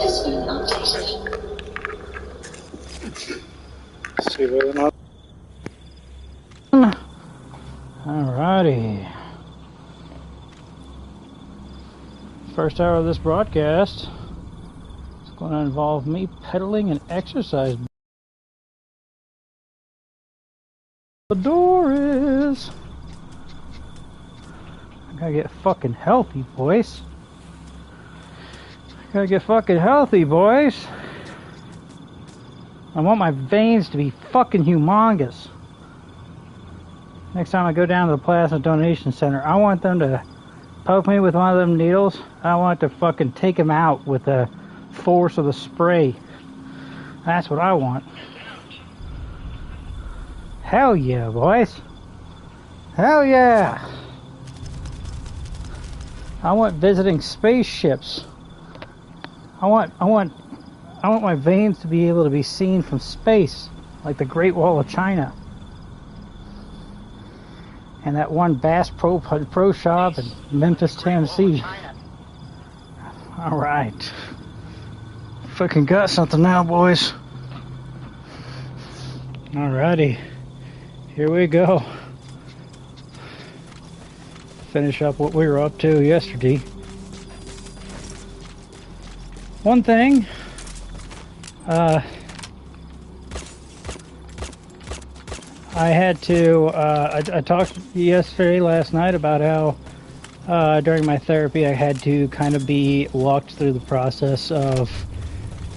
has been updated. See whether or not. Alrighty. First hour of this broadcast is going to involve me pedaling an exercise. The door is. I gotta get fucking healthy, boys. I gotta get fucking healthy, boys. I want my veins to be fucking humongous. Next time I go down to the plasma donation center, I want them to poke me with one of them needles. I want to fucking take them out with the force of the spray. That's what I want. Hell yeah, boys. Hell yeah. I want visiting spaceships. I want my veins to be able to be seen from space, like the Great Wall of China. And that one Bass Pro Shop in Memphis, Tennessee. Alright. Fucking got something now, boys. Alrighty. Here we go. Finish up what we were up to yesterday. One thing, I had to, I talked yesterday, last night, about how during my therapy I had to kind of be walked through the process of,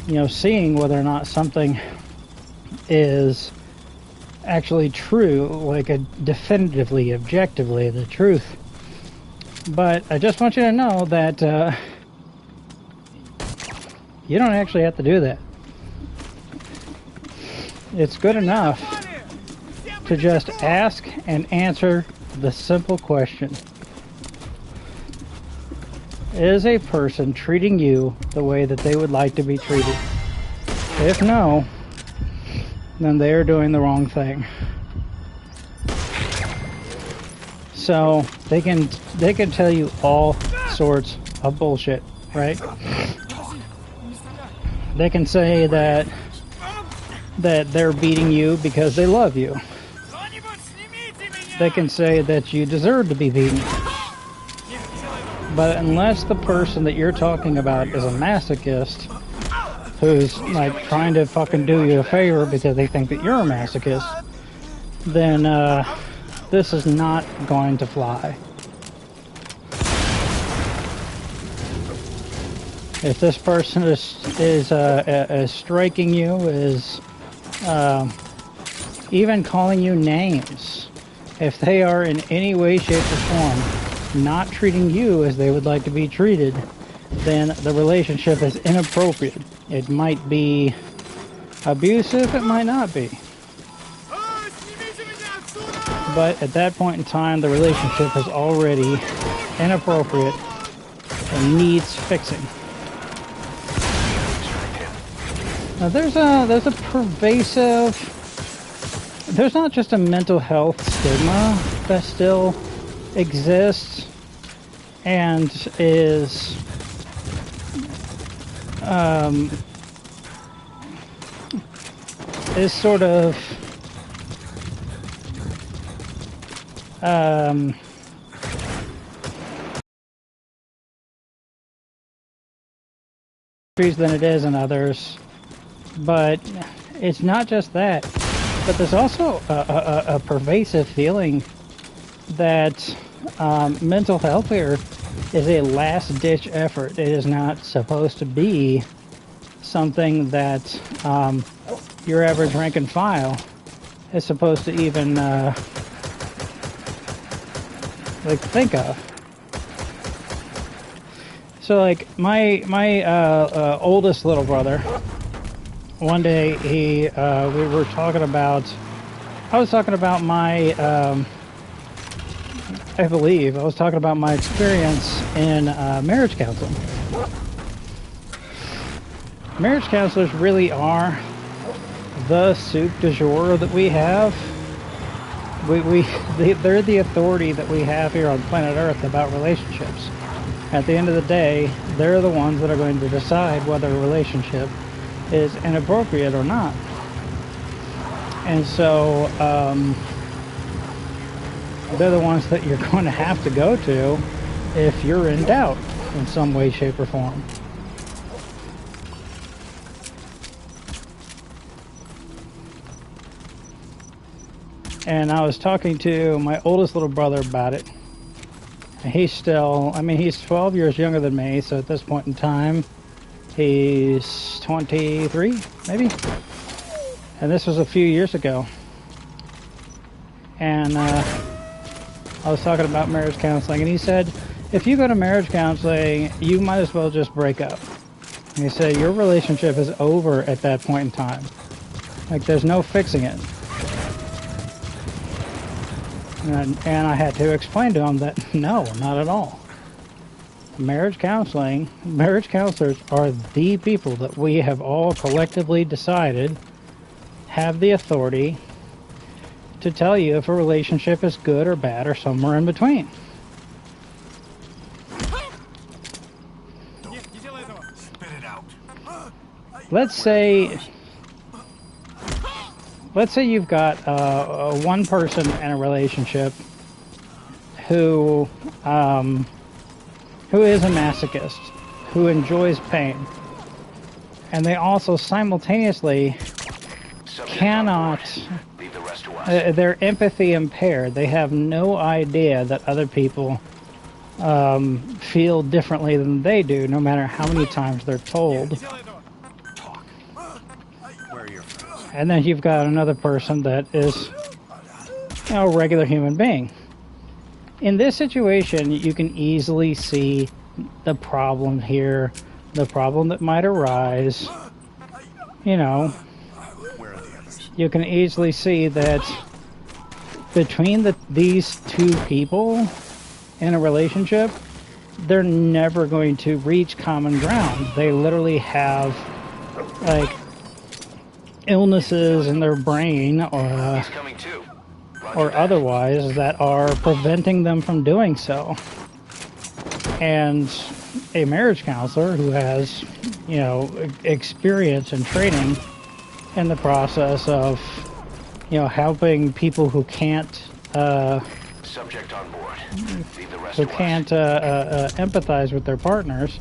you know, seeing whether or not something is actually true, like a definitively, objectively, the truth. But I just want you to know that you don't actually have to do that. It's good enough to just ask and answer the simple question. Is a person treating you the way that they would like to be treated? If no, then they are doing the wrong thing. So they can tell you all sorts of bullshit, right? They can say that they're beating you because they love you. They can say that you deserve to be beaten. But unless the person that you're talking about is a masochist who's like trying to fucking do you a favor because they think that you're a masochist, then this is not going to fly. If this person is striking you, is even calling you names, if they are in any way, shape, or form not treating you as they would like to be treated, then the relationship is inappropriate. It might be abusive, it might not be. But at that point in time, the relationship is already inappropriate and needs fixing. Now there's a pervasive, there's not just a mental health stigma that still exists and is sort of than it is in others, but it's not just that, but there's also a pervasive feeling that mental health care is a last-ditch effort. It is not supposed to be something that your average rank and file is supposed to even like think of. So like my oldest little brother, one day we were talking about, I was talking about my I was talking about my experience in marriage counseling. Marriage counselors really are the soup du jour that we have. They're the authority that we have here on planet Earth about relationships. At the end of the day, they're the ones that are going to decide whether a relationship is inappropriate or not. And so they're the ones that you're going to have to go to if you're in doubt in some way, shape, or form. And I was talking to my oldest little brother about it. He's still, I mean, he's 12 years younger than me, so at this point in time, he's 23, maybe? And this was a few years ago. And I was talking about marriage counseling, and he said, if you go to marriage counseling, you might as well just break up. And he said, your relationship is over at that point in time. Like, there's no fixing it. And I had to explain to him that no, not at all. Marriage counseling, marriage counselors are the people that we have all collectively decided have the authority to tell you if a relationship is good or bad or somewhere in between. Spit it out. Let's say you've got one person in a relationship who is a masochist, who enjoys pain, and they also simultaneously cannot, they're empathy impaired. They have no idea that other people feel differently than they do, no matter how many times they're told. And then you've got another person that is, you know, a regular human being. In this situation, you can easily see the problem here, the problem that might arise. You know, you can easily see that between these two people in a relationship, they're never going to reach common ground. They literally have, like, illnesses in their brain or otherwise that are preventing them from doing so. And a marriage counselor who has, you know, experience and training in the process of, you know, helping people who can't Subject on board. Leave the rest who can't empathize with their partners,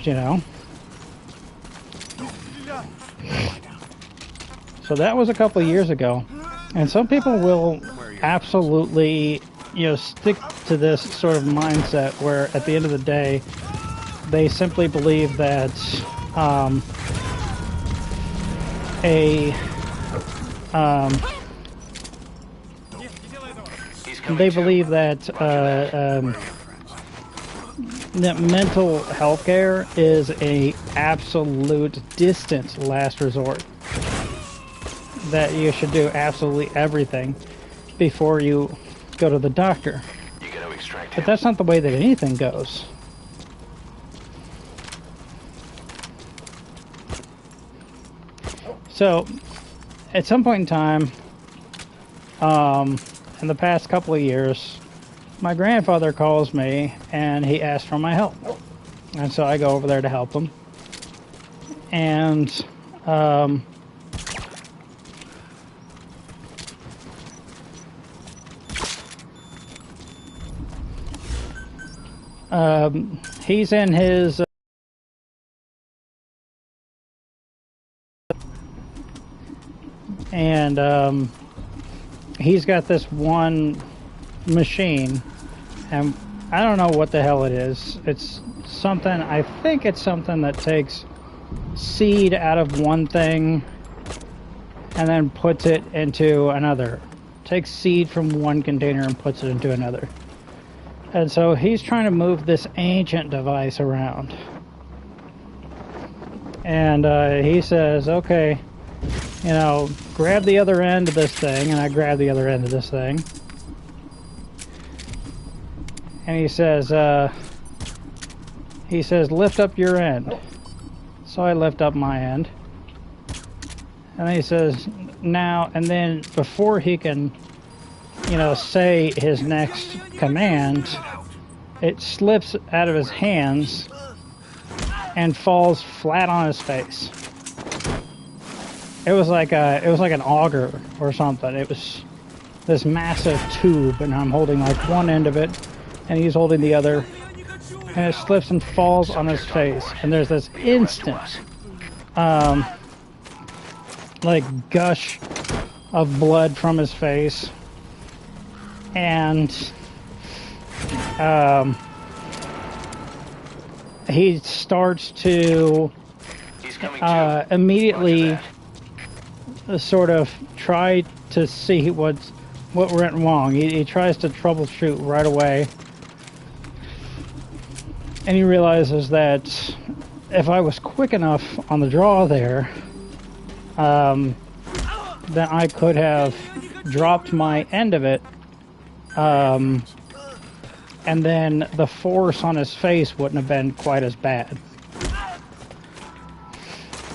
you know. So that was a couple of years ago, and some people will absolutely, you know, stick to this sort of mindset where at the end of the day they simply believe that they believe that that mental health care is a absolute distant last resort. That you should do absolutely everything before you go to the doctor. But that's not the way that anything goes. So, at some point in time, in the past couple of years, my grandfather calls me and he asks for my help. And so I go over there to help him. And he's in his and he's got this one machine, and I don't know what the hell it is. It's something, I think it's something that takes seed out of one thing and then puts it into another. Takes seed from one container and puts it into another. And so he's trying to move this ancient device around. And he says, okay, you know, grab the other end of this thing. And I grab the other end of this thing. And he says, lift up your end. So I lift up my end. And he says, now, and then before he can say his next command, it slips out of his hands and falls flat on his face. It was like an auger or something. It was this massive tube, and I'm holding like one end of it, and he's holding the other, and it slips and falls on his face. And there's this instant, like gush of blood from his face, and he starts to immediately sort of try to see what went wrong. He tries to troubleshoot right away, and he realizes that if I was quick enough on the draw there, then I could have dropped my end of it, and then the force on his face wouldn't have been quite as bad.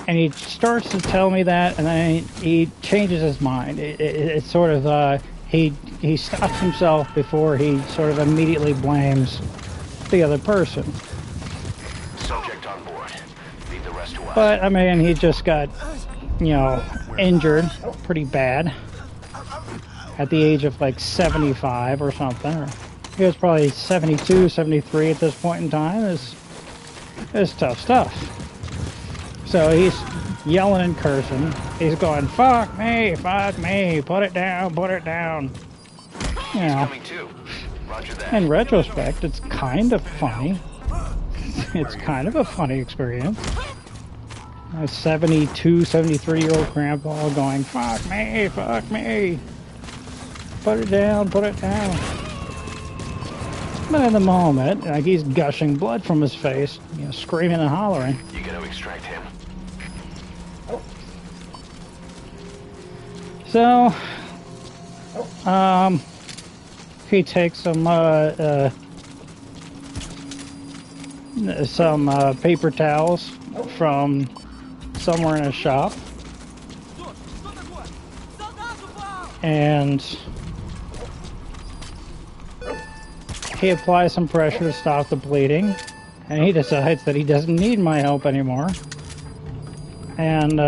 And he starts to tell me that, and then he changes his mind. It's sort of he stops himself before he sort of immediately blames the other person. Subject on board. Leave the rest to us. But I mean, he just got, injured pretty bad at the age of like 75 or something. Or he was probably 72, 73 at this point in time. It's tough stuff. So he's yelling and cursing. He's going, fuck me, put it down, put it down. Coming too. Roger that. In retrospect, it's kind of funny. It's kind of a funny experience. A 72, 73-year-old grandpa going, fuck me, put it down, put it down. But in the moment, like, he's gushing blood from his face, screaming and hollering. You gotta extract him. So, he takes some paper towels from somewhere in a shop, and he applies some pressure to stop the bleeding, and he decides that he doesn't need my help anymore, and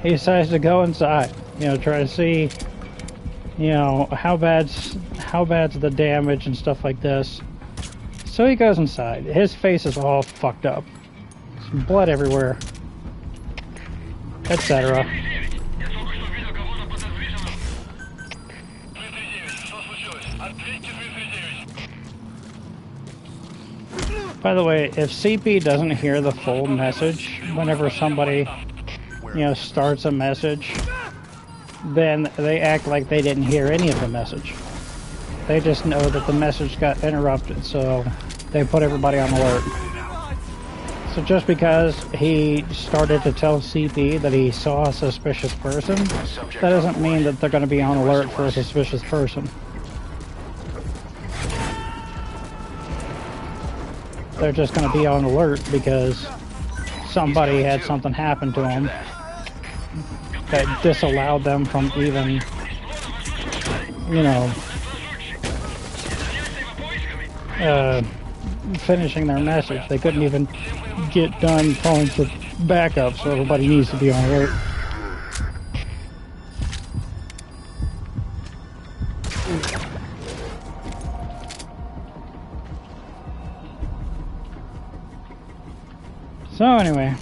he decides to go inside, try to see, how bad's the damage and stuff like this. So he goes inside. His face is all fucked up. There's blood everywhere, etc. By the way, if CP doesn't hear the full message whenever somebody starts a message, then they act like they didn't hear any of the message. They just know that the message got interrupted, so they put everybody on alert. So just because he started to tell CP that he saw a suspicious person, that doesn't mean that they're going to be on alert for a suspicious person. They're just going to be on alert because somebody had something happen to them that disallowed them from even, finishing their message. They couldn't even get done calling for backup, so everybody needs to be on alert. So anyway,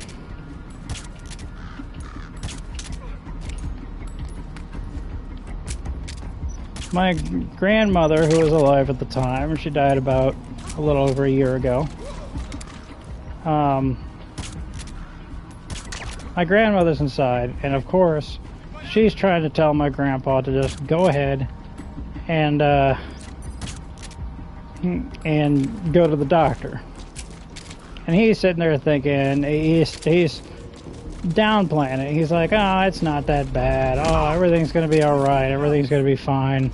my grandmother, who was alive at the time, she died about a little over a year ago. My grandmother's inside, and of course, she's trying to tell my grandpa to just go ahead and go to the doctor. And he's sitting there thinking, he's downplaying it. He's like, oh, it's not that bad. Oh, everything's going to be all right. Everything's going to be fine.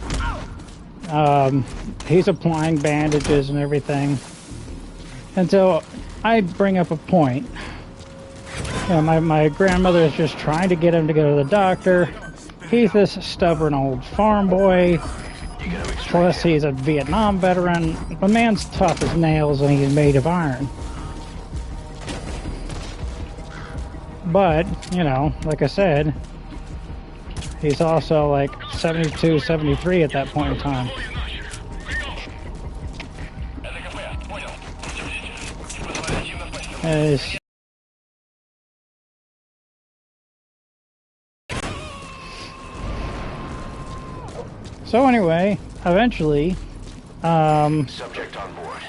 He's applying bandages and everything. Until I bring up a point. My grandmother is just trying to get him to go to the doctor. He's this stubborn old farm boy. Plus, he's a Vietnam veteran. The man's tough as nails and he's made of iron. But, you know, like I said, he's also like 72, 73 at that point in time. So anyway, eventually, Subject on board.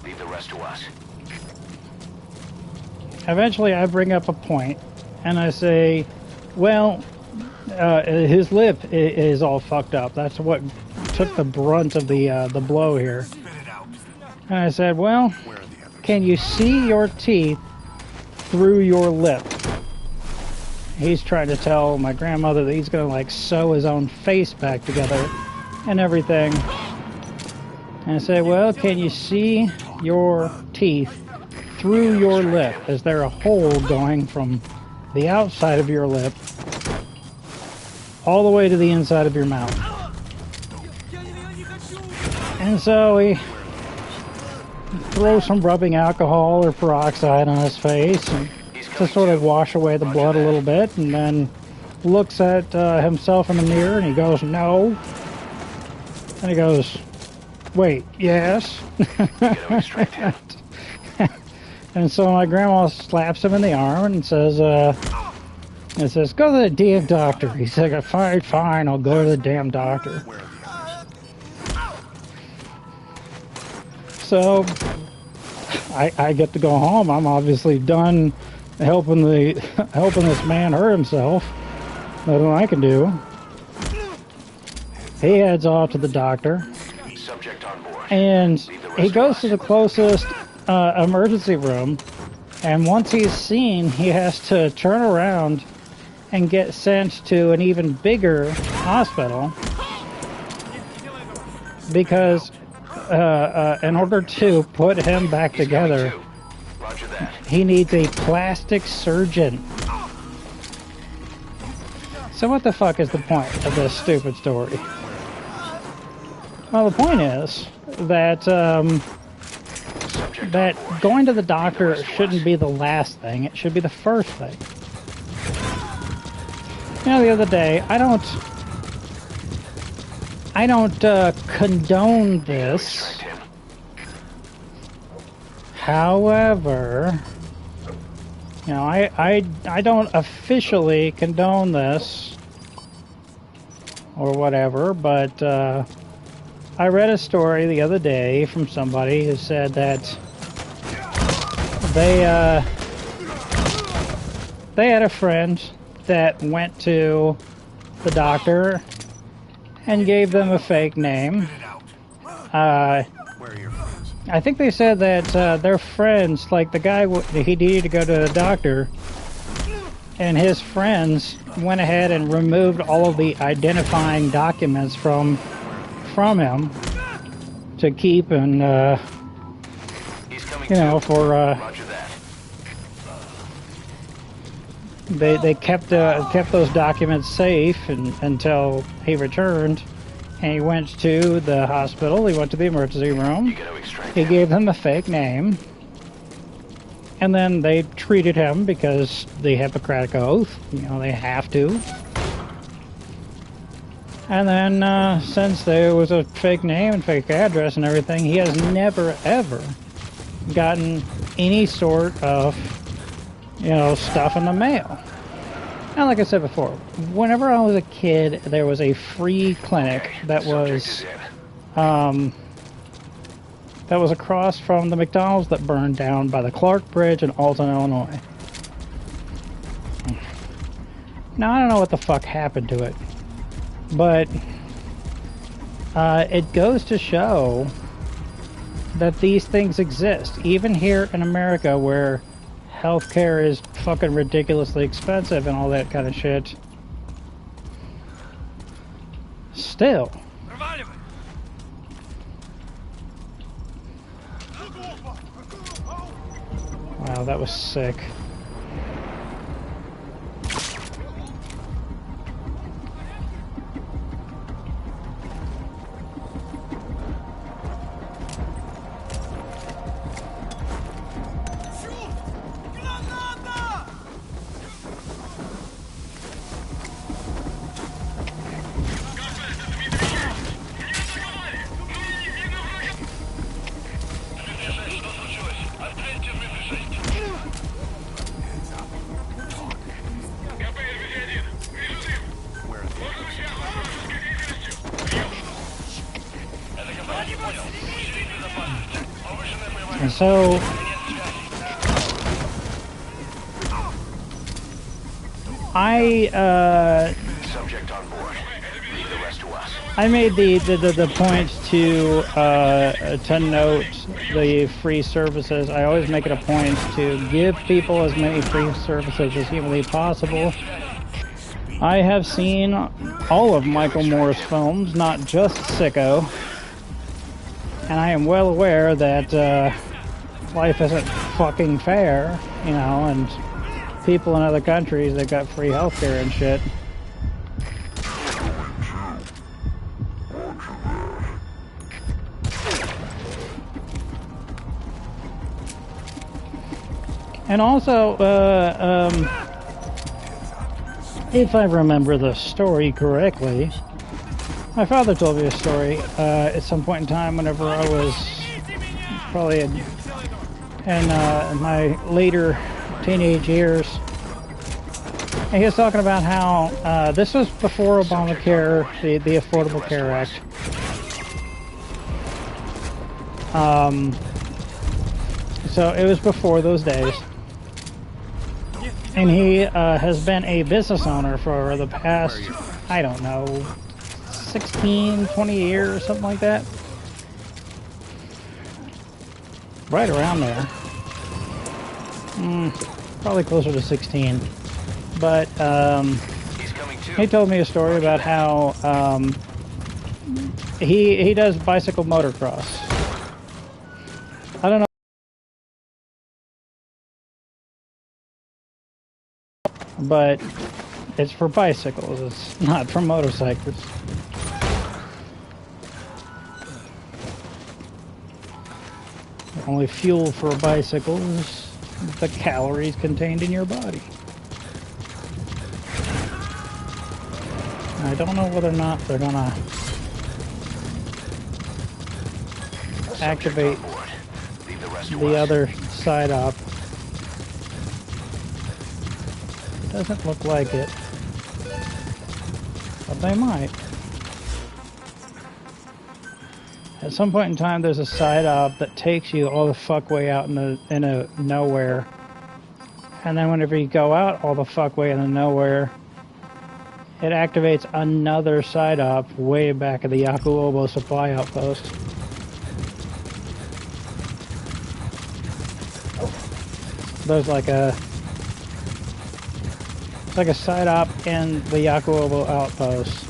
Leave the rest to us. Eventually I bring up a point and I say, well, his lip is all fucked up. That's what took the brunt of the blow here. And I said, well, can you see your teeth through your lip? He's trying to tell my grandmother that he's gonna like sew his own face back together and everything. And I say, well, can you see your teeth through your lip? Is there a hole going from the outside of your lip all the way to the inside of your mouth? And so he throws some rubbing alcohol or peroxide on his face and to sort of wash away the blood a little bit, and then looks at himself in the mirror and he goes, no. And he goes, wait, yes. And so my grandma slaps him in the arm and says, go to the damn doctor. He's like, fine, I'll go to the damn doctor. So I get to go home. I'm obviously done helping this man hurt himself. Nothing I can do. He heads off to the doctor. Subject on board. And he goes to the closest emergency room, and once he's seen, he has to turn around and get sent to an even bigger hospital because in order to put him back together, he needs a plastic surgeon. So what the fuck is the point of this stupid story? Well, the point is that that going to the doctor shouldn't be the last thing. It should be the first thing. You know, the other day, I don't condone this. However, you know, I don't officially condone this or whatever, but I read a story the other day from somebody who said that they had a friend that went to the doctor and gave them a fake name. I think they said that their friends, like the guy, he needed to go to the doctor, and his friends went ahead and removed all of the identifying documents from him to keep, and you know, for they kept those documents safe until he returned, and he went to the hospital. He went to the emergency room. He gave them a fake name, and then they treated him because the Hippocratic Oath. You know, they have to. And then, since there was a fake name and fake address and everything, he has never, ever gotten any sort of, you know, stuff in the mail. And like I said before, whenever I was a kid, there was a free clinic that was across from the McDonald's that burned down by the Clark Bridge in Alton, Illinois. Now, I don't know what the fuck happened to it. But it goes to show that these things exist, even here in America, where healthcare is fucking ridiculously expensive and all that kind of shit. Still. Wow, that was sick. And so Subject on board. Leave the rest to us. I made the point to note the free services. I always make it a point to give people as many free services as humanly possible. I have seen all of Michael Moore's films, not just Sicko, and I am well aware that life isn't fucking fair, you know, and people in other countries, they've got free healthcare and shit. And also, if I remember the story correctly, my father told me a story at some point in time whenever I was probably in my later teenage years. And he was talking about how this was before Obamacare, the Affordable Care Act. So it was before those days. And he has been a business owner for the past, I don't know, 16, 20 years, something like that. Right around there. Probably closer to 16. But he told me a story about how he does bicycle motocross. I don't know. But it's for bicycles, it's not for motorcycles. The only fuel for a bicycle is the calories contained in your body. I don't know whether or not they're gonna activate the other side up. Doesn't look like it, but they might. At some point in time, there's a side op that takes you all the fuck way out into nowhere, and then whenever you go out all the fuck way into nowhere, it activates another side op way back at the Yakuobo supply outpost. There's like a side op in the Yakuobo outpost,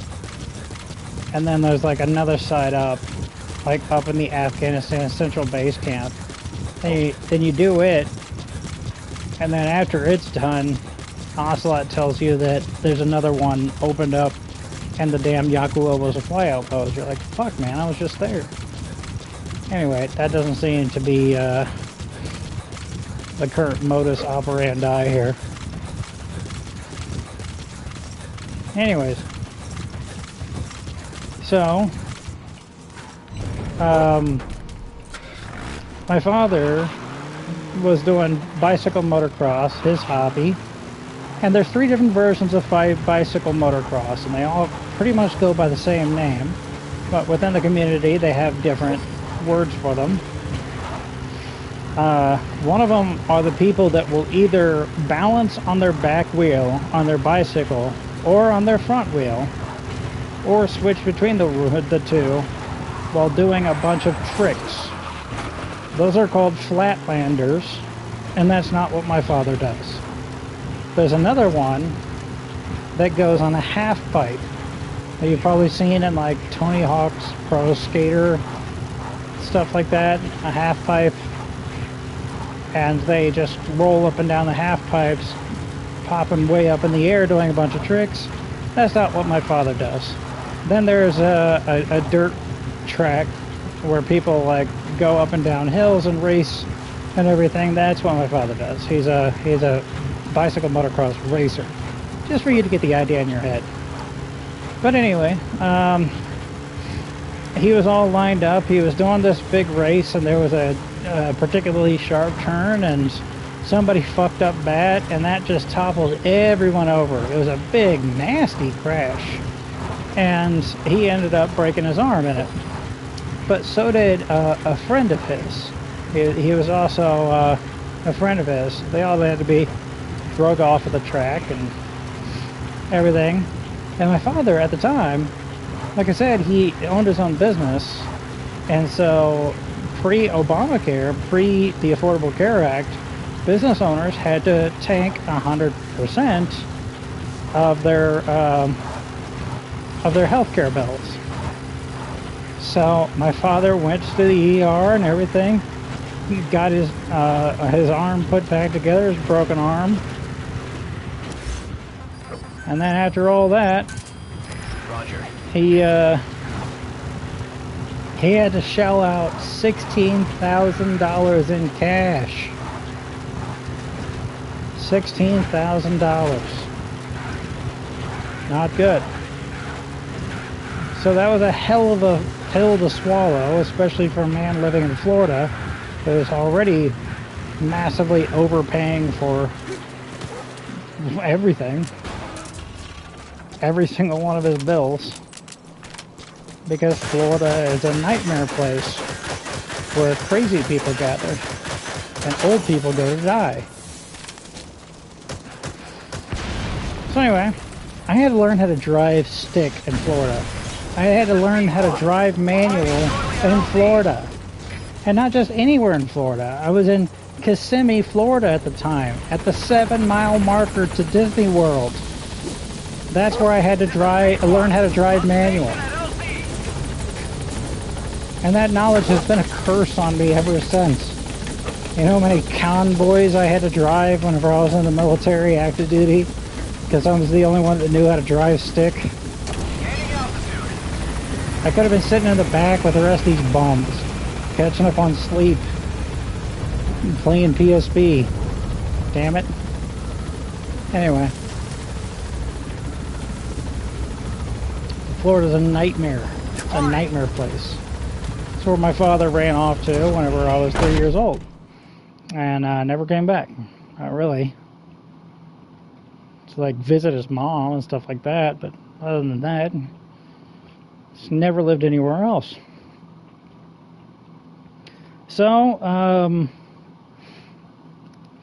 and then there's like another side op like up in the Afghanistan Central Base Camp. Then you do it, and then after it's done, Ocelot tells you that there's another one opened up in the damn Yakuobo supply outpost. You're like, fuck man, I was just there. Anyway, that doesn't seem to be the current modus operandi here. Anyways, so my father was doing bicycle motocross, his hobby, and there's 3 different versions of bicycle motocross, and they all pretty much go by the same name, but within the community they have different words for them. One of them are the people that will either balance on their back wheel on their bicycle or on their front wheel, or switch between the two while doing a bunch of tricks. Those are called flatlanders, and that's not what my father does. There's another one that goes on a half pipe that you've probably seen in like Tony Hawk's Pro Skater, stuff like that, a half pipe, and they just roll up and down the half pipes, popping way up in the air doing a bunch of tricks. That's not what my father does. Then there's a dirt track where people like go up and down hills and race and everything. That's what my father does. He's a bicycle motocross racer, just for you to get the idea in your head. But anyway, he was all lined up. He was doing this big race, and there was a particularly sharp turn, and somebody fucked up bad, and that just toppled everyone over. It was a big, nasty crash, and he ended up breaking his arm in it. but so did a friend of his. He was also a friend of his. They all had to be drug off of the track and everything. And my father at the time, like I said, he owned his own business, and so pre-Obamacare, pre the Affordable Care Act, business owners had to tank 100% of their health care bills. So my father went to the ER and everything. He got his arm put back together, his broken arm. And then after all that, Roger. he had to shell out $16,000 in cash. $16,000. Not good. So that was a hell of a pill to swallow, especially for a man living in Florida who is already massively overpaying for everything. Every single one of his bills. Because Florida is a nightmare place where crazy people gather and old people go to die. So anyway, I had to learn how to drive stick in Florida. I had to learn how to drive manual in Florida. And not just anywhere in Florida. I was in Kissimmee, Florida at the time, at the 7-mile marker to Disney World. That's where I had to learn how to drive manual. And that knowledge has been a curse on me ever since. You know how many convoys I had to drive whenever I was in the military active duty? Because I was the only one that knew how to drive stick. I could have been sitting in the back with the rest of these bums, catching up on sleep, playing PSP. Damn it. Anyway. Florida's a nightmare. It's a nightmare place. It's where my father ran off to whenever I was 3 years old. And never came back. Not really. To like visit his mom and stuff like that, but other than that, he's never lived anywhere else. So,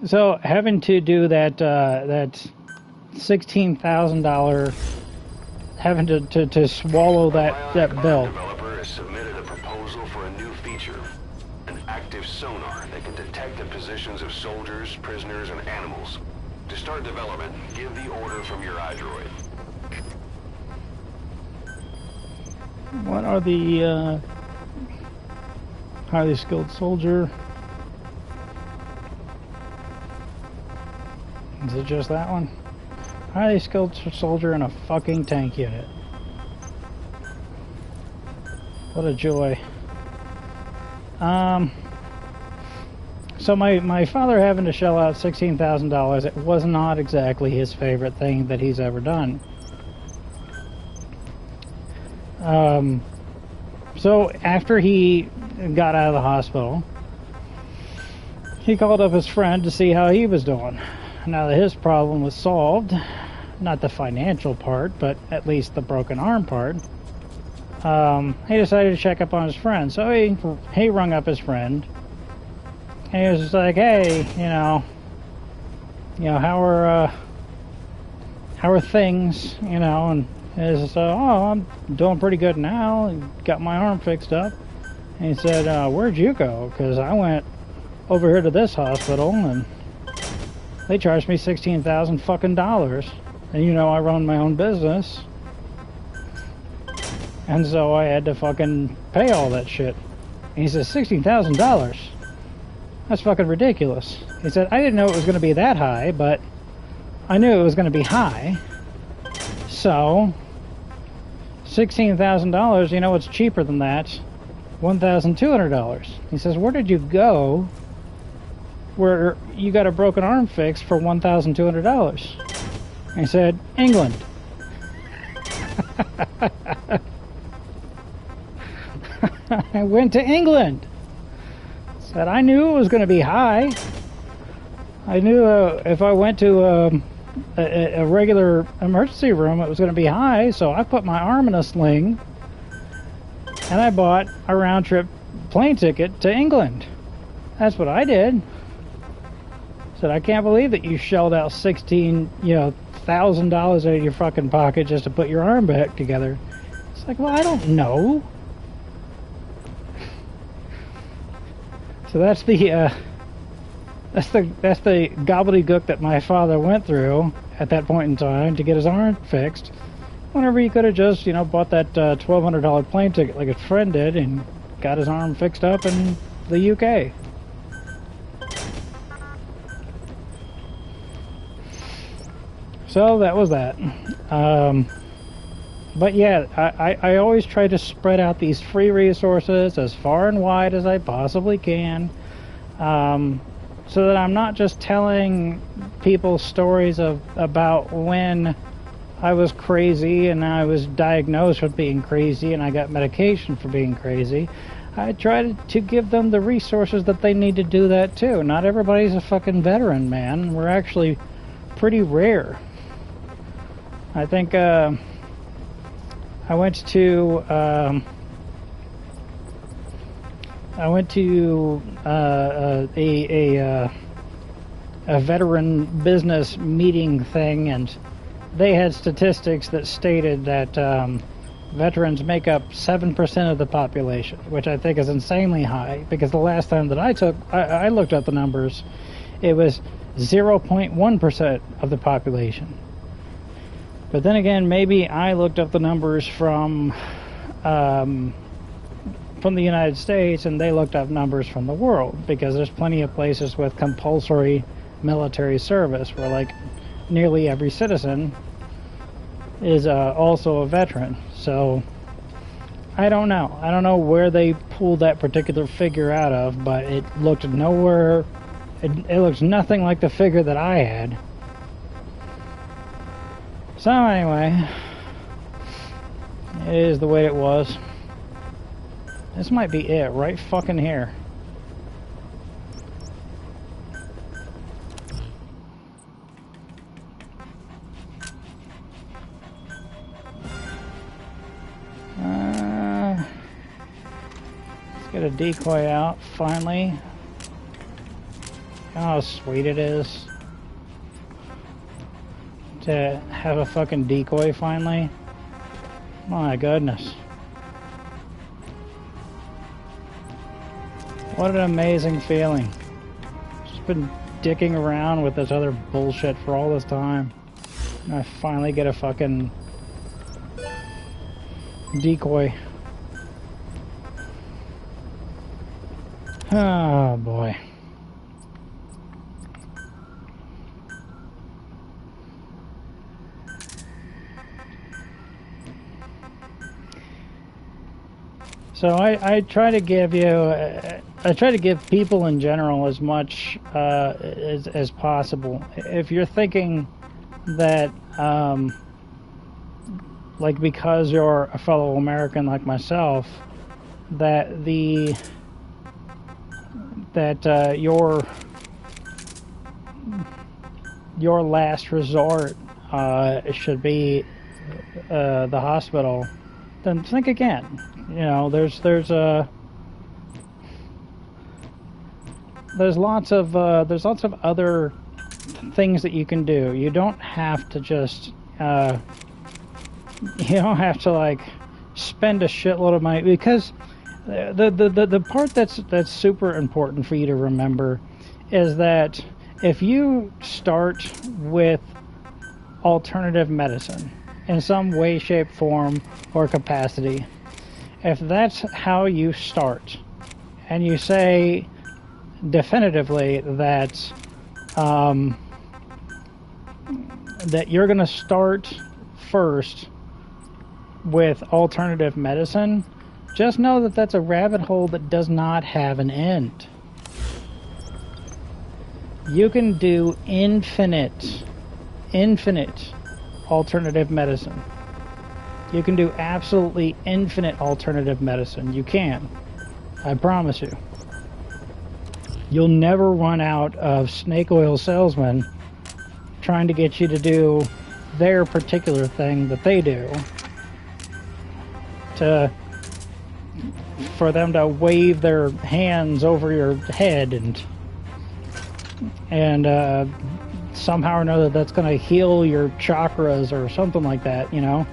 so having to do that $16,000, having to swallow that bill. Developer has submitted a proposal for a new feature, an active sonar that can detect the positions of soldiers, prisoners, and animals. To start development, give the order from your iDroid. What are the highly skilled soldier? Is it just that one? Highly skilled soldier in a fucking tank unit. What a joy. So my father having to shell out $16,000, it was not exactly his favorite thing that he's ever done. So after he got out of the hospital, he called up his friend to see how he was doing. Now that his problem was solved, not the financial part, but at least the broken arm part, he decided to check up on his friend. So he rung up his friend, and he was just like, "Hey, you know, how are things, you know?" And he was, "Oh, I'm doing pretty good now. Got my arm fixed up." And he said, "Where'd you go? Because I went over here to this hospital and they charged me $16,000 fucking dollars. And you know I run my own business. And so I had to fucking pay all that shit." And he says, $16,000? That's fucking ridiculous. He said, "I didn't know it was going to be that high, but I knew it was going to be high. So, $16,000, you know what's cheaper than that? $1,200. He says, "Where did you go where you got a broken arm fixed for $1,200? I said, "England." I went to England. Said I knew it was going to be high. I knew if I went to a regular emergency room, it was going to be high. So I put my arm in a sling and I bought a round-trip plane ticket to England. That's what I did. Said, I can't believe that you shelled out $1,000 out of your fucking pocket just to put your arm back together. It's like, well, I don't know. So that's the gobbledygook that my father went through at that point in time to get his arm fixed. Whenever he could have just, bought that $1,200 plane ticket like his friend did and got his arm fixed up in the UK. So that was that. But yeah, I always try to spread out these free resources as far and wide as I possibly can, so that I'm not just telling people stories about when I was crazy and I was diagnosed with being crazy and I got medication for being crazy. I try to give them the resources that they need to do that too. Not everybody's a fucking veteran, man. We're actually pretty rare. I think I went to a veteran business meeting thing, and they had statistics that stated that veterans make up 7% of the population, which I think is insanely high, because the last time that I looked at the numbers, it was 0.1% of the population. But then again, maybe I looked up the numbers from the United States, and they looked up numbers from the world, because there's plenty of places with compulsory military service where like nearly every citizen is also a veteran. So I don't know. I don't know where they pulled that particular figure out of, but it looked nowhere. It looks nothing like the figure that I had. So anyway, it is the way it was. This might be it, right fucking here. Let's get a decoy out, finally. Oh, how sweet it is to have a fucking decoy finally. My goodness. What an amazing feeling. Just been dicking around with this other bullshit for all this time. And I finally get a fucking decoy. Oh boy. So I try to give you, I try to give people in general as much as possible. If you're thinking that, like because you're a fellow American like myself, that your last resort should be the hospital, then think again. You know, there's lots of other things that you can do. You don't have to just you don't have to like spend a shitload of money, because the part that's super important for you to remember is that if you start with alternative medicine in some way, shape, form, or capacity, if that's how you start, and you say definitively that that you're going to start first with alternative medicine, just know that that's a rabbit hole that does not have an end. You can do infinite alternative medicine. You can do absolutely infinite alternative medicine. You can. I promise you. You'll never run out of snake oil salesmen trying to get you to do their particular thing that they do to for them to wave their hands over your head and somehow or another that's going to heal your chakras or something like that, you know?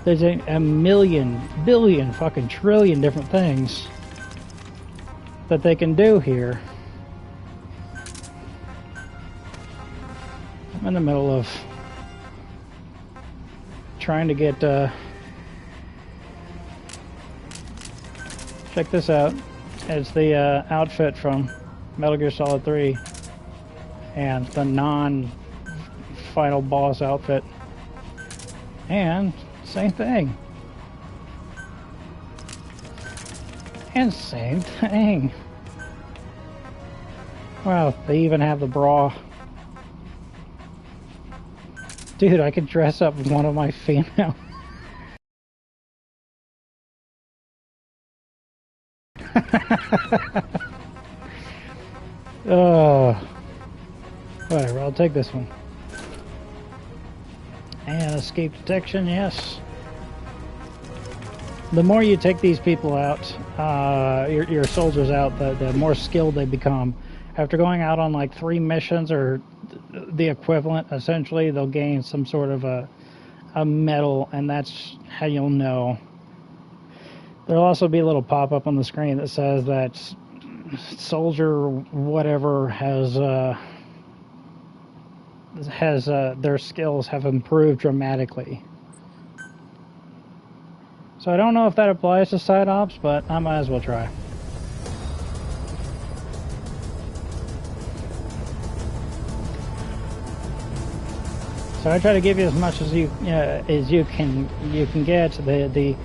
There's a million, billion, fucking trillion different things that they can do here. I'm in the middle of trying to get, check this out. It's the outfit from Metal Gear Solid 3 and the non-final boss outfit. And same thing. And same thing. Wow, they even have the bra. Dude, I could dress up one of my female. Oh, whatever, I'll take this one. And escape detection, yes. The more you take these people out, your soldiers out, the more skilled they become. After going out on like 3 missions or the equivalent, essentially, they'll gain some sort of a medal, and that's how you'll know. There'll also be a little pop-up on the screen that says that soldier whatever has their skills have improved dramatically. So I don't know if that applies to side ops, but I might as well try. So I try to give you as much as you can get. The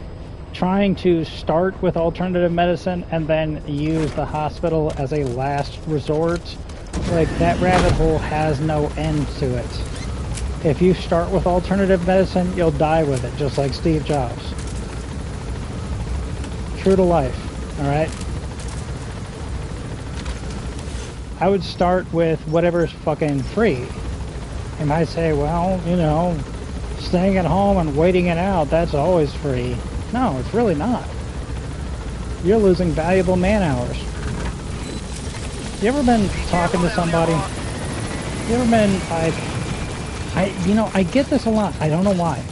trying to start with alternative medicine and then use the hospital as a last resort, like that rabbit hole has no end to it. If you start with alternative medicine, you'll die with it, just like Steve Jobs. True to life, all right? I would start with whatever's fucking free. You might say, well, you know, staying at home and waiting it out, that's always free. No, it's really not. You're losing valuable man hours. You ever been talking to somebody? You ever been like, I get this a lot. I don't know why,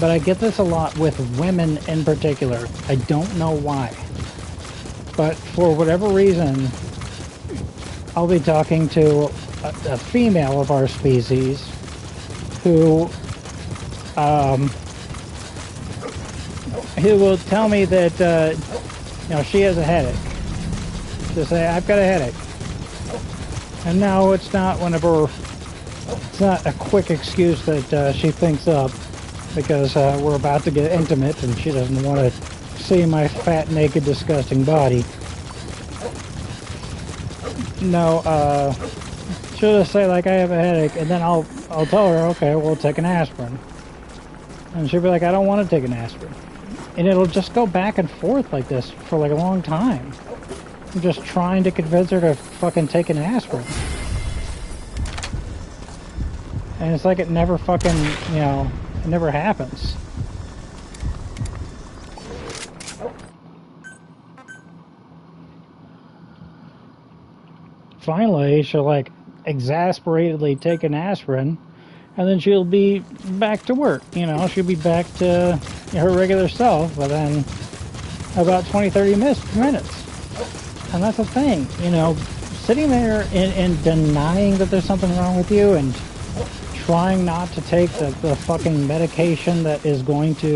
but I get this a lot with women in particular. I don't know why, but for whatever reason, I'll be talking to a female of our species who will tell me that you know, she has a headache. To say, I've got a headache. And no, it's not it's not a quick excuse that she thinks up because we're about to get intimate and she doesn't want to see my fat, naked, disgusting body. No, she'll just say, like, I have a headache, and then I'll tell her, okay, we'll take an aspirin. And she'll be like, I don't want to take an aspirin. And it'll just go back and forth like this for like a long time. I'm just trying to convince her to fucking take an aspirin. And it's like it never fucking, you know, it never happens. Finally, she'll like exasperatedly take an aspirin, and then she'll be back to work. You know, she'll be back to her regular self within about 20-30 minutes. And that's the thing, you know, sitting there and denying that there's something wrong with you and trying not to take the fucking medication that is going to,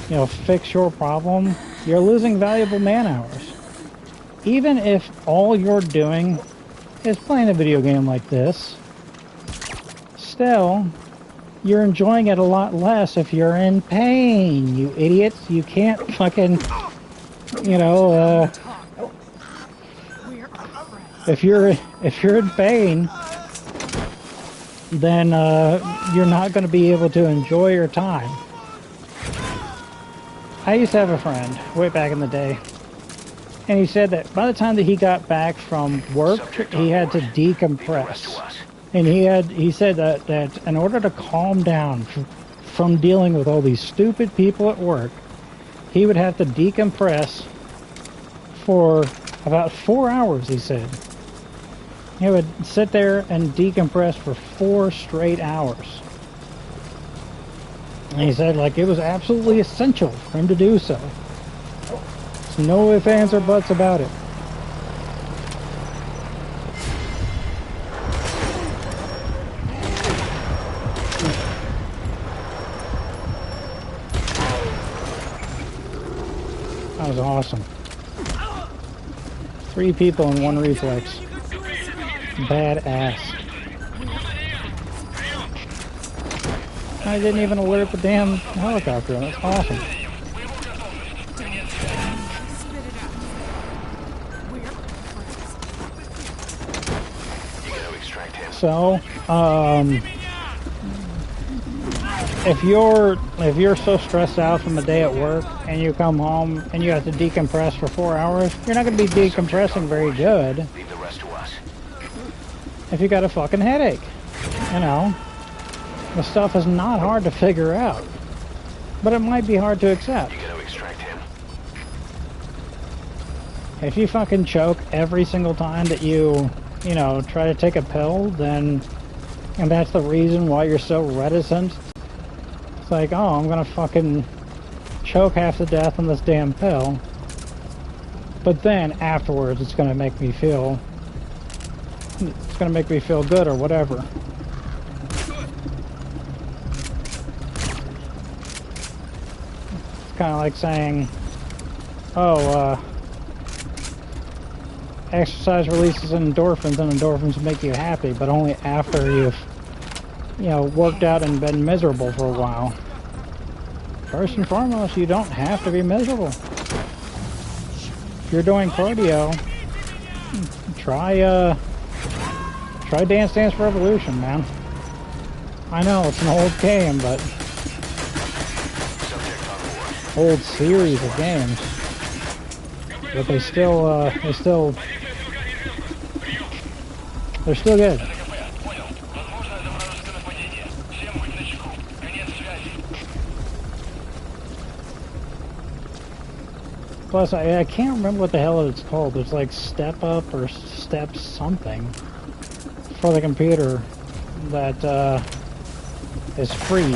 you know, fix your problem, you're losing valuable man hours. Even if all you're doing is playing a video game like this, still, you're enjoying it a lot less if you're in pain, you idiots. You can't fucking, you know, if you're in pain, then you're not going to be able to enjoy your time. I used to have a friend way back in the day, and he said that by the time that he got back from work, he had to decompress. And he said that in order to calm down from dealing with all these stupid people at work, he would have to decompress for about 4 hours, he said. He would sit there and decompress for 4 straight hours. And he said, like, it was absolutely essential for him to do so. There's no ifs, ands, or buts about it. That was awesome. 3 people in 1 reflex. Badass. I didn't even alert the damn helicopter. That's awesome. So, if you're so stressed out from a day at work and you come home and you have to decompress for 4 hours, you're not going to be decompressing very good. If you got a fucking headache, you know, the stuff is not hard to figure out, but it might be hard to accept. If you fucking choke every single time that you know, try to take a pill, then, and that's the reason why you're so reticent. It's like, oh, I'm gonna fucking choke half to death on this damn pill, but then afterwards it's gonna make me feel good or whatever. It's kind of like saying, oh, exercise releases endorphins, and endorphins make you happy, but only after you've, you know, worked out and been miserable for a while. First and foremost, you don't have to be miserable. If you're doing cardio, try Dance Dance Revolution, man. I know it's an old game, but old series of games, but they're still good. Plus, I can't remember what the hell it's called. There's like Step Up or Step something for the computer that is free.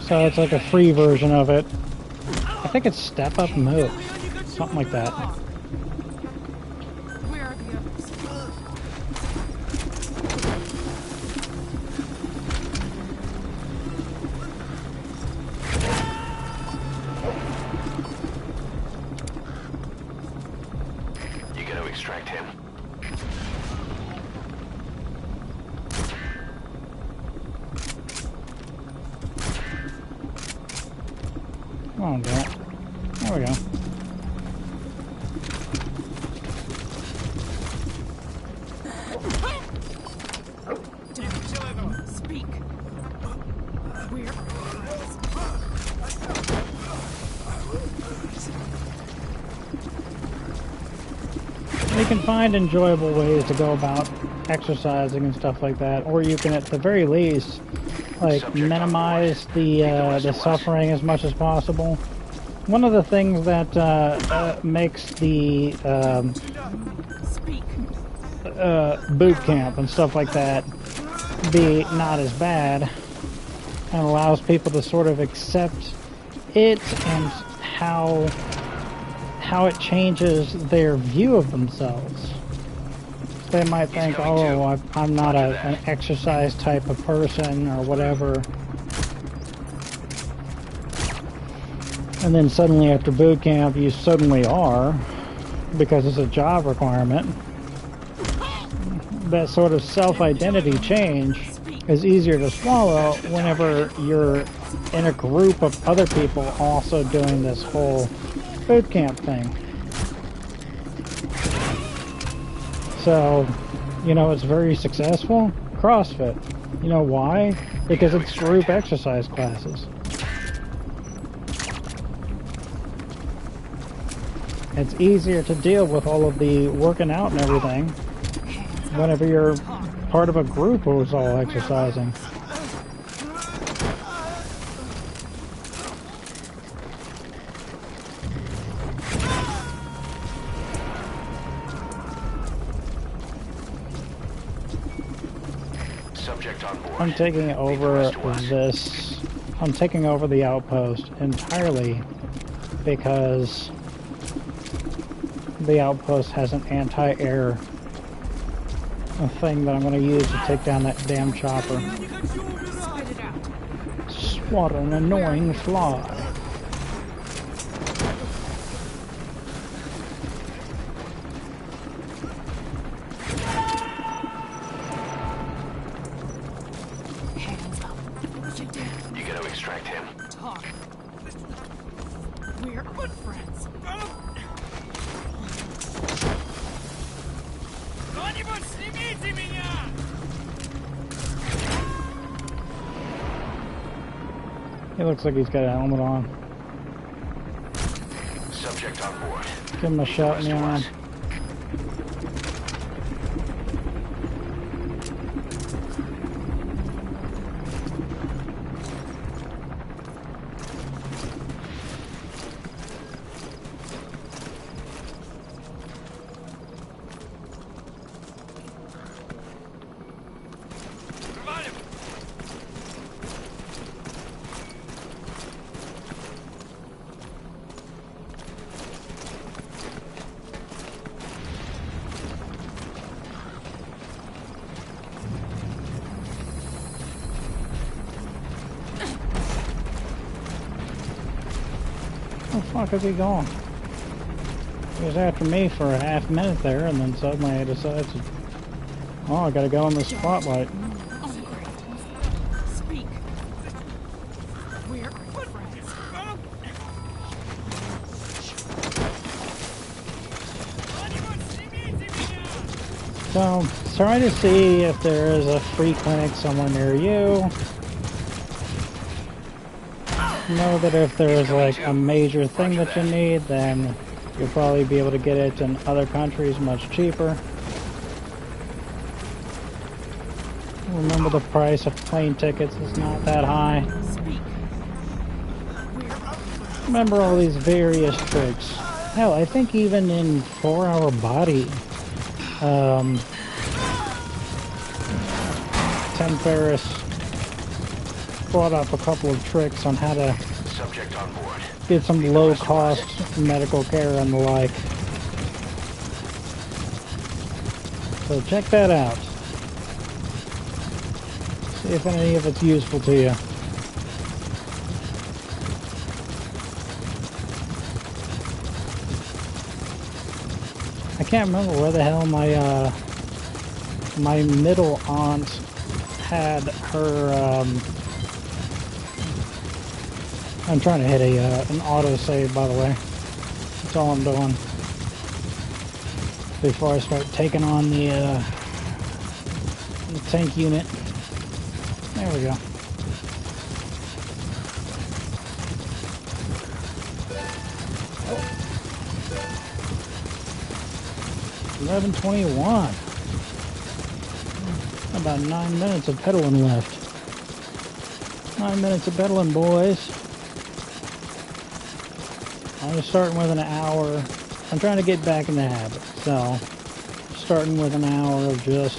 So it's like a free version of it. I think it's Step Up Move, something like that. Where are the others? You gotta extract him. Oh, no. There we go. Speak. Where? You can find enjoyable ways to go about exercising and stuff like that, or you can, at the very least, like, minimize the suffering as much as possible. One of the things that makes the boot camp and stuff like that be not as bad, and allows people to sort of accept it and how it changes their view of themselves. They might think, oh, I'm not an exercise type of person or whatever. And then suddenly after boot camp, you suddenly are, because it's a job requirement. That sort of self-identity change is easier to swallow whenever you're in a group of other people also doing this whole boot camp thing. So, you know, it's very successful. CrossFit. You know why? Because it's group exercise classes. It's easier to deal with all of the working out and everything whenever you're part of a group who's all exercising. Subject on board. I'm taking over this. I'm taking over the outpost entirely because the outpost has an anti-air thing that I'm going to use to take down that damn chopper. Spit it out. What an annoying fly. Hands up. What you did? You gotta extract him. Talk. We're good friends. Кто-нибудь снимите меня! He looks like he's got a helmet on. Subject on board. Give him a shot in the arm. Where the fuck is he going? He was after me for a half minute there, and then suddenly I decided to... Oh, I gotta go in the spotlight. Speak. We're good friends. So, try to see if there is a free clinic somewhere near you. Know that if there is like a major thing that you need, then you'll probably be able to get it in other countries much cheaper. Remember, the price of plane tickets is not that high. Speak. We're good friends. Remember all these various tricks. Hell, I think even in 4-Hour Body, Tim Ferriss brought up a couple of tricks on how to Subject on board. get some low-cost medical care and the like. So check that out. See if any of it's useful to you. I can't remember where the hell my middle aunt had her. I'm trying to hit an auto save, by the way. That's all I'm doing before I start taking on the tank unit. There we go. Oh. 11:21. About 9 minutes of pedaling left. 9 minutes of pedaling, boys. I'm just starting with an hour. I'm trying to get back in the habit, so starting with an hour of just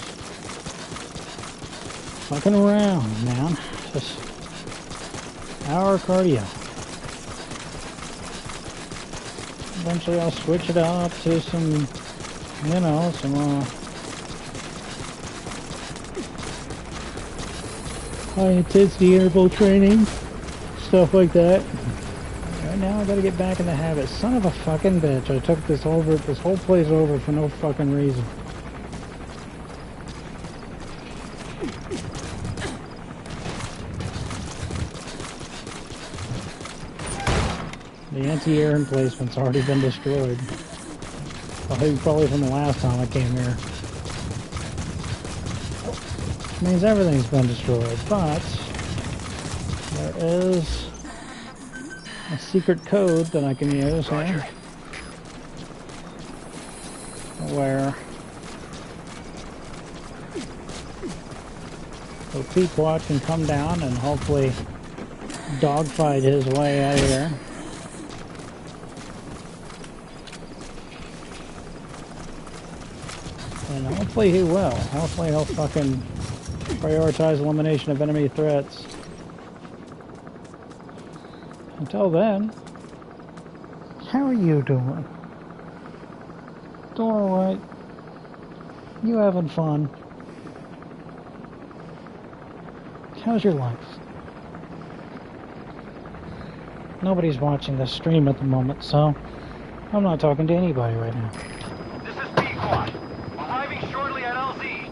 fucking around, man. Just hour of cardio. Eventually I'll switch it up to some, you know, some high intensity interval training, stuff like that. Right now I gotta get back in the habit. Son of a fucking bitch. I took this whole place over for no fucking reason. The anti-air emplacement's already been destroyed. Probably from the last time I came here. Means everything's been destroyed, but there is a secret code that I can use here. where the Pequot can come down and hopefully dogfight his way out of here. And hopefully he will. Hopefully he'll fucking prioritize elimination of enemy threats. Until then, how are you doing? Doing alright? You having fun? How's your life? Nobody's watching this stream at the moment, so I'm not talking to anybody right now. This is Pequot. Arriving shortly at LZ.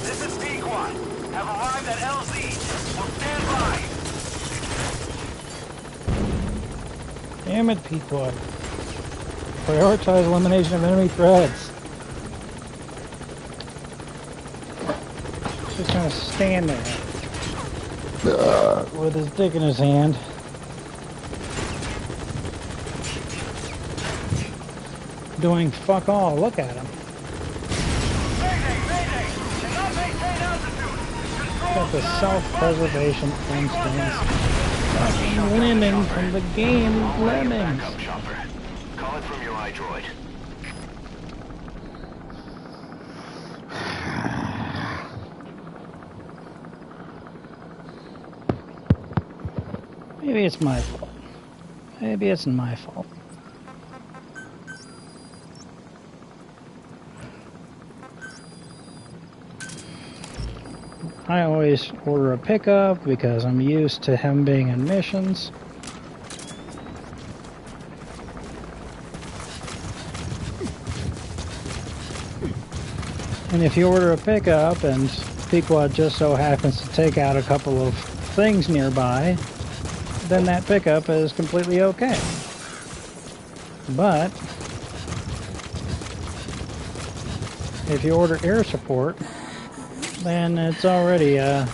This is Pequot. Have arrived at LZ. Will stand by. Damn it, Pequot. Prioritize elimination of enemy threats. Just gonna stand there with his dick in his hand. Doing fuck all. Look at him. Got the self-preservation instincts. Lemming from the game Lemmings. Backup chopper. Call it from your iDroid. Maybe it's my fault. Maybe it's my fault. I always order a pickup because I'm used to him being in missions. And if you order a pickup and Pequot just so happens to take out a couple of things nearby, then that pickup is completely okay. But if you order air support, then it's already a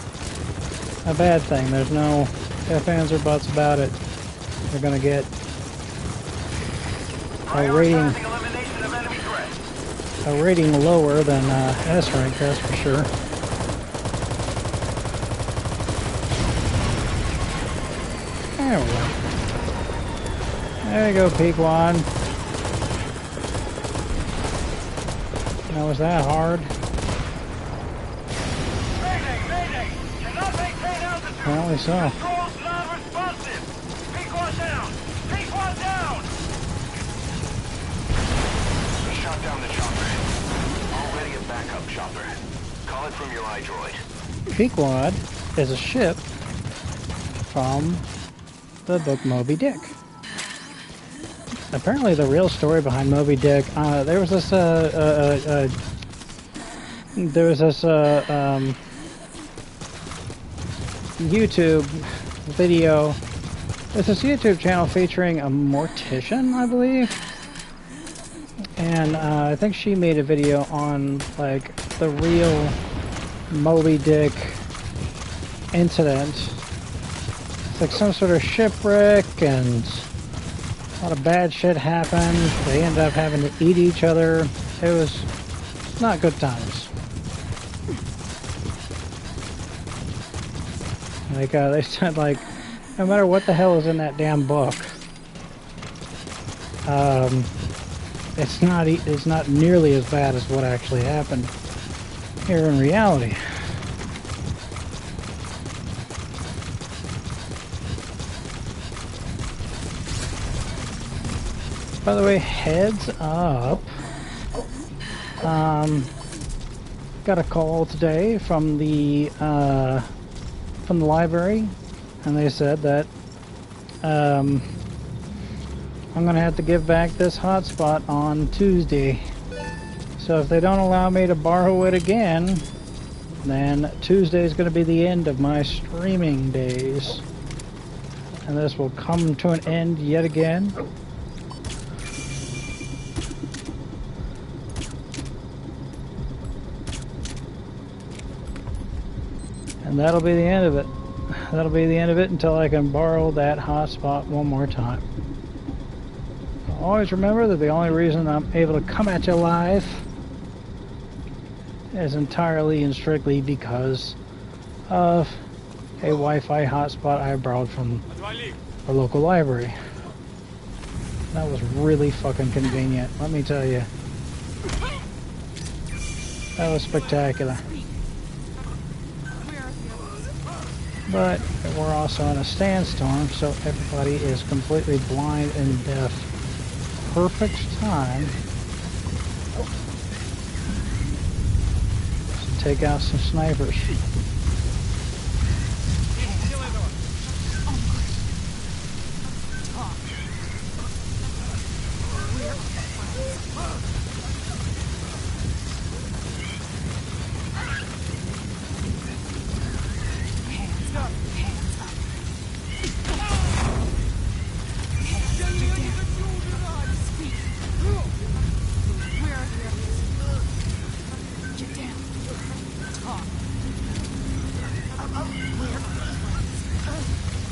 bad thing. There's no ifs, ands, or buts about it. You're gonna get a rating lower than S rank, that's for sure. There we go. There you go, Pequod. Now, was that hard? Apparently so. Shot down the chopper. Already a backup chopper. Call it from your iDroid. Pequod is a ship from the book Moby Dick. Apparently the real story behind Moby Dick, there was this YouTube video. There's this YouTube channel featuring a mortician, I believe. And I think she made a video on like the real Moby Dick incident. It's like some sort of shipwreck and a lot of bad shit happened. They ended up having to eat each other. It was not good times. Like they said, like no matter what the hell is in that damn book, it's not nearly as bad as what actually happened here in reality. By the way, heads up. Got a call today from the library, and they said that I'm gonna have to give back this hotspot on Tuesday. So if they don't allow me to borrow it again, then Tuesday is gonna be the end of my streaming days, and this will come to an end yet again. And that'll be the end of it. that'll be the end of it until I can borrow that hotspot one more time. Always remember that the only reason I'm able to come at you live is entirely and strictly because of a Wi-Fi hotspot I borrowed from a local library. That was really fucking convenient, let me tell you. That was spectacular. But we're also in a sandstorm, so everybody is completely blind and deaf. Perfect time to take out some snipers.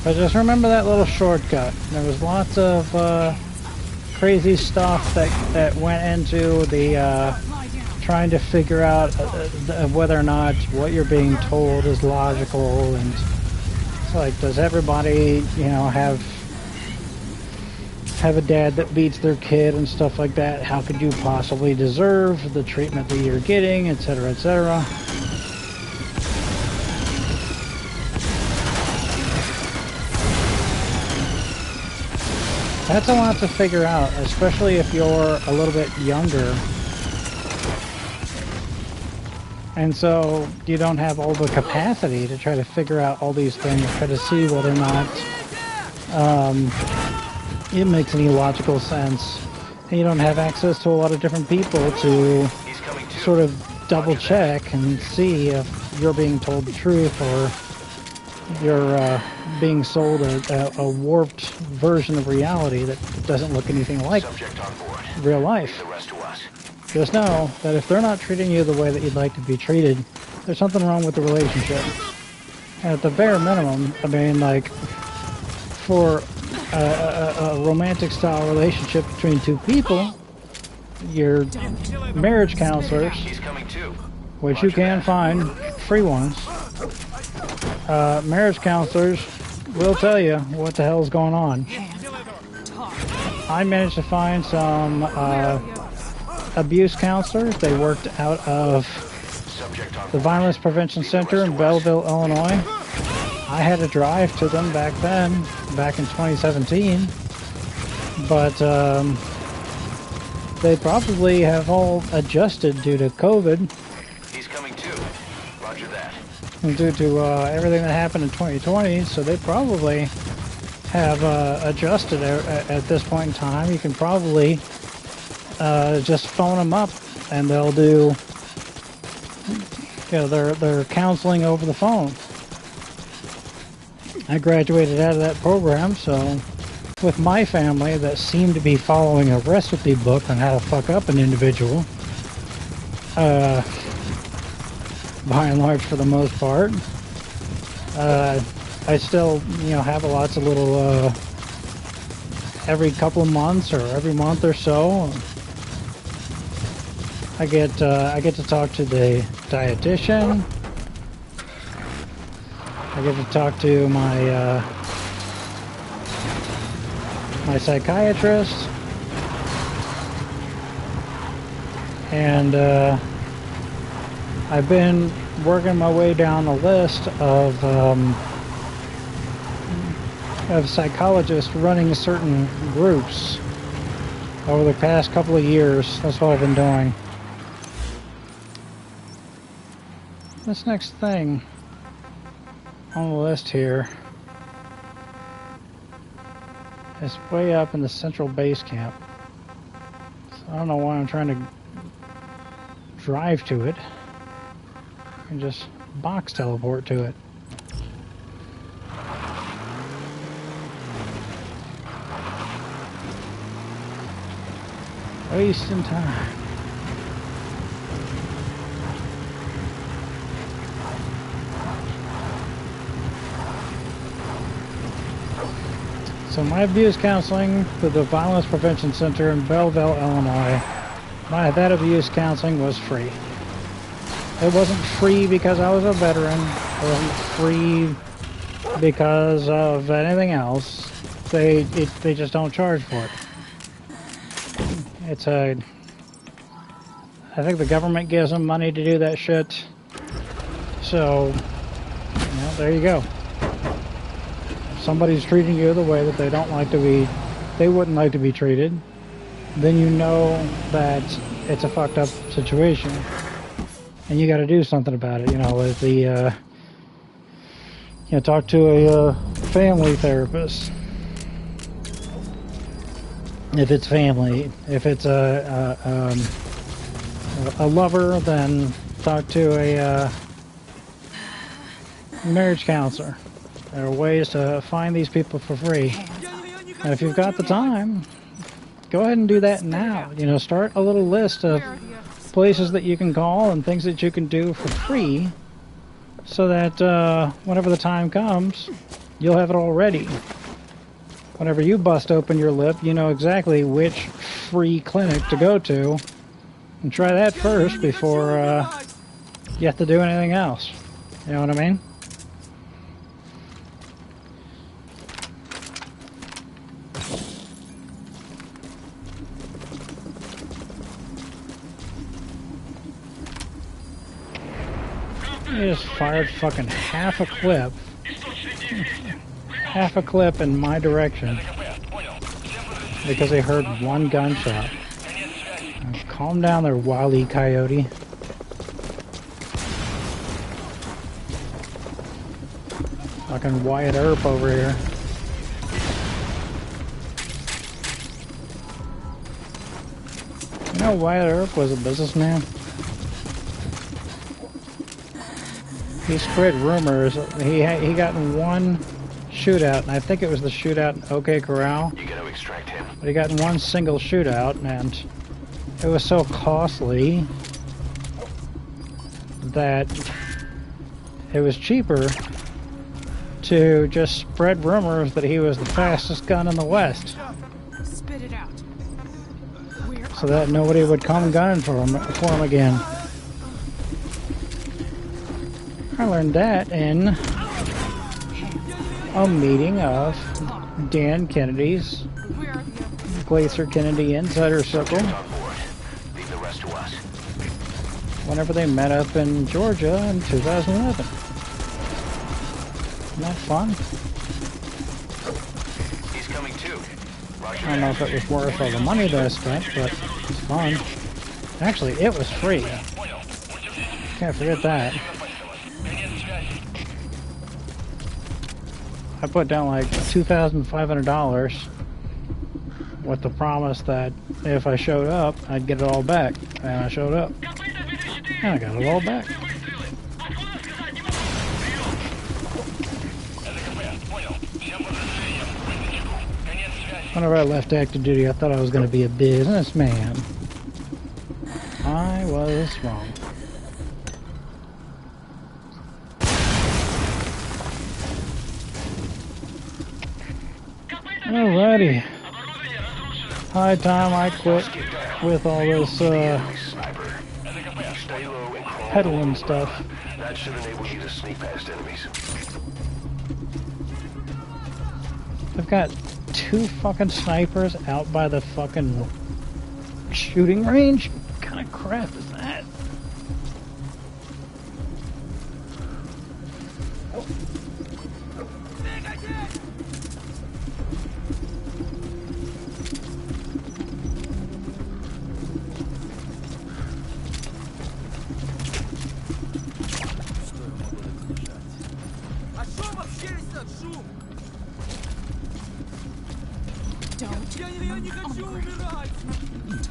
But just remember that little shortcut. There was lots of crazy stuff that went into the trying to figure out whether or not what you're being told is logical, and it's like, does everybody, you know, have a dad that beats their kid and stuff like that? How could you possibly deserve the treatment that you're getting, etc., etc.? That's a lot to figure out, especially if you're a little bit younger. And so you don't have all the capacity to try to figure out all these things, try to see whether or not it makes any logical sense. And you don't have access to a lot of different people to sort of double check and see if you're being told the truth or you're being sold a warped version of reality that doesn't look anything like real life. Just know that if they're not treating you the way that you'd like to be treated, there's something wrong with the relationship. And at the bare minimum, I mean, like, for a romantic style relationship between two people, your marriage counselors, which you can find free ones, marriage counselors will tell you what the hell's going on. I managed to find some abuse counselors. They worked out of the Violence Prevention Center in Belleville, Illinois. I had to drive to them back then, back in 2017, but they probably have all adjusted due to COVID. He's coming too. Roger that. And due to everything that happened in 2020, so they probably have adjusted at this point in time. You can probably just phone them up and they'll do, you know, their counseling over the phone. I graduated out of that program, so with my family that seemed to be following a recipe book on how to fuck up an individual, by and large for the most part, I still, you know, have lots of little, every couple of months or every month or so, I get to talk to the dietitian. I get to talk to my my psychiatrist, and I've been working my way down the list of psychologists running certain groups over the past couple of years. That's what I've been doing. This next thing on the list here is way up in the central base camp. So I don't know why I'm trying to drive to it. I can just box teleport to it. Wasting time. So my abuse counseling through the Violence Prevention Center in Belleville, Illinois, that abuse counseling was free. It wasn't free because I was a veteran. It wasn't free because of anything else. They just don't charge for it. I think the government gives them money to do that shit. So, there you go. If somebody's treating you the way that they wouldn't like to be treated, then you know that it's a fucked up situation. And you got to do something about it. With the, talk to a family therapist. If it's family. If it's a lover, then talk to a marriage counselor. There are ways to find these people for free. And if you've got the time, go ahead and do that now. Start a little list of places that you can call and things that you can do for free so that whenever the time comes, you'll have it all ready. Whenever you bust open your lip, you know exactly which free clinic to go to and try that first before you have to do anything else. You know what I mean? He just fired fucking half a clip in my direction because they heard one gunshot. Calm down there, Wile E. Coyote. Fucking Wyatt Earp over here. Wyatt Earp was a businessman. He spread rumors. He got in one shootout, and I think it was the shootout in OK Corral. You gotta extract him. But he got in one single shootout, and it was so costly that it was cheaper to just spread rumors that he was the fastest gun in the West, Spit it out. so that nobody would come gunning for him again. I learned that in a meeting of Dan Kennedy's Glacier Kennedy Insider Circle whenever they met up in Georgia in 2011. Isn't that fun? He's coming too. I don't know if it was worth all the money that I spent, but it's fun. Actually, it was free. Can't forget that. I put down like $2,500 with the promise that if I showed up, I'd get it all back. And I showed up. And I got it all back. Whenever I left active duty, I thought I was going to be a businessman. I was wrong. Alrighty. High time I quit with all this peddling stuff. That should enable you to sneak past enemies. I've got 2 fucking snipers out by the fucking shooting range. What kind of crap is that?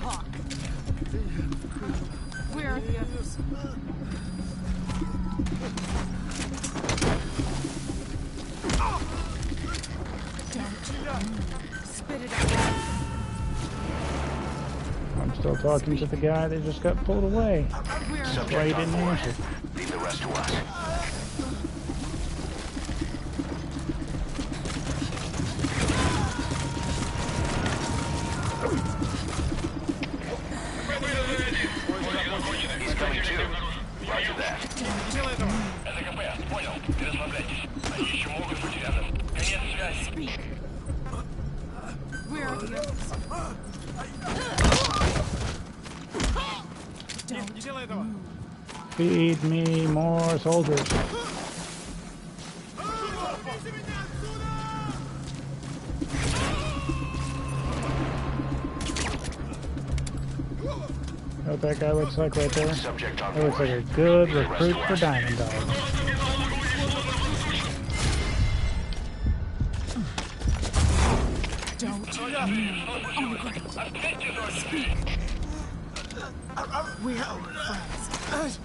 Talk. Where are the others? Don't. Spit it out. I'm still talking to the guy that just got pulled away. That's why he didn't answer. Leave the rest to us. Feed me more soldiers. What that guy looks like right there? Subject on That looks like board. a good Leave the rest recruit to for us. Diamond Dog. Don't move. On the ground. Speak. We're our friends.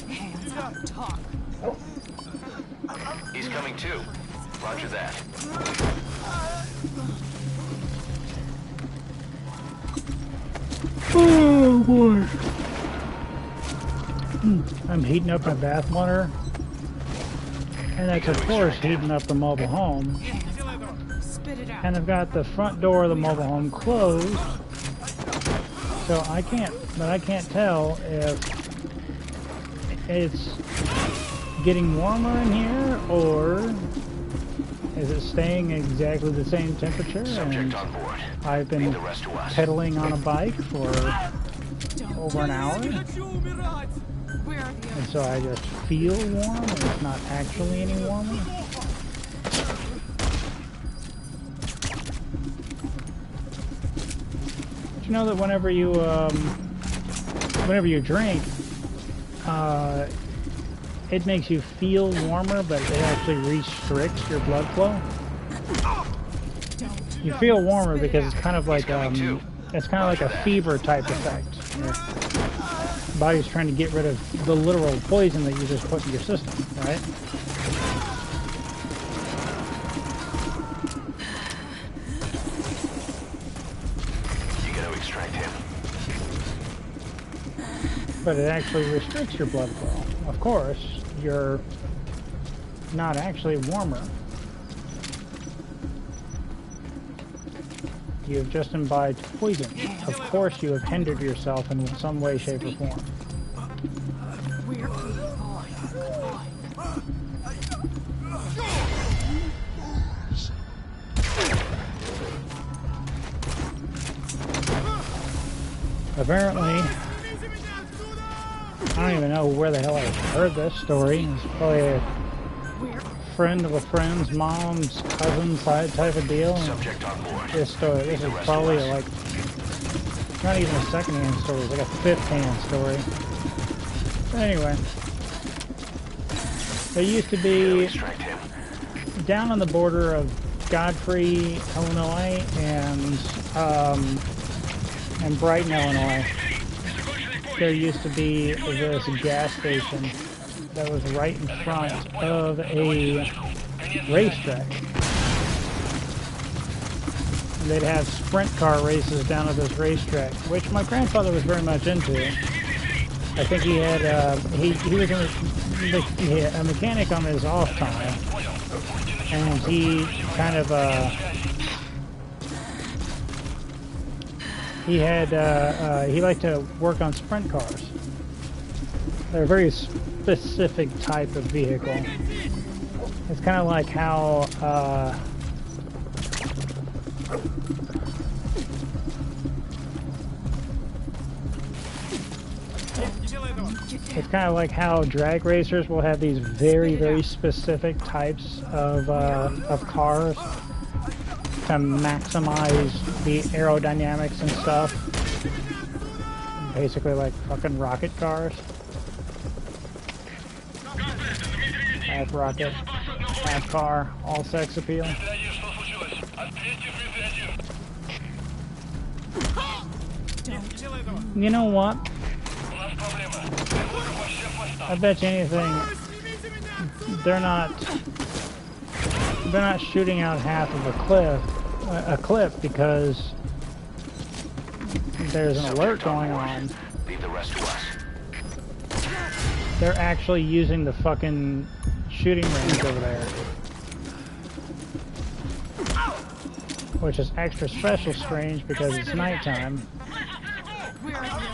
Hands up. Talk. He's coming too. Roger that. Oh boy. I'm heating up my bath water. And that's of course heating up the mobile home. Hands up. Spit it out. And I've got the front door of the mobile home closed. So I can't tell if it's getting warmer in here or is it staying exactly the same temperature. Subject And on board. I've Leave been the rest to us. pedaling on a bike for Don't. over an hour. Where are the And others? so I just feel warm and it's not actually any warmer. But you know that whenever you drink, it makes you feel warmer, but it actually restricts your blood flow. Don't. You feel warmer because it's kind of like coming too. it's kind of like a fever type effect. Your body's trying to get rid of the literal poison that you just put in your system, right? You gotta extract him. But it actually restricts your blood flow. Of course, you're not actually warmer. You have just imbibed poison. Of course you have hindered yourself in some way, shape, or form. We're goodbye. Apparently, I don't even know where the hell I heard this story. It's probably a We're friend of a friend's mom's cousin side type of deal. And Subject on board. this story, this is probably like, not even a second-hand story, it's like a fifth-hand story. But anyway, there used to You gotta be, extract him. down on the border of Godfrey, Illinois, and Brighton, Illinois, there used to be this gas station that was right in front of a racetrack. And they'd have sprint car races down at this racetrack, which my grandfather was very much into. I think he had he was a mechanic on his off time, and he kind of he liked to work on sprint cars. They're a very specific type of vehicle. It's kind of like how it's kind of like how drag racers will have these very, very specific types of cars to maximize the aerodynamics and stuff. Basically like fucking rocket cars. Half rocket, half car, all sex appeal. You know what? I bet you anything they're not shooting out half of a clip because there's an alert going on. Leave the rest to us. They're actually using the fucking shooting range over there, which is extra special strange because it's nighttime. Where are the others?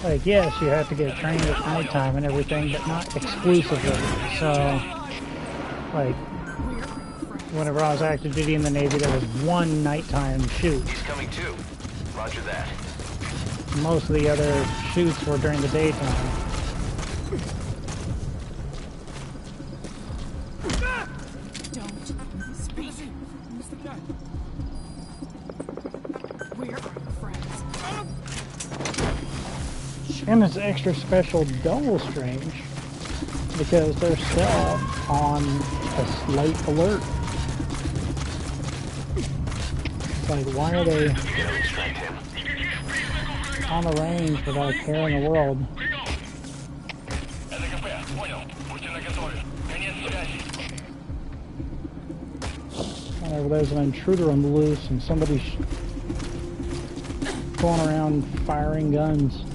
Like, yes, you have to get trained at nighttime and everything, but not exclusively. So, like, whenever I was active duty in the Navy, there was one nighttime shoot. He's coming too. Roger that. Most of the other shoots were during the daytime. Don't speak. Where are your friends? And it's extra special double strange because they're still on a slight alert. It's like, why are they on the range without a care in the world? Whenever there's an intruder on the loose and somebody's going around firing guns.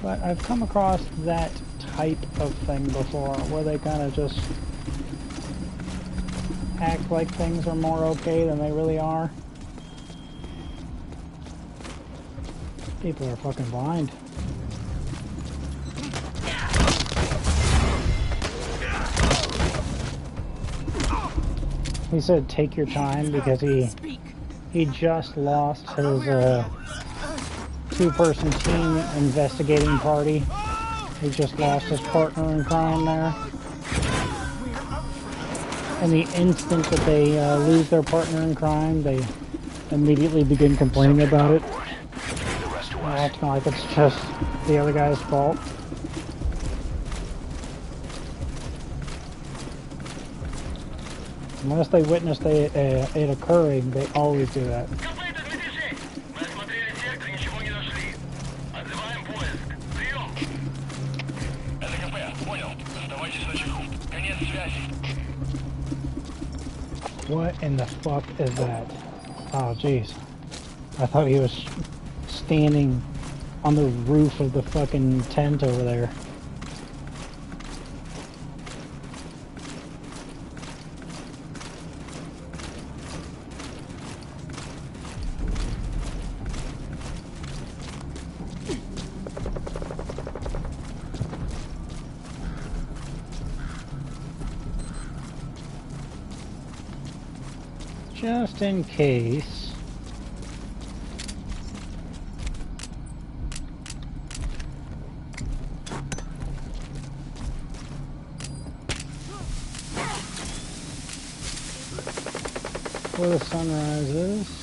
But I've come across that type of thing before, where they kind of just act like things are more okay than they really are. People are fucking blind. He said take your time because he just lost his two-person team investigating party. He just lost his partner in crime there. And the instant that they lose their partner in crime, they immediately begin complaining about it. Acting like it's just the other guy's fault. Unless they witnessed it occurring, they always do that. What in the fuck is that? Oh, jeez. I thought he was standing on the roof of the fucking tent over there. Just in case. Where the sunrise is.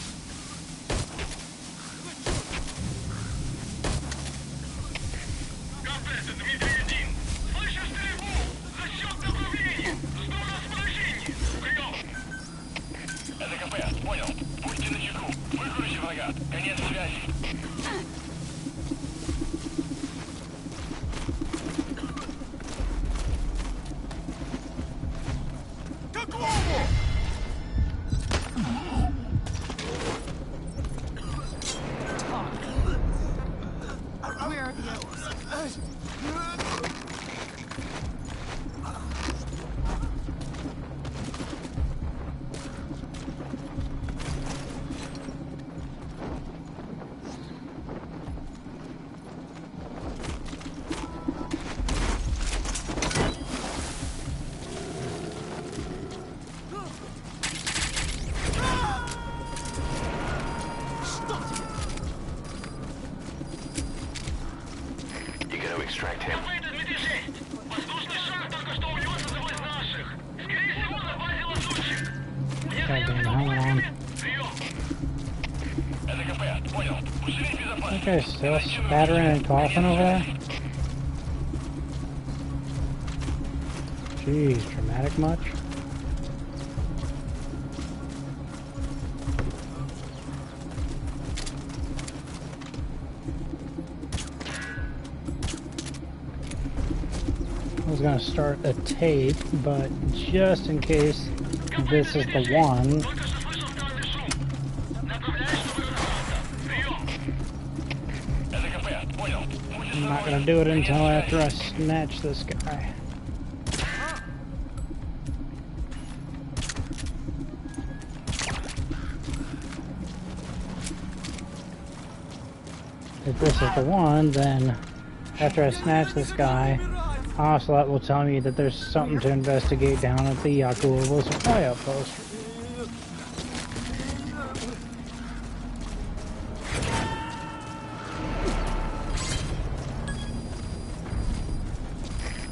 Where are the others? Extract him. Goddamn, hang on. That guy's still spattering and coughing over there? Jeez, dramatic much? I was gonna start a tape, but just in case this is the one. I'm not gonna do it until after I snatch this guy. If this is the one, then after I snatch this guy, Ocelot will tell me that there's something to investigate down at the Yakuza supply outpost.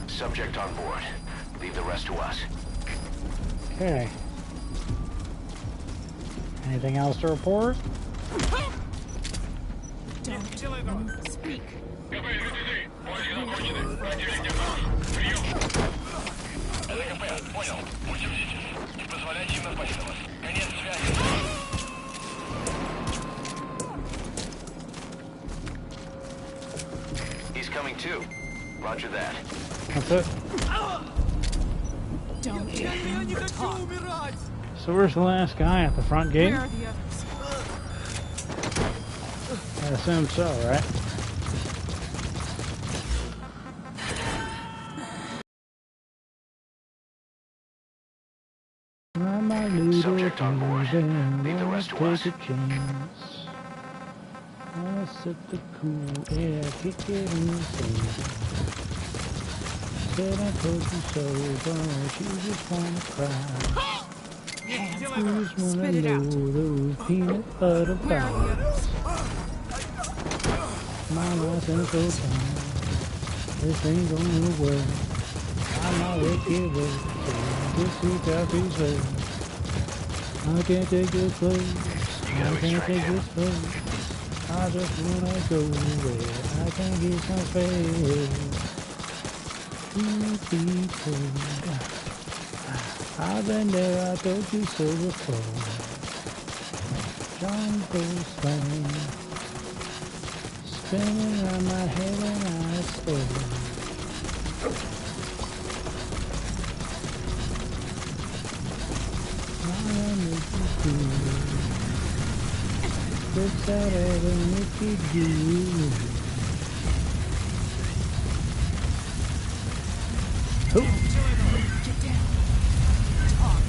Subject on board. Leave the rest to us. Okay. Anything else to report? Don't speak. Понял. Будем здесь. Не позволяйте им напасть на вас. Конец связи. He's coming too. Roger that. That's it. Don't even talk. So where's the last guy at the front gate? Where are the others? I assume so, right? Subject on board. Leave the rest to us. I set the cool air, kick it in the face. Said I told you so, but you just wanna cry. Hands You up. just wanna Spit it know out. those peanut butter Where are the bars. others? My life ain't so time. This ain't gonna work. I'm not wicked, but this is God's way. I can't take this place. I can't take this place. I just wanna go where I can get some space. I've been there, I told you so before. Jungle slang, spinning around my head and I stay. Looks at ever make you do. Oh. Get down. Talk.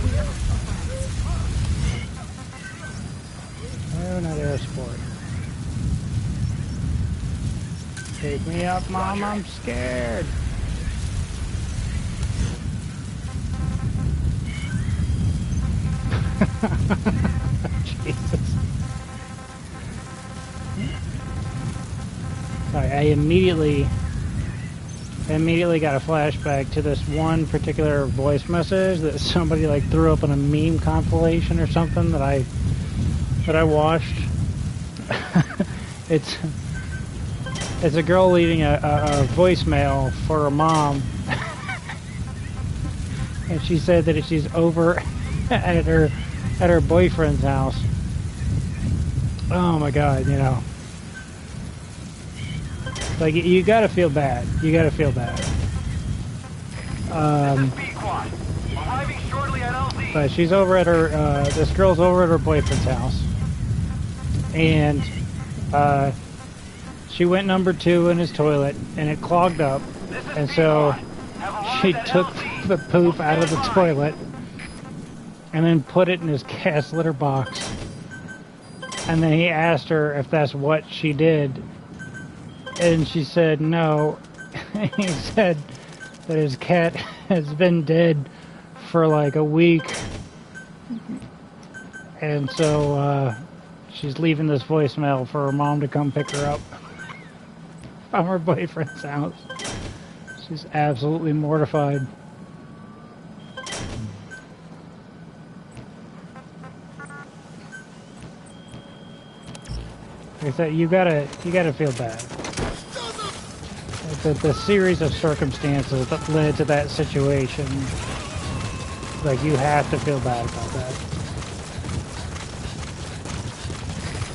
We're friends. Oh, not air sport. Take me up, Mom, I'm scared. Jesus. Sorry, I immediately got a flashback to this one particular voice message that somebody like threw up in a meme compilation or something that I watched. It's a girl leaving a voicemail for her mom, and she said that if she's over at her boyfriend's house. Oh my God, you know. Like, you gotta feel bad. You gotta feel bad. But she's over at her, this girl's over at her boyfriend's house. And, she went number 2 in his toilet, and it clogged up. And so, she took the poop out of the toilet, and then put it in his gas litter box. And then he asked her if that's what she did. And she said no. He said that his cat has been dead for like a week. And so she's leaving this voicemail for her mom to come pick her up from her boyfriend's house. She's absolutely mortified. Like I said, you gotta feel bad. The series of circumstances that led to that situation, like, you have to feel bad about that.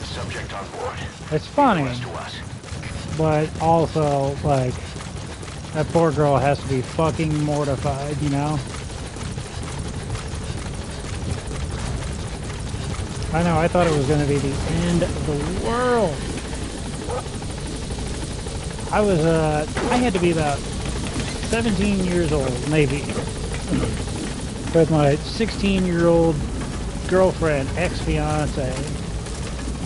Subject on board. It's funny, but also, like, that poor girl has to be fucking mortified, you know? I know, I thought it was going to be the end of the world. I had to be about 17 years old, maybe, with my 16-year-old girlfriend, ex-fiance,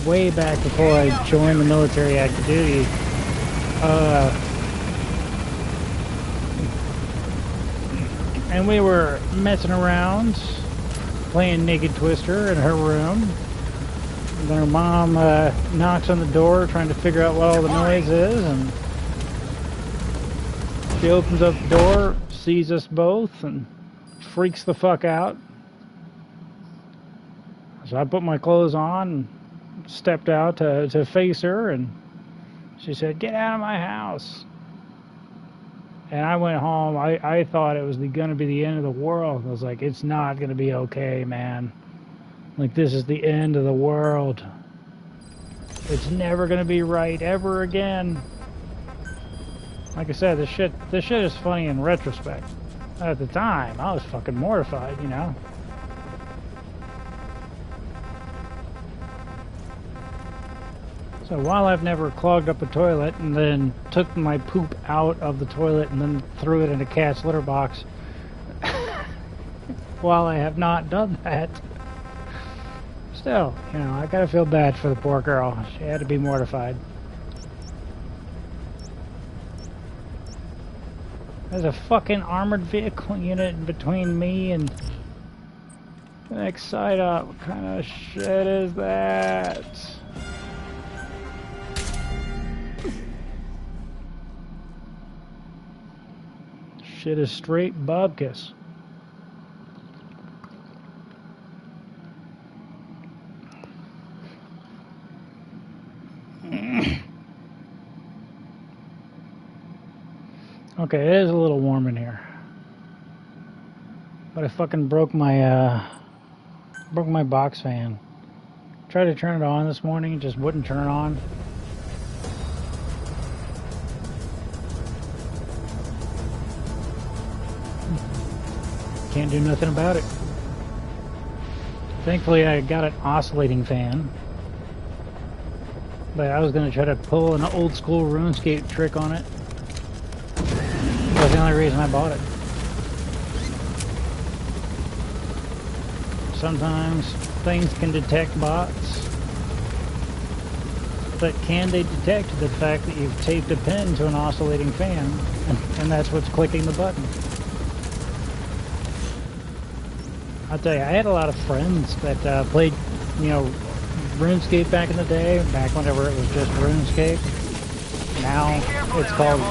way back before I joined the military active duty. And we were messing around, playing Naked Twister in her room. And then her mom knocks on the door, trying to figure out what all the noise is, and she opens up the door, sees us both, and freaks the fuck out. So I put my clothes on and stepped out to face her, and she said, "Get out of my house." And I went home. I thought it was going to be the end of the world. I was like, it's not going to be okay, man. Like, this is the end of the world. It's never going to be right ever again. Like I said, this shit is funny in retrospect. At the time, I was fucking mortified, you know? So while I've never clogged up a toilet and then took my poop out of the toilet and then threw it in a cat's litter box, while I have not done that, still, you know, I gotta feel bad for the poor girl. She had to be mortified. There's a fucking armored vehicle unit between me and the next side up. What kind of shit is that? Shit is straight bubkus. Okay, it is a little warm in here, but I fucking broke my box fan. Tried to turn it on this morning, it just wouldn't turn on. Can't do nothing about it. Thankfully, I got an oscillating fan, but I was gonna try to pull an old school RuneScape trick on it. That's the only reason I bought it. Sometimes things can detect bots, but can they detect the fact that you've taped a pin to an oscillating fan, and that's what's clicking the button? I'll tell you, I had a lot of friends that played, you know, RuneScape back in the day, back whenever it was just RuneScape. Now it's called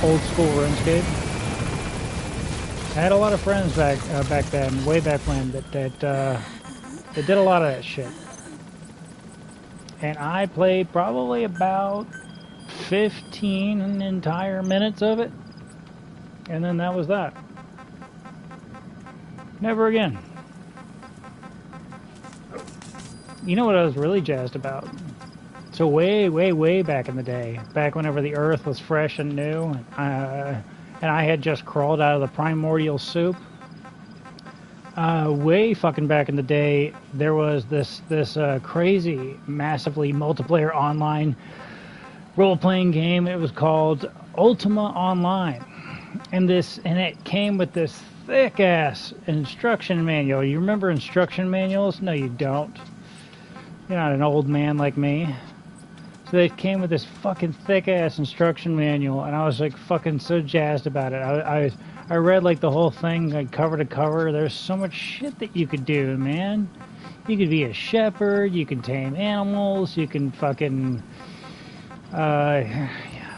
old school RuneScape. I had a lot of friends back then, way back when, that did a lot of that shit. And I played probably about 15 entire minutes of it, and then that was that. Never again. You know what I was really jazzed about? So way back in the day, back whenever the earth was fresh and new, and I had just crawled out of the primordial soup, way fucking back in the day, there was this crazy, massively multiplayer online role-playing game. It was called Ultima Online, and it came with this thick-ass instruction manual. You remember instruction manuals? No, you don't. You're not an old man like me. So they came with this fucking thick-ass instruction manual, and I was like fucking so jazzed about it. I read like the whole thing, like cover to cover. There's so much shit that you could do, man. You could be a shepherd, you can tame animals, you can fucking, I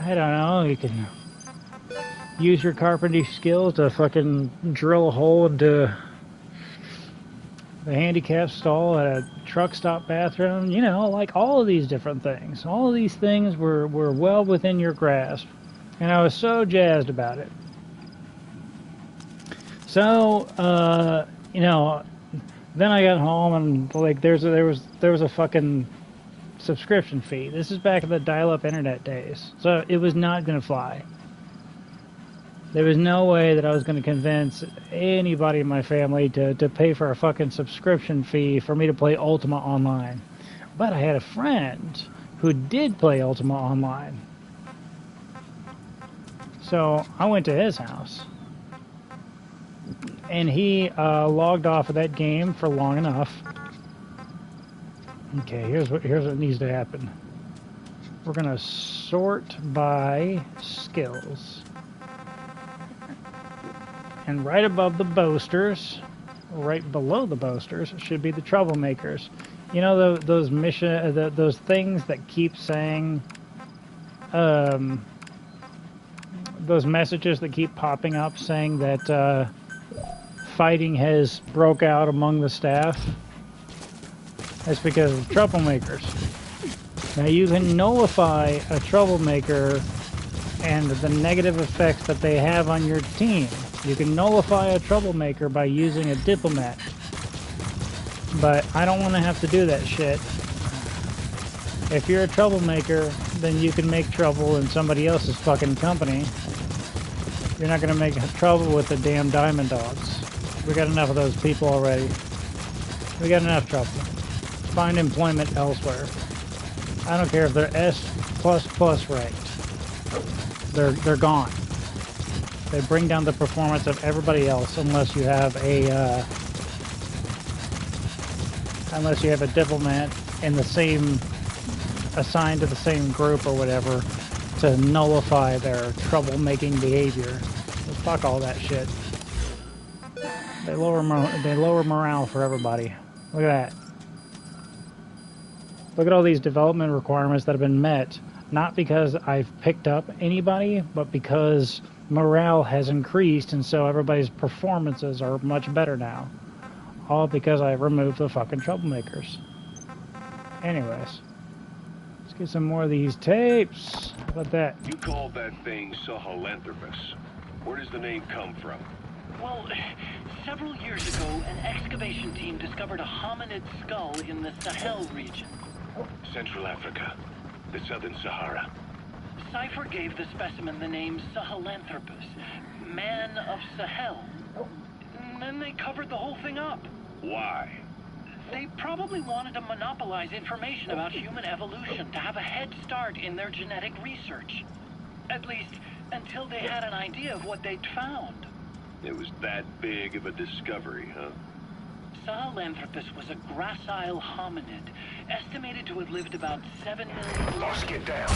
don't know, you can use your carpentry skills to fucking drill a hole into the handicap stall at a truck stop bathroom, you know, like all of these different things. All of these things were well within your grasp, and I was so jazzed about it. So, you know, then I got home and like there was a fucking subscription fee. This is back in the dial-up internet days, so it was not gonna fly. There was no way that I was going to convince anybody in my family to pay for a fucking subscription fee for me to play Ultima Online. But I had a friend who did play Ultima Online. So I went to his house, and he logged off of that game for long enough. Okay, here's what needs to happen. We're gonna sort by skills, and right above the boasters, right below the boasters, should be the troublemakers. You know those those things that keep saying, those messages that keep popping up saying that fighting has broke out among the staff. That's because of troublemakers. Now you can nullify a troublemaker and the negative effects that they have on your team. You can nullify a troublemaker by using a diplomat. But I don't want to have to do that shit. If you're a troublemaker, then you can make trouble in somebody else's fucking company. You're not going to make trouble with the damn diamond dogs. We got enough of those people already. We got enough trouble. Find employment elsewhere. I don't care if they're S++ ranked. They're gone. They bring down the performance of everybody else unless you have a diplomat in the same, assigned to the same group or whatever, to nullify their troublemaking behavior. So fuck all that shit. They lower morale for everybody. Look at that. Look at all these development requirements that have been met, not because I've picked up anybody, but because morale has increased, and so everybody's performances are much better now. All because I removed the fucking troublemakers. Anyways, let's get some more of these tapes. How about that? You call that thing Sahelanthropus. Where does the name come from? Well, several years ago, an excavation team discovered a hominid skull in the Sahel region. Central Africa, the Southern Sahara. Cypher gave the specimen the name Sahelanthropus, man of Sahel. And then they covered the whole thing up. Why? They probably wanted to monopolize information about human evolution to have a head start in their genetic research. At least, until they had an idea of what they'd found. It was that big of a discovery, huh? Sahelanthropus was a gracile hominid, estimated to have lived about 7 million Boss, get down.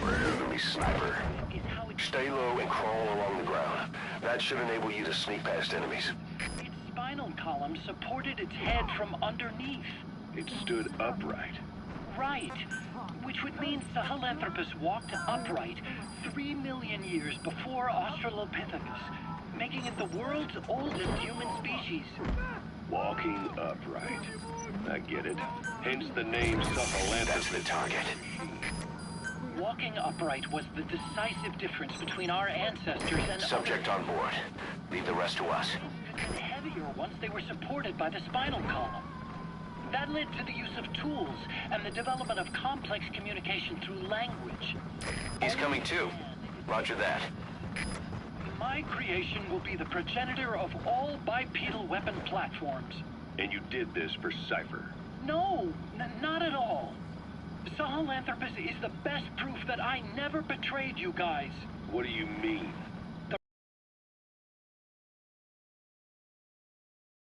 We're an enemy sniper. is how it Stay low and crawl along the ground. That should enable you to sneak past enemies. its spinal column supported its head from underneath. It stood upright. Right. Which would mean Sahelanthropus walked upright 3 million years before Australopithecus, making it the world's oldest human species. Walking upright. I get it. Hence the name Sahelanthropus. That's the target. Walking upright was the decisive difference between our ancestors and Subject on board. Leave the rest to us. and heavier once they were supported by the spinal column. That led to the use of tools and the development of complex communication through language. He's coming too. Roger that. My creation will be the progenitor of all bipedal weapon platforms. And you did this for Cypher. No, not at all. Sahelanthropus is the best proof that I never betrayed you guys. What do you mean?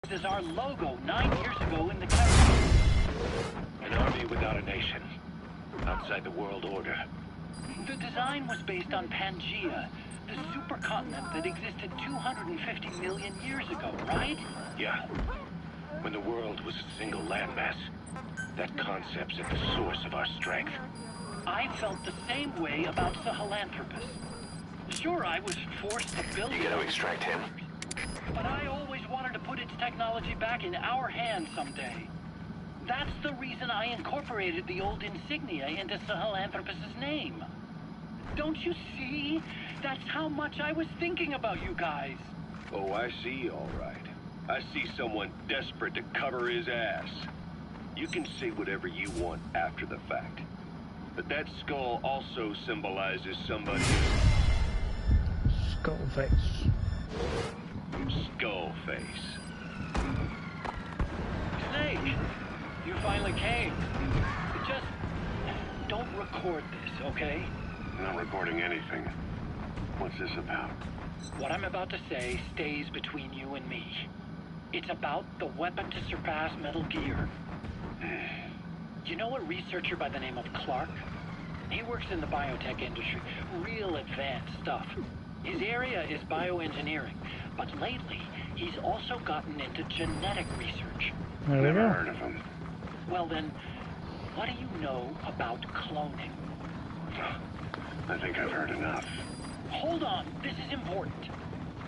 This is our logo 9 years ago in the Caribbean. An army without a nation. Outside the world order. The design was based on Pangea, the supercontinent that existed 250 million years ago, right? Yeah. When the world was a single landmass. That concept's at the source of our strength. I felt the same way about Sahelanthropus. Sure, I was forced to build You it, gotta extract him. but I always wanted to put its technology back in our hands someday. That's the reason I incorporated the old insignia into Sahelanthropus's name. Don't you see? That's how much I was thinking about you guys. Oh, I see, all right. I see someone desperate to cover his ass. You can say whatever you want after the fact. But that skull also symbolizes somebody. Skullface. Skullface. Snake, you finally came. Just don't record this, okay? Not recording anything. What's this about? What I'm about to say stays between you and me. It's about the weapon to surpass Metal Gear. You know a researcher by the name of Clark? He works in the biotech industry. Real advanced stuff. His area is bioengineering, but lately he's also gotten into genetic research. There we Never go. heard of him. Well then, what do you know about cloning? I think I've heard enough. Hold on, this is important.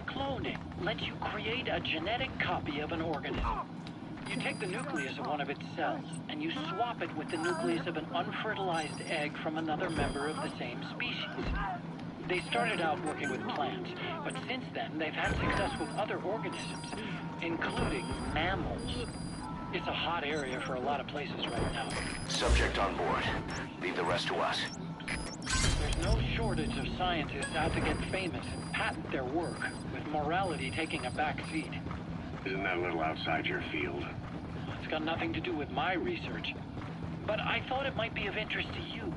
Cloning lets you create a genetic copy of an organism. You take the nucleus of one of its cells, and you swap it with the nucleus of an unfertilized egg from another member of the same species. They started out working with plants, but since then they've had success with other organisms, including mammals. It's a hot area for a lot of places right now. Subject on board. Leave the rest to us. There's no shortage of scientists out to get famous and patent their work, with morality taking a back seat. Isn't that a little outside your field? It's got nothing to do with my research, but I thought it might be of interest to you.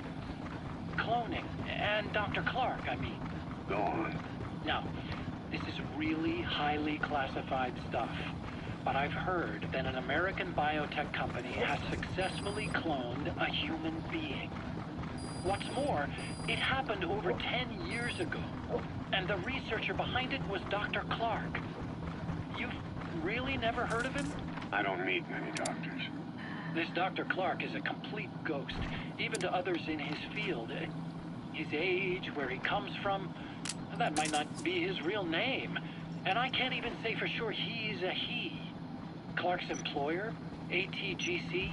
Cloning, and Dr. Clark, I mean. Go on. Now, this is really highly classified stuff, but I've heard that an American biotech company has successfully cloned a human being. What's more, it happened over 10 years ago, and the researcher behind it was Dr. Clark. You've really never heard of him? I don't meet many doctors. This Dr. Clark is a complete ghost, even to others in his field. His age, where he comes from, that might not be his real name. And I can't even say for sure he's a he. Clark's employer, ATGC,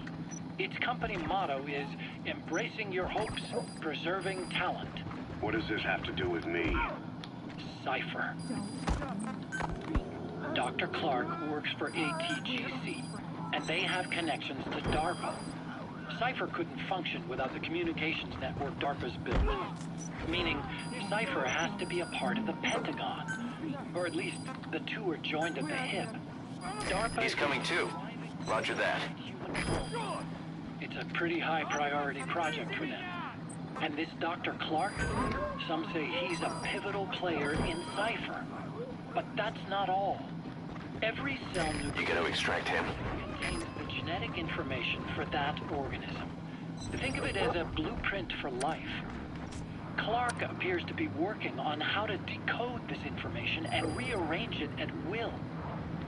its company motto is embracing your hopes, preserving talent. What does this have to do with me? Cypher. Dr. Clark works for ATGC, and they have connections to DARPA. Cypher couldn't function without the communications network DARPA's built. Meaning, Cypher has to be a part of the Pentagon. Or at least, the two are joined at the hip. DARPA... He's coming too. Roger that. It's a pretty high priority project for them. And this Dr. Clark, some say he's a pivotal player in Cypher. But that's not all. Every cell nucleus... You gotta extract him. ...contains the genetic information for that organism. Think of it as a blueprint for life. Clark appears to be working on how to decode this information and rearrange it at will.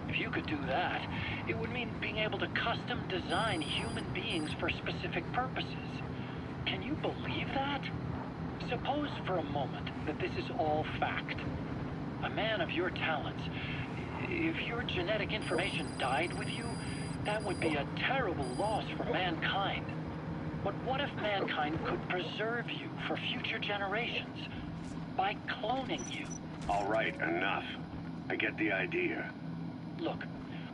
If you could do that, it would mean being able to custom design human beings for specific purposes. Can you believe that? Suppose for a moment that this is all fact. A man of your talents, if your genetic information died with you, that would be a terrible loss for mankind. But what if mankind could preserve you for future generations by cloning you? All right, enough. I get the idea. Look,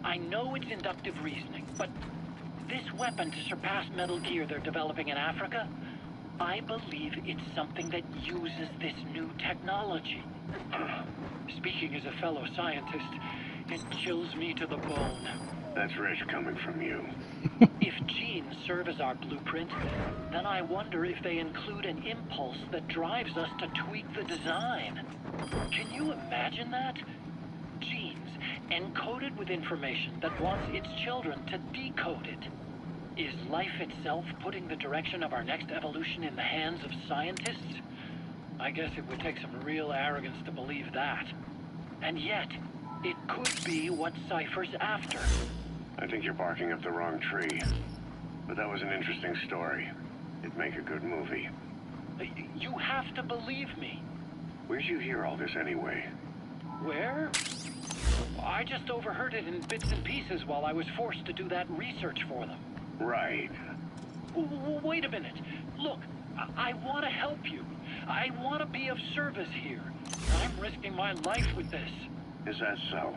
I know it's inductive reasoning, but this weapon to surpass Metal Gear they're developing in Africa, I believe it's something that uses this new technology. Speaking as a fellow scientist, it chills me to the bone. That's rich coming from you. If genes serve as our blueprint, then I wonder if they include an impulse that drives us to tweak the design. Can you imagine that? Genes encoded with information that wants its children to decode it. Is life itself putting the direction of our next evolution in the hands of scientists? I guess it would take some real arrogance to believe that. And yet, it could be what Cypher's after. I think you're barking up the wrong tree. But that was an interesting story. It'd make a good movie. You have to believe me. Where'd you hear all this anyway? Where? I just overheard it in bits and pieces while I was forced to do that research for them. Right. Wait a minute. Look, I want to help you. I want to be of service here. I'm risking my life with this. Is that so?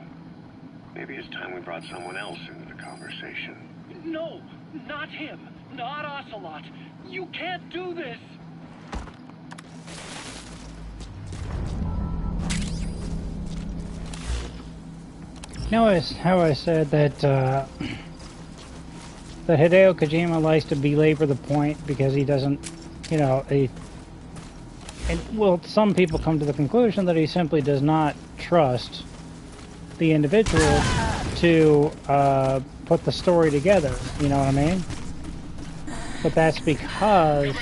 Maybe it's time we brought someone else into the conversation. No, not him. Not Ocelot. You can't do this. Notice how I said that that Hideo Kojima likes to belabor the point because he doesn't, you know, And, well, some people come to the conclusion that he simply does not trust the individual to put the story together. You know what I mean? But that's because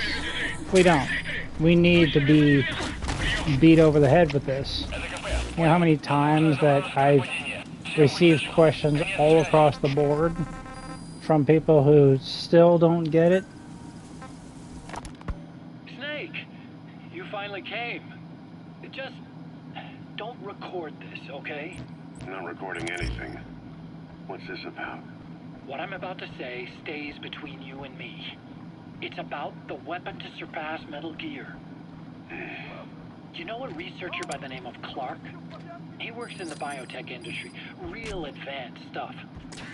we don't. We need to be beat over the head with this. You know how many times that I've received questions all across the board from people who still don't get it? Snake, you finally came. Just don't record this, okay? Not recording anything. What's this about? What I'm about to say stays between you and me. It's about the weapon to surpass Metal Gear. You know a researcher by the name of Clark? He works in the biotech industry. Real advanced stuff.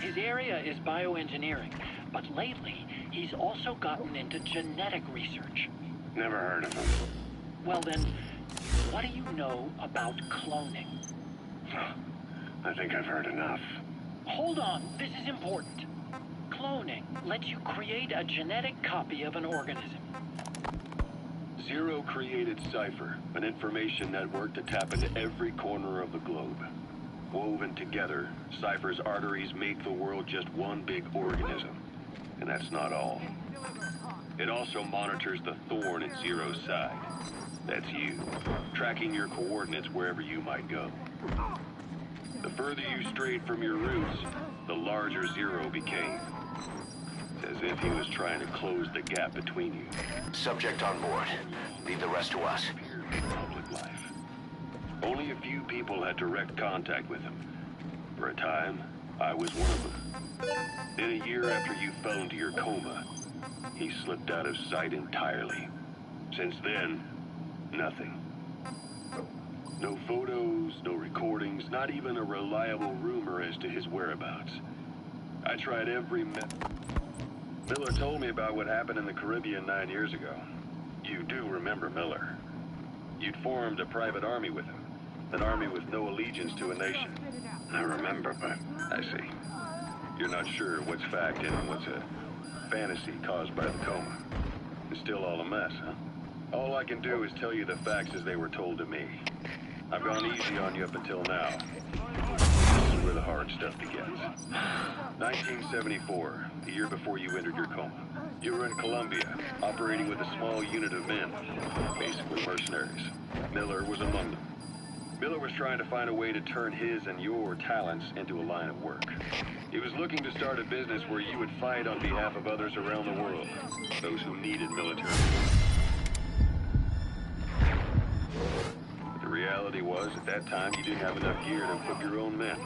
His area is bioengineering, but lately he's also gotten into genetic research. Never heard of him. Well then, what do you know about cloning? I think I've heard enough. Hold on, this is important. Cloning lets you create a genetic copy of an organism. Zero created Cypher, an information network to tap into every corner of the globe. Woven together, Cypher's arteries make the world just one big organism. And that's not all. It also monitors the thorn at Zero's side. That's you, tracking your coordinates wherever you might go. The further you strayed from your roots, the larger Zero became. It's as if he was trying to close the gap between you. Subject on board. Leave the rest to us. Public life. Only a few people had direct contact with him. For a time, I was one of them. Then a year after you fell into your coma, he slipped out of sight entirely. Since then, nothing. No photos, no recordings, not even a reliable rumor as to his whereabouts. I tried every Miller told me about what happened in the Caribbean 9 years ago. You do remember Miller. You'd formed a private army with him. An army with no allegiance to a nation. I remember, but... I see. You're not sure what's fact and what's a fantasy caused by the coma. It's still all a mess, huh? All I can do is tell you the facts as they were told to me. I've gone easy on you up until now. This is where the hard stuff begins. 1974, the year before you entered your coma. You were in Colombia, operating with a small unit of men, basically mercenaries. Miller was among them. Miller was trying to find a way to turn his and your talents into a line of work. He was looking to start a business where you would fight on behalf of others around the world, those who needed military. The reality was, at that time, you didn't have enough gear to equip your own men.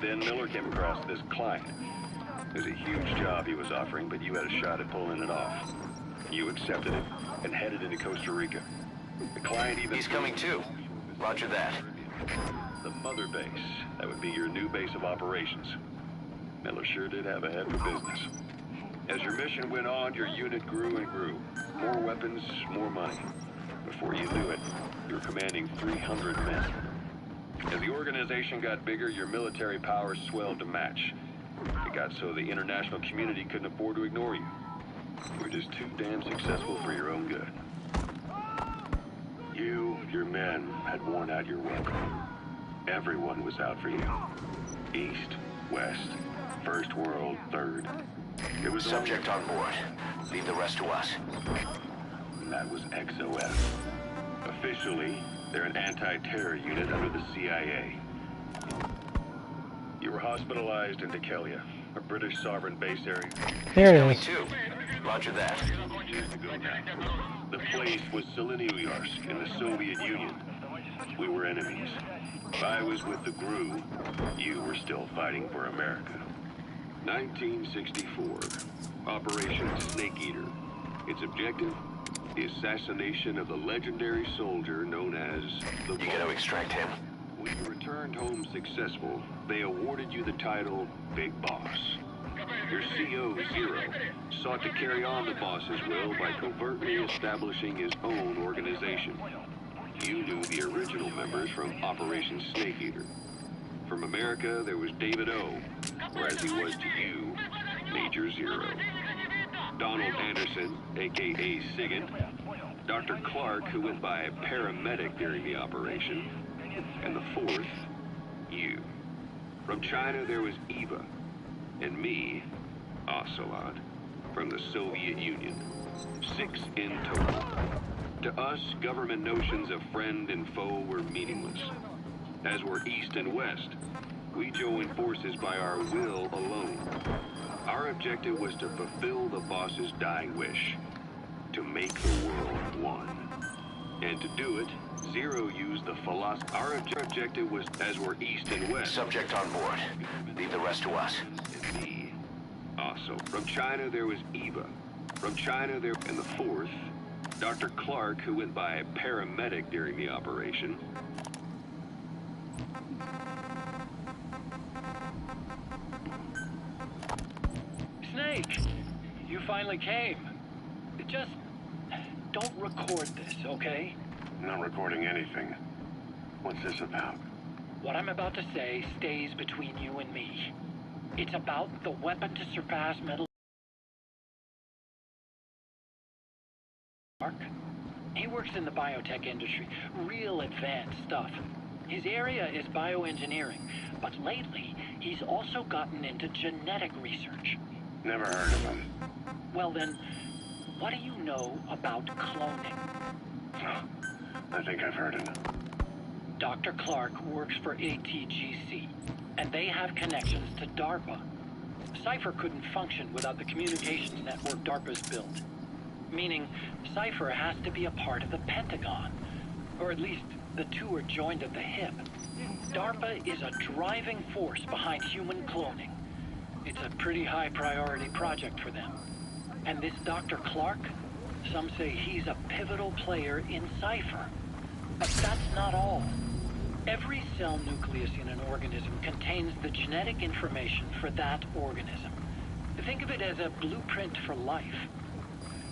Then Miller came across this client. It was a huge job he was offering, but you had a shot at pulling it off. You accepted it and headed into Costa Rica. The client even... He's coming too. Roger that. The mother base. That would be your new base of operations. Miller sure did have a head for business. As your mission went on, your unit grew and grew. More weapons, more money. Before you knew it, you were commanding 300 men. As the organization got bigger, your military powers swelled to match. It got so the international community couldn't afford to ignore you. You were just too damn successful for your own good. You, your men, had worn out your welcome. Everyone was out for you. East, West, First World, Third. It was Subject on board. Leave the rest to us. And that was XOF. Officially, they're an anti-terror unit under the CIA. You were hospitalized in Dekelia, a British sovereign base area. There it Coming is. too. Roger that. Years ago now. The place was Selenouyarsk in the Soviet Union. We were enemies. I was with the GRU. You were still fighting for America. 1964. Operation Snake Eater. Its objective? The assassination of the legendary soldier known as the You gotta extract him. When you returned home successful, they awarded you the title Big Boss. Your CO, Zero, sought to carry on the boss's will by covertly establishing his own organization. You knew the original members from Operation Snake Eater. From America, there was David O, or as he was to you, Major Zero. Donald Anderson, a.k.a. Sigint, Dr. Clark, who went by paramedic during the operation. And the fourth, you. From China, there was Eva. And me, Ocelot, from the Soviet Union. 6 in total. To us, government notions of friend and foe were meaningless. As were East and West, we joined forces by our will alone. Our objective was to fulfill the boss's dying wish, to make the world one. And to do it, Zero used the philosophy. Our objective was, as were East and West. Subject on board. Leave the rest to us. And me, also. From China, there was Eva. From China, there... And the fourth, Dr. Clark, who went by paramedic during the operation. Snake, you finally came. Just don't record this, okay? I'm not recording anything. What's this about? What I'm about to say stays between you and me. It's about the weapon to surpass Metal Clark. He works in the biotech industry, real advanced stuff. His area is bioengineering, but lately he's also gotten into genetic research. Never heard of him. Well then, what do you know about cloning? I think I've heard enough. Dr. Clark works for ATGC, and they have connections to DARPA. Cypher couldn't function without the communications network DARPA's built. Meaning, Cypher has to be a part of the Pentagon. Or at least, the two are joined at the hip. DARPA is a driving force behind human cloning. It's a pretty high priority project for them. And this Dr. Clark, some say he's a pivotal player in Cypher. But that's not all. Every cell nucleus in an organism contains the genetic information for that organism. Think of it as a blueprint for life.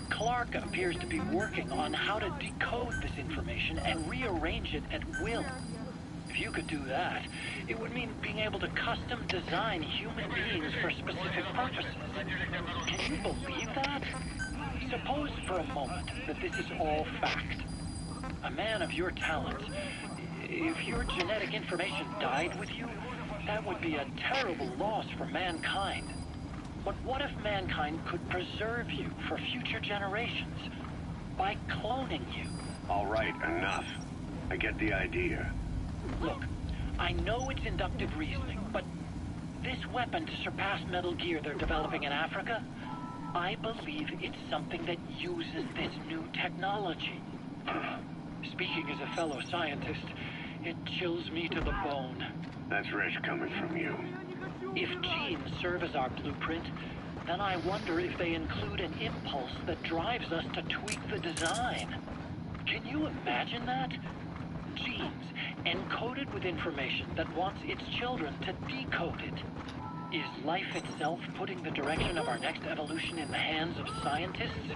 Clark appears to be working on how to decode this information and rearrange it at will. If you could do that, it would mean being able to custom design human beings for specific purposes. Can you believe that? Suppose for a moment that this is all fact. A man of your talents, if your genetic information died with you, that would be a terrible loss for mankind. But what if mankind could preserve you for future generations by cloning you? All right, enough. I get the idea. Look, I know it's inductive reasoning, but this weapon to surpass Metal Gear they're developing in Africa, I believe it's something that uses this new technology. Speaking as a fellow scientist, it chills me to the bone. That's rich coming from you. If genes serve as our blueprint, then I wonder if they include an impulse that drives us to tweak the design. Can you imagine that? Genes encoded with information that wants its children to decode it. Is life itself putting the direction of our next evolution in the hands of scientists?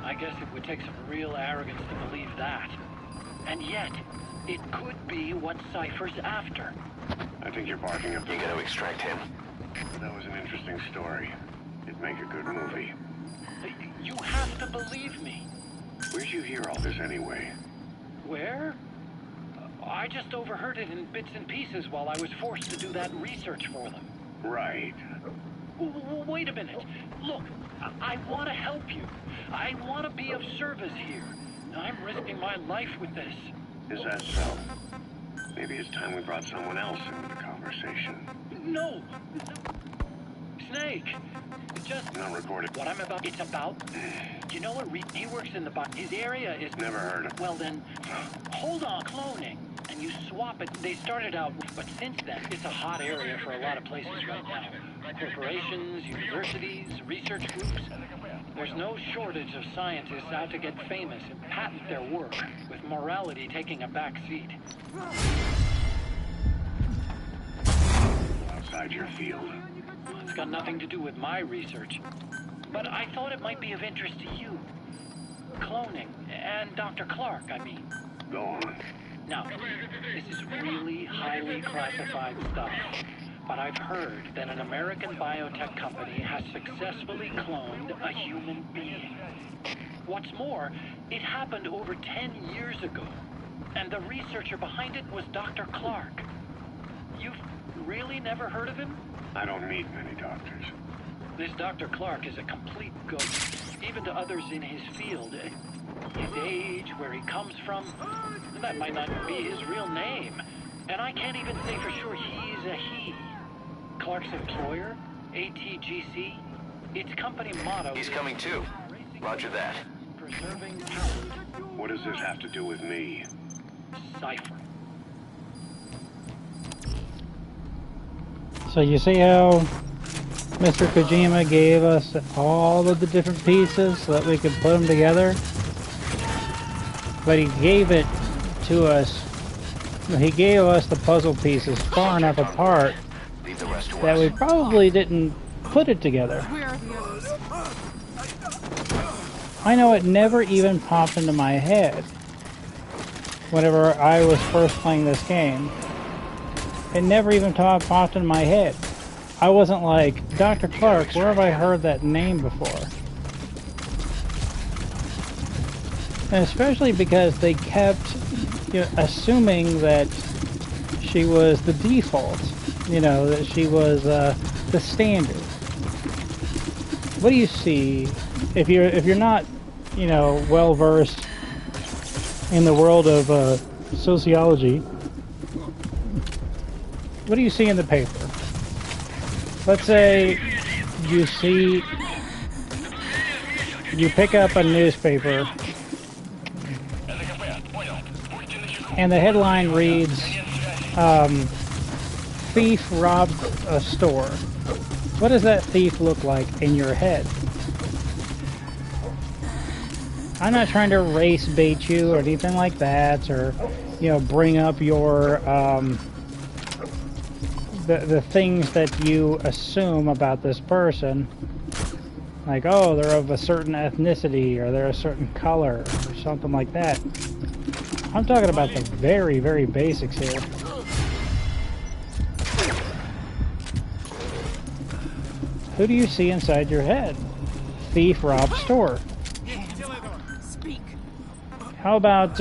I guess it would take some real arrogance to believe that. And yet, it could be what Cypher's after. I think you're barking up the... You gotta extract him. That was an interesting story. It'd make a good movie. You have to believe me. Where'd you hear all this anyway? Where? I just overheard it in bits and pieces while I was forced to do that research for them. Right. Wait a minute. Look, I want to help you. I want to be of service here. I'm risking my life with this. Is that so? Maybe it's time we brought someone else into the conversation. No. Snake. Just... Not recorded. What I'm about... It's about... You know what? He works in the... His area is... Never heard of... Well then, hold on. Cloning. And you swap it. They started out... But since then, it's a hot area for a lot of places right now. Corporations, universities, research groups. There's no shortage of scientists out to get famous and patent their work, with morality taking a back seat. Outside your field. It's got nothing to do with my research. But I thought it might be of interest to you. Cloning, and Dr. Clark, I mean. Go on. Now, this is really highly classified stuff. but I've heard that an American biotech company has successfully cloned a human being. What's more, it happened over 10 years ago, and the researcher behind it was Dr. Clark. You've really never heard of him? I don't meet many doctors. This Dr. Clark is a complete ghost, even to others in his field. His age, where he comes from, that might not be his real name. And I can't even say for sure he's a he. Clark's employer, ATGC, its company motto He's is coming too. Roger that. preserving talent. What does this have to do with me? Cipher. So you see how Mr. Kojima gave us all of the different pieces so that we could put them together? But he gave it to us. He gave us the puzzle pieces far enough apart Leave the rest to that us. we probably didn't put it together. Where are the others? I know it never even popped into my head whenever I was first playing this game. It never even popped in my head. I wasn't like, Dr. Clark, where have I heard that name before? And especially because they kept assuming that she was the default, that she was the standard. What do you see if you're not, well versed in the world of sociology? What do you see in the paper? Let's say you pick up a newspaper and the headline reads, thief robbed a store. What does that thief look like in your head? I'm not trying to race bait you or anything like that, or bring up your the things that you assume about this person, like, oh, they're of a certain ethnicity or they're a certain color or something like that. I'm talking about the very, very basics here. Who do you see inside your head? Thief robbed store. Speak. How about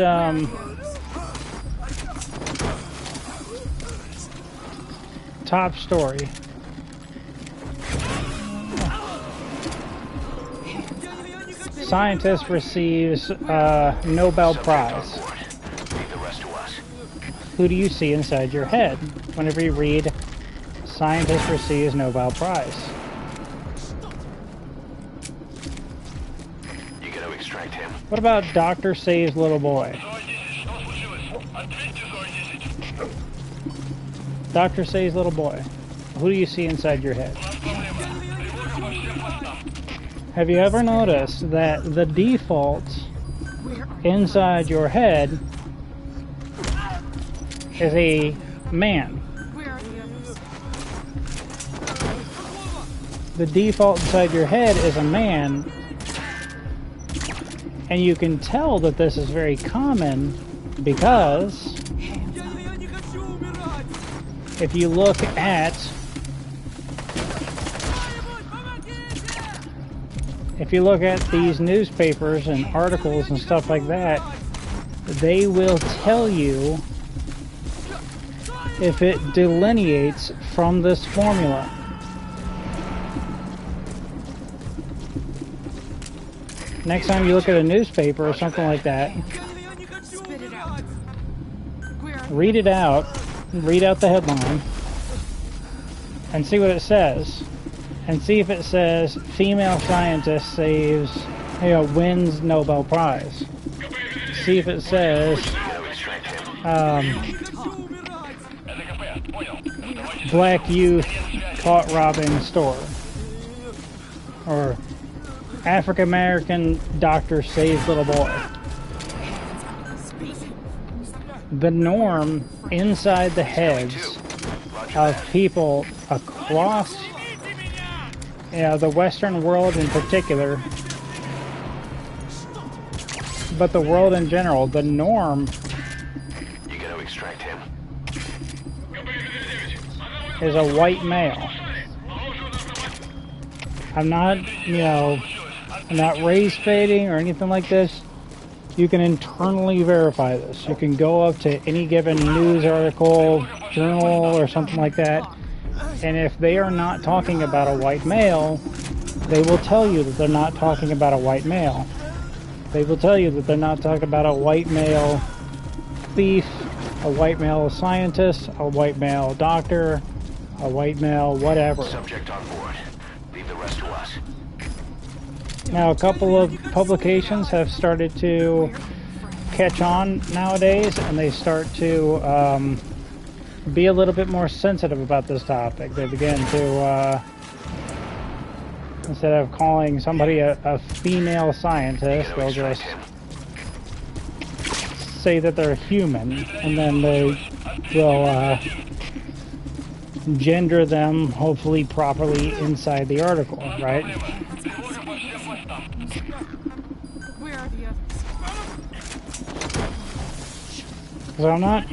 top story? Scientist receives Nobel Prize. Leave the rest to us. Who do you see inside your head whenever you read scientist receives Nobel Prize? You gotta extract him. What about doctor saves little boy? Doctor saves little boy. Who do you see inside your head? Have you ever noticed that the default inside your head is a man? Where are the others? The default inside your head is a man, and you can tell that this is very common because if you look at these newspapers and articles and stuff like that, they will tell you if it delineates from this formula. Next time you look at a newspaper or something like that, Spit it out. Where are read it out, read out the headline, and see what it says. And see if it says female scientist saves, wins Nobel Prize. See if it says black youth caught robbing store, or African American doctor saves little boy. The norm inside the heads of people across the Western world in particular, but the world in general, the norm You gotta extract him. is a white male. I'm not, I'm not race baiting or anything like this. You can internally verify this. You can go up to any given news article, journal, or something like that, and if they are not talking about a white male, they will tell you that they're not talking about a white male. They will tell you that they're not talking about a white male thief, a white male scientist, a white male doctor, a white male whatever. Subject on board. Leave the rest to us. Now, a couple of publications have started to catch on nowadays, and they start to be a little bit more sensitive about this topic. They begin to, instead of calling somebody a female scientist, they'll just say that they're human, and then they will gender them, hopefully properly, inside the article, right? Where are the others? So I'm not,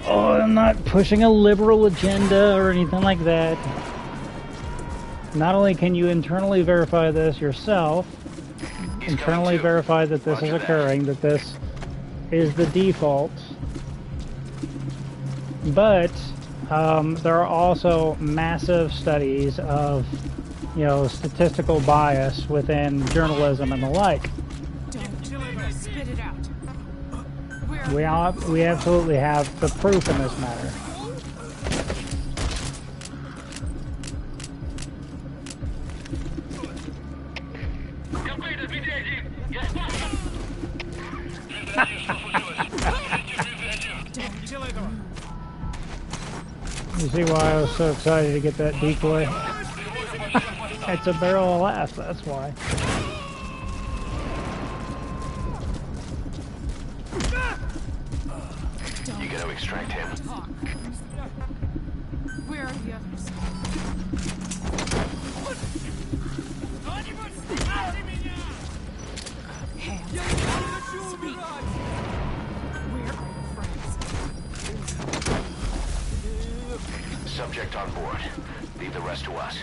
I'm not pushing a liberal agenda or anything like that. Not only can you internally verify this yourself, internally verify that this is occurring, that this is the default, but there are also massive studies of, statistical bias within journalism and the like. Don't spit it out. We absolutely have the proof in this matter. You see why I was so excited to get that decoy? It's a barrel of laughs, that's why. You gotta extract him. Where are the others? Hands. Speak. Where are your friends? Subject on board. Leave the rest to us.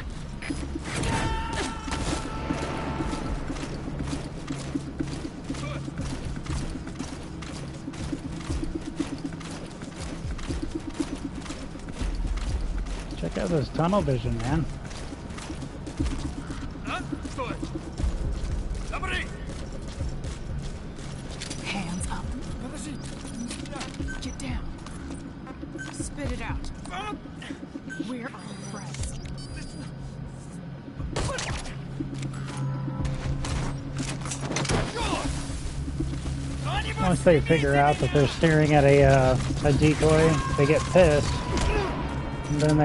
Check out this tunnel vision, man. Hands up. Get down. Spit it out. Where are your friends? Once they figure out that they're staring at a decoy, they get pissed, and then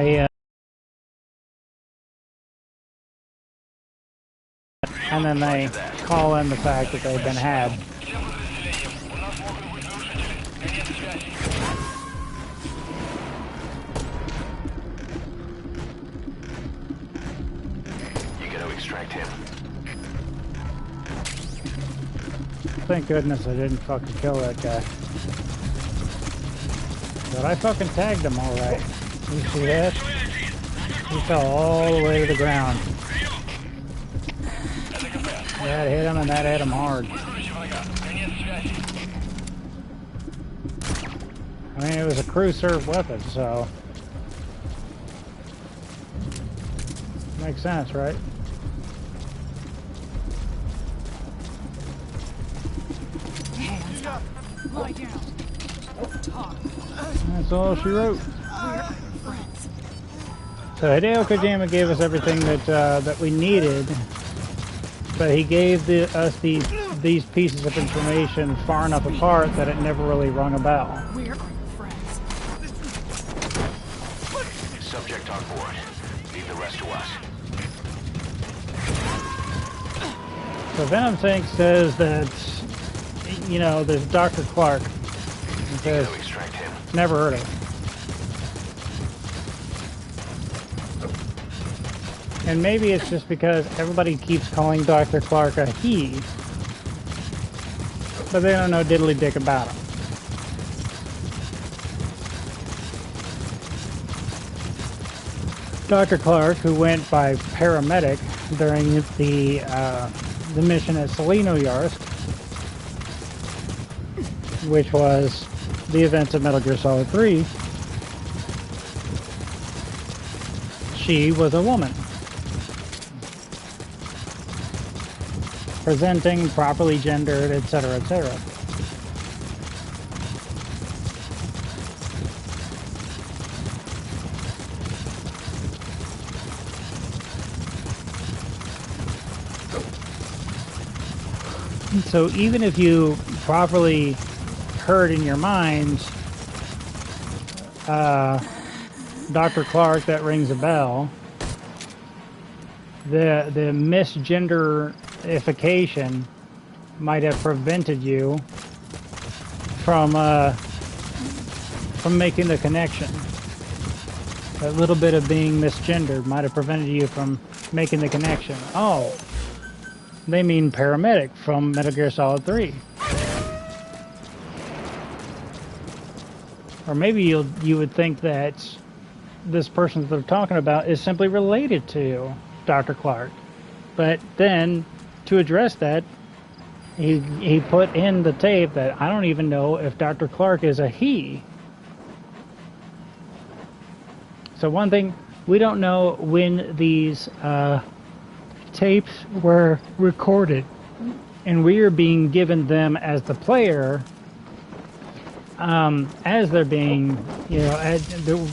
they call in the fact that they've been had. You gotta extract him. Thank goodness I didn't fucking kill that guy. But I fucking tagged him alright. You see that? He fell all the way to the ground. That hit him and that hit him hard. I mean, it was a crew served weapon, so... Makes sense, right? Hands up. Lie down. Talk. That's all she wrote. Where are your friends? So Hideo Kojima gave us everything that we needed, but he gave us these pieces of information far enough apart that it never really rung a bell. Where are your friends? Subject on board. Leave the rest to us. So Venom Tank says that, there's Dr. Clark. He says, You gotta extract him. never heard of him. And maybe it's just because everybody keeps calling Dr. Clark a he, but they don't know diddly dick about him. Dr. Clark, who went by paramedic during the mission at Seleno Yarsk, which was the events of Metal Gear Solid 3, she was a woman. Presenting, properly gendered, etc., etc. So even if you properly heard in your mind Dr. Clark, that rings a bell, the misgenderification might have prevented you from making the connection. That little bit of being misgendered might have prevented you from making the connection. Oh, they mean paramedic from Metal Gear Solid 3. Or maybe you would think that this person that they're talking about is simply related to Dr. Clark. But then, to address that, he put in the tape that I don't even know if Dr. Clark is a he. So one thing, we don't know when these tapes were recorded. And we are being given them as the player, as they're being,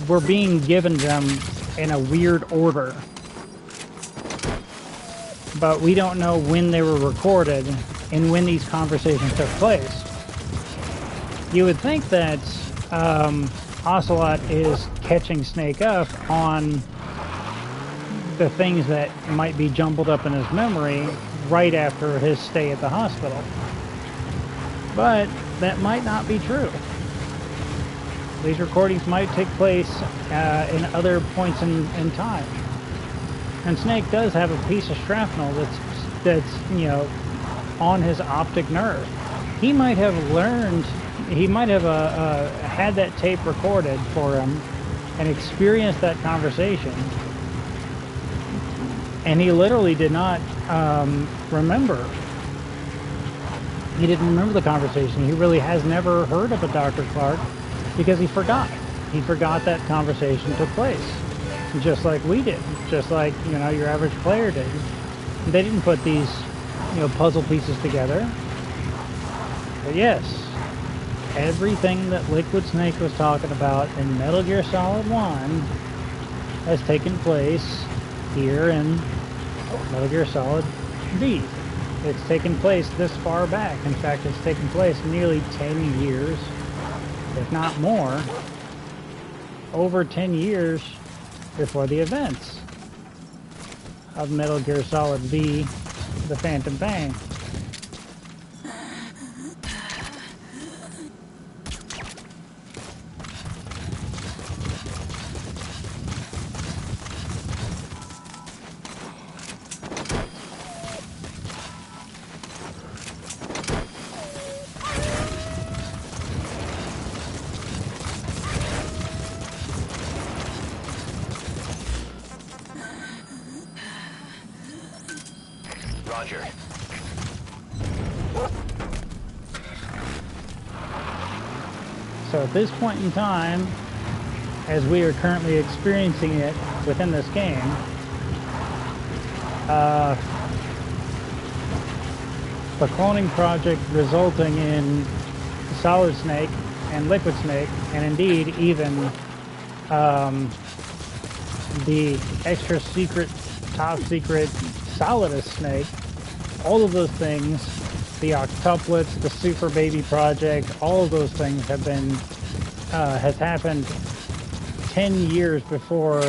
we're being given them in a weird order. But we don't know when they were recorded and when these conversations took place. You would think that Ocelot is catching Snake up on the things that might be jumbled up in his memory right after his stay at the hospital. But that might not be true. These recordings might take place in other points in time. And Snake does have a piece of shrapnel that's on his optic nerve. He might have learned, he might have had that tape recorded for him and experienced that conversation. And he literally did not remember. He didn't remember the conversation. He really has never heard of a Dr. Clark because he forgot. He forgot that conversation took place. Just like we did. Just like, your average player did. They didn't put these, puzzle pieces together. But yes, everything that Liquid Snake was talking about in Metal Gear Solid 1 has taken place here in Metal Gear Solid V. It's taken place this far back. In fact, it's taken place nearly 10 years, if not more, over 10 years before the events of Metal Gear Solid V, The Phantom Pain. Roger. So at this point in time, as we are currently experiencing it within this game, the cloning project resulting in Solid Snake and Liquid Snake, and indeed even the extra secret, top secret Solidus Snake, all of those things, the octuplets, the Super Baby project, all of those things have been, has happened 10 years before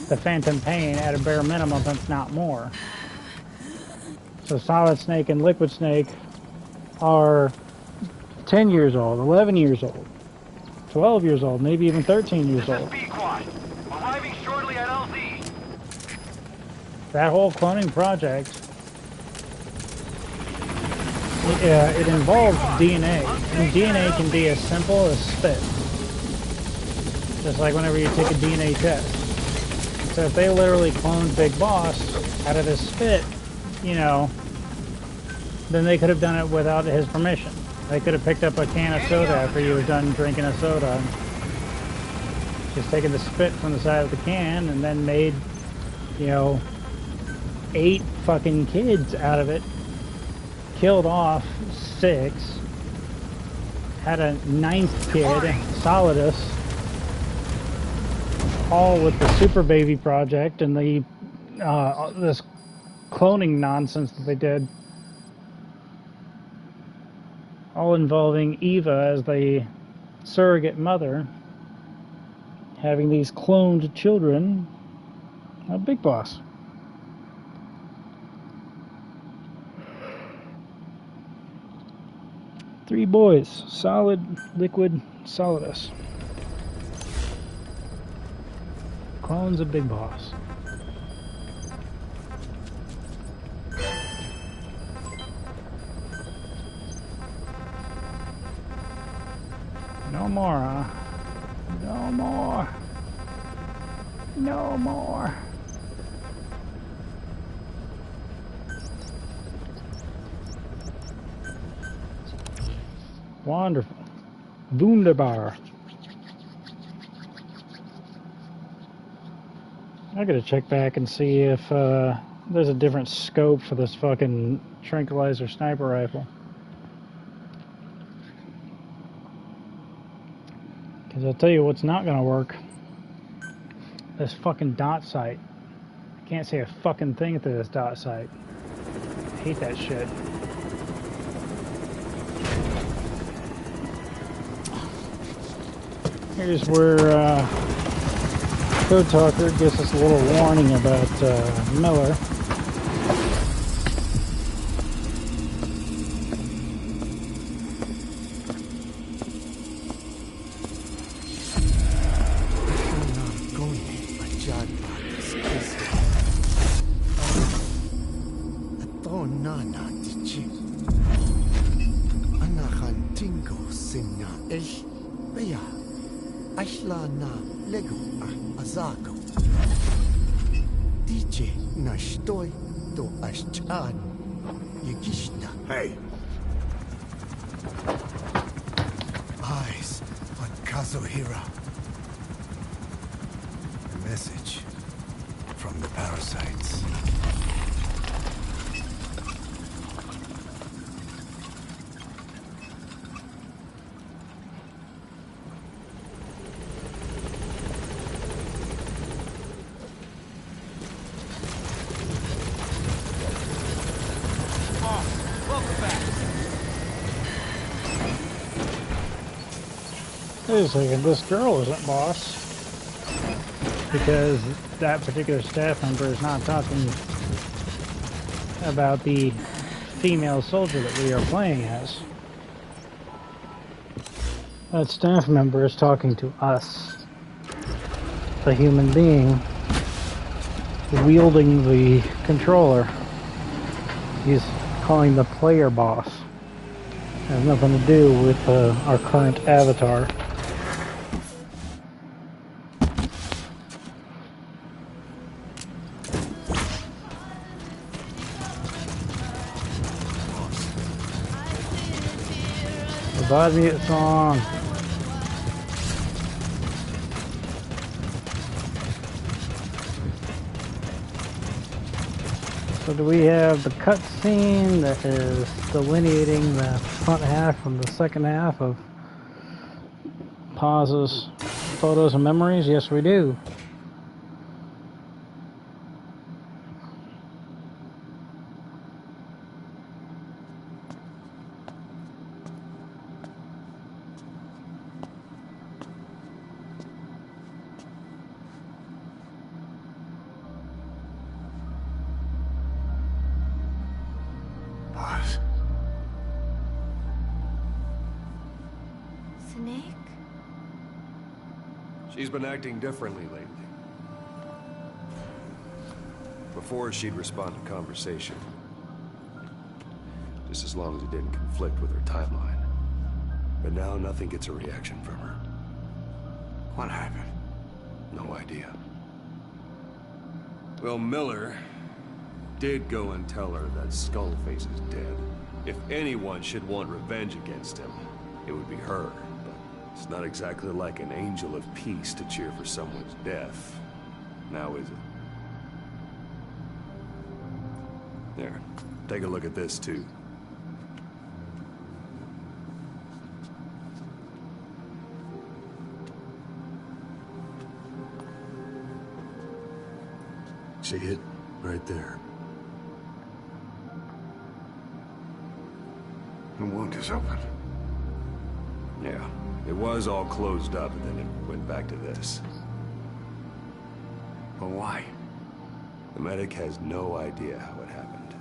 the Phantom Pain at a bare minimum, if not more. So Solid Snake and Liquid Snake are 10 years old, 11 years old, 12 years old, maybe even 13 years old. Arriving shortly at LZ. That whole cloning project, it involves DNA, and DNA can be as simple as spit. Just like whenever you take a DNA test. So if they literally cloned Big Boss out of his spit, you know, then they could have done it without his permission. They could have picked up a can of soda after he was done drinking a soda. Just taken the spit from the side of the can and then made, you know, 8 fucking kids out of it. Killed off 6. Had a 9th kid, Solidus. All with the Super Baby Project and the this cloning nonsense that they did. All involving Eva as the surrogate mother, having these cloned children. A Big Boss. Three boys, solid, liquid, Solidus. Clones of Big Boss. No more, huh? No more. No more. Wonderful. Wunderbar. I gotta check back and see if there's a different scope for this fucking tranquilizer sniper rifle. Because I'll tell you what's not gonna work. This fucking dot sight. I can't see a fucking thing through this dot sight. I hate that shit. Here's where Code Talker gives us a little warning about Miller. Hey. Eyes on Kazuhira. A message from the parasites. Wait a second, this girl isn't boss. Because that particular staff member is not talking about the female soldier that we are playing as. That staff member is talking to us, the human being, wielding the controller. He's calling the player boss. Has nothing to do with our current avatar. Provide me a song. So do we have the cutscene that is delineating the front half from the second half of pauses, photos, and memories? Yes, we do. She's been acting differently lately. Before, she'd respond to conversation. Just as long as it didn't conflict with her timeline. But now, nothing gets a reaction from her. What happened? No idea. Well, Miller did go and tell her that Skullface is dead. If anyone should want revenge against him, it would be her. But it's not exactly like an angel of peace to cheer for someone's death. Now is it? There. Take a look at this, too. See it? Right there. The wound is open. Yeah. It was all closed up, and then it went back to this. But why? The medic has no idea how it happened.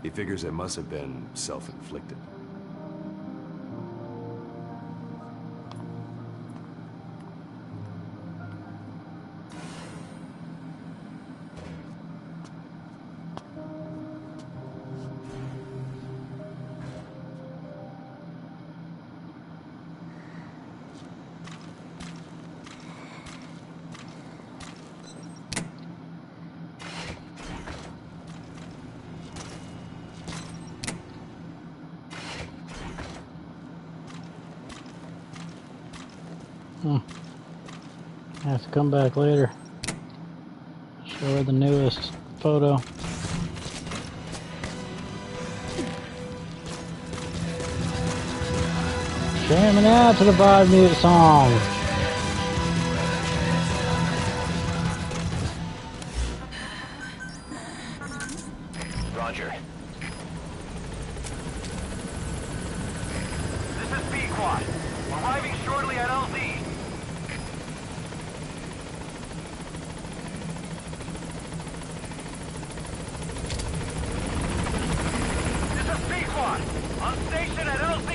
He figures it must have been self-inflicted. I have to come back later. Show her the newest photo. Jamming out to the vibe music song. Roger. This is B-Quad. Arriving shortly at LZ. This is B-Quad. On station at LZ.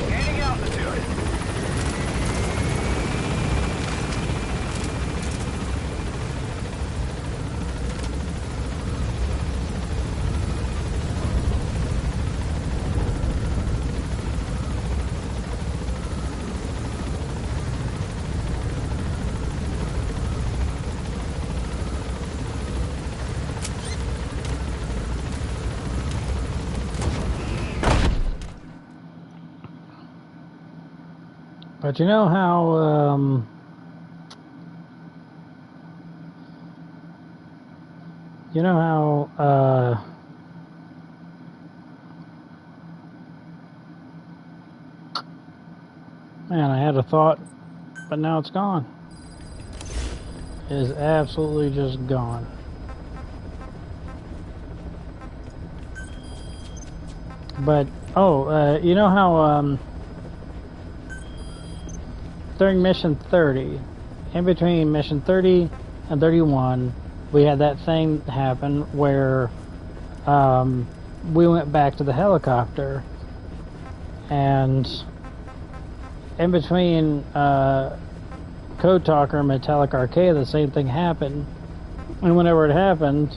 Gaining altitude. But you know how, man, I had a thought, but now it's gone. It is absolutely just gone. But, you know how, during mission 30, in between mission 30 and 31, we had that thing happen where we went back to the helicopter, and in between Code Talker and Metallic Arcade, the same thing happened. And whenever it happened,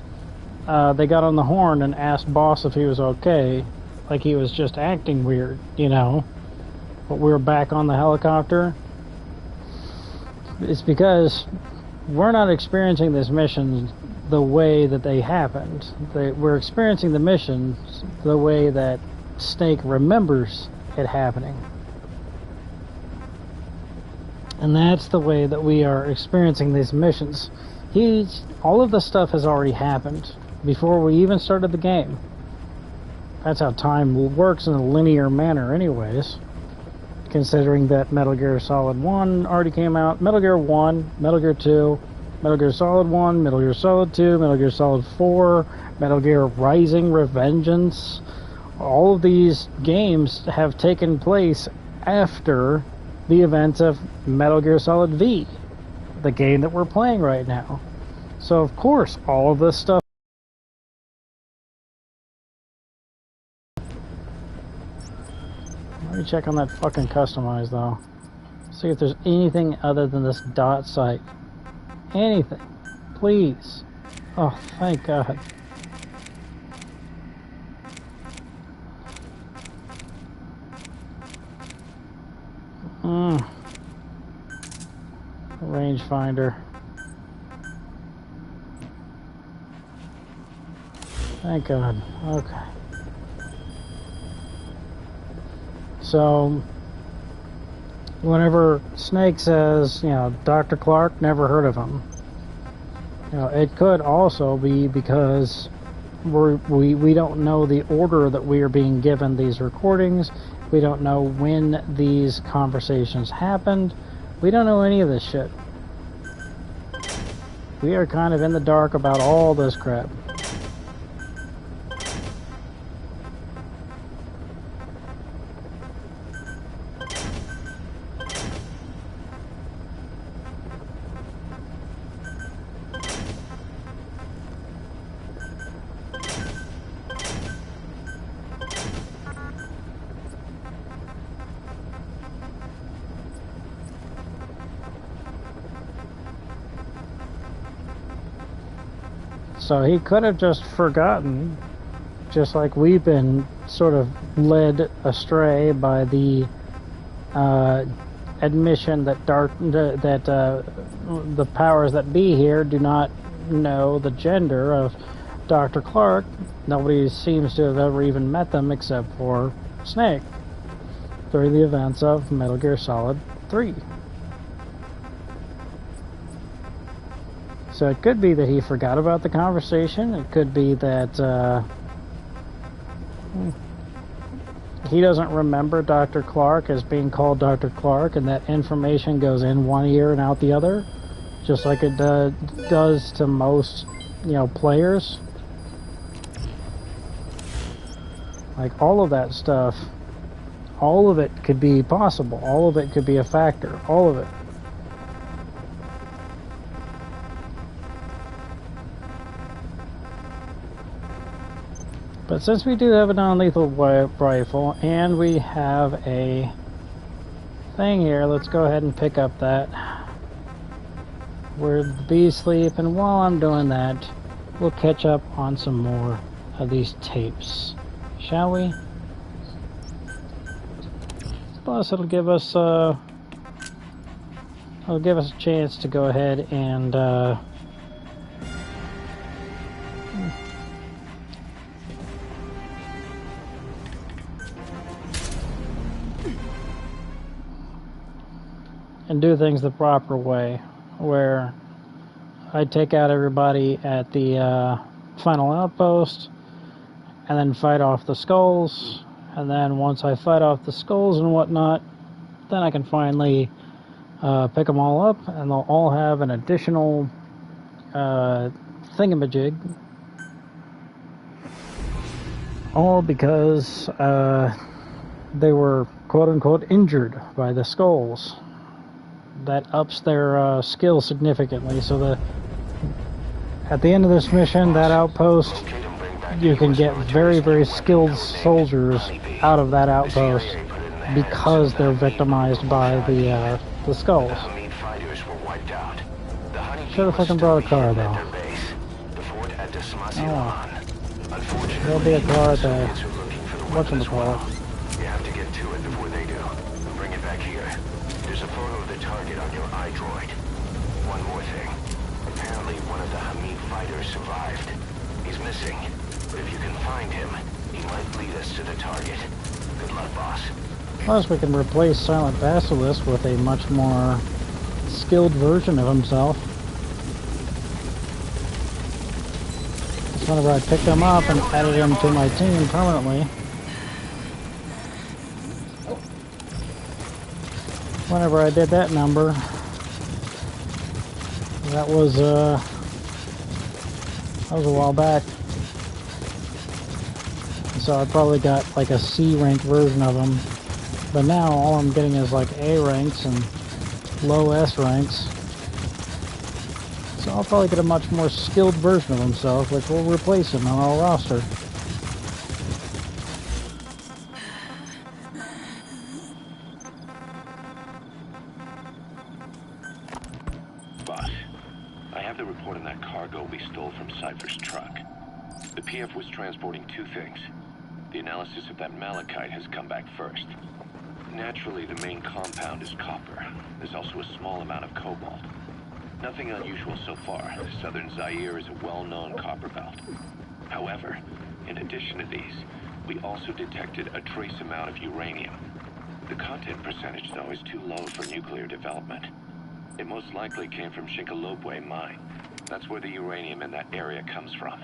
they got on the horn and asked Boss if he was okay, like he was just acting weird, you know. But we were back on the helicopter. It's because we're not experiencing this mission the way that they happened. We're experiencing the missions the way that Snake remembers it happening. And that's the way that we are experiencing these missions. All of the stuff has already happened before we even started the game. That's how time works in a linear manner anyways. Considering that Metal Gear Solid 1 already came out, Metal Gear 1, Metal Gear 2, Metal Gear Solid 1, Metal Gear Solid 2, Metal Gear Solid 4, Metal Gear Rising, Revengeance, all of these games have taken place after the events of Metal Gear Solid V, the game that we're playing right now. So of course, all of this stuff. Let me check on that fucking customize though. See if there's anything other than this dot site. Anything. Please. Oh, thank God. Rangefinder. Thank God. Okay. So, whenever Snake says, you know, Dr. Clark, never heard of him. You know, it could also be because we don't know the order that we are being given these recordings. We don't know when these conversations happened. We don't know any of this shit. We are kind of in the dark about all this crap. So he could have just forgotten, just like we've been sort of led astray by the admission that the powers that be here do not know the gender of Dr. Clark. Nobody seems to have ever even met them except for Snake during the events of Metal Gear Solid 3. So it could be that he forgot about the conversation. It could be that he doesn't remember Dr. Clark as being called Dr. Clark, and that information goes in one ear and out the other, just like it does to most, you know, players. Like all of that stuff, all of it could be possible. All of it could be a factor. All of it. But since we do have a non-lethal rifle and we have a thing here, let's go ahead and pick up that. Where the bees sleep, and while I'm doing that, we'll catch up on some more of these tapes, shall we? Plus, it'll give us a chance to go ahead and do things the proper way, where I take out everybody at the final outpost and then fight off the skulls, and then once I fight off the skulls and whatnot, then I can finally pick them all up, and they'll all have an additional thingamajig, all because they were quote-unquote injured by the skulls. That ups their skill significantly. So at the end of this mission, that outpost, you can get very, very skilled soldiers out of that outpost because they're victimized by the skulls. Should have fucking brought a car though. Oh, there'll be a car at the whatchamacallit. You have to get to it before they do. Bring it back here. There's a photo of the target on your iDroid. One more thing. Apparently one of the Hamid fighters survived. He's missing. But if you can find him, he might lead us to the target. Good luck, boss. Plus, we can replace Silent Basilisk with a much more skilled version of himself. Just whenever I picked him up and added him to my team permanently. Whenever I did that number, that was a while back. So I probably got like a C rank version of him. But now all I'm getting is like A ranks and low S ranks. So I'll probably get a much more skilled version of himself, which will replace him on our roster. have the report on that cargo we stole from Cypher's truck. The PF was transporting two things. The analysis of that malachite has come back first. Naturally, the main compound is copper. There's also a small amount of cobalt. Nothing unusual so far. Southern Zaire is a well-known copper belt. However, in addition to these, we also detected a trace amount of uranium. The content percentage, though, is too low for nuclear development. It most likely came from Shinkalobwe mine. That's where the uranium in that area comes from.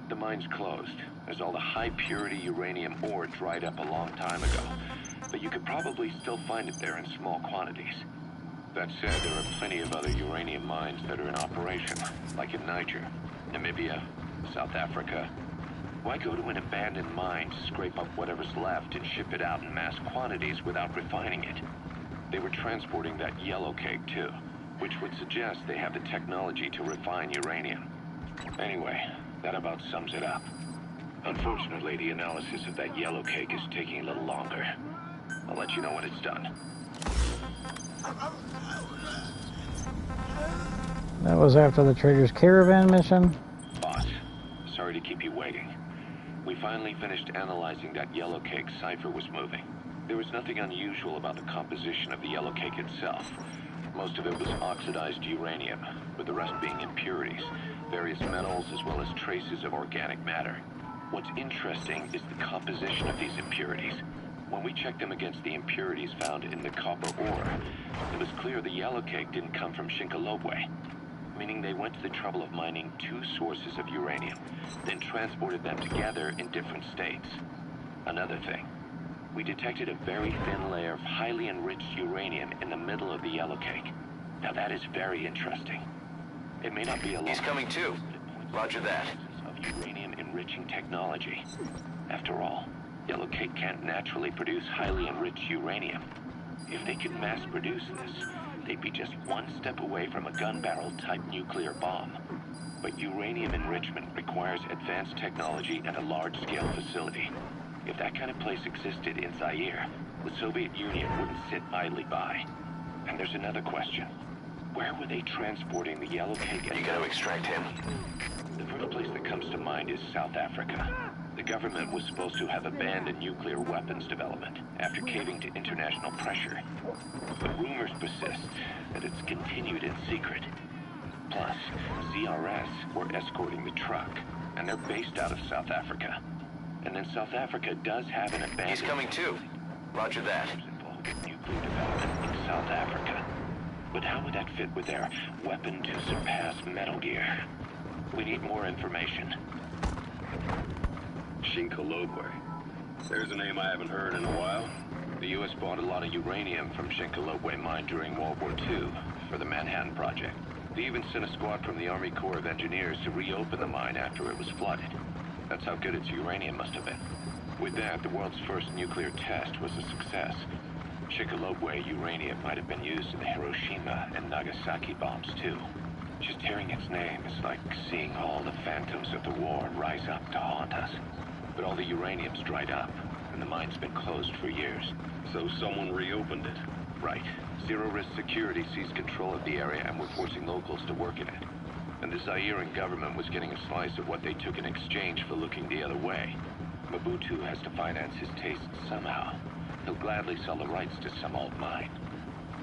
The mine's closed, as all the high-purity uranium ore dried up a long time ago. But you could probably still find it there in small quantities. That said, there are plenty of other uranium mines that are in operation, like in Niger, Namibia, South Africa. Why go to an abandoned mine to scrape up whatever's left and ship it out in mass quantities without refining it? They were transporting that yellow cake too, which would suggest they have the technology to refine uranium. Anyway, that about sums it up. Unfortunately, the analysis of that yellow cake is taking a little longer. I'll let you know when it's done. That was after the Trader's Caravan mission. Boss, sorry to keep you waiting. We finally finished analyzing that yellow cake Cypher was moving. There was nothing unusual about the composition of the yellow cake itself. Most of it was oxidized uranium, with the rest being impurities, various metals, as well as traces of organic matter. What's interesting is the composition of these impurities. When we checked them against the impurities found in the copper ore, it was clear the yellow cake didn't come from Shinkalobwe, meaning they went to the trouble of mining two sources of uranium, then transported them together in different states. Another thing, we detected a very thin layer of highly enriched uranium in the middle of the yellow cake. Now that is very interesting. It may not be a lot. He's coming too. Roger that. Of uranium enriching technology. After all, yellow cake can't naturally produce highly enriched uranium. If they could mass produce this, they'd be just one step away from a gun barrel type nuclear bomb. But uranium enrichment requires advanced technology and a large-scale facility. If that kind of place existed in Zaire, the Soviet Union wouldn't sit idly by. And there's another question. Where were they transporting the yellow cake? You gotta extract him. The first place that comes to mind is South Africa. The government was supposed to have abandoned nuclear weapons development after caving to international pressure. But rumors persist that it's continued in secret. Plus, CRS were escorting the truck, and they're based out of South Africa. And then South Africa does have an abandoned... He's coming too. Roger that. ...involved in nuclear development in South Africa. But how would that fit with their weapon to surpass Metal Gear? We need more information. Shinkalobwe. There's a name I haven't heard in a while. The U.S. bought a lot of uranium from Shinkalobwe mine during World War II for the Manhattan Project. They even sent a squad from the Army Corps of Engineers to reopen the mine after it was flooded. That's how good its uranium must have been. With that, the world's first nuclear test was a success. Shinkalobwe uranium might have been used in the Hiroshima and Nagasaki bombs too. Just hearing its name is like seeing all the phantoms of the war rise up to haunt us. But all the uranium's dried up, and the mine's been closed for years. So someone reopened it. Right. Zero-risk security seized control of the area and were forcing locals to work in it. And the Zairean government was getting a slice of what they took in exchange for looking the other way. Mobutu has to finance his tastes somehow. He'll gladly sell the rights to some old mine.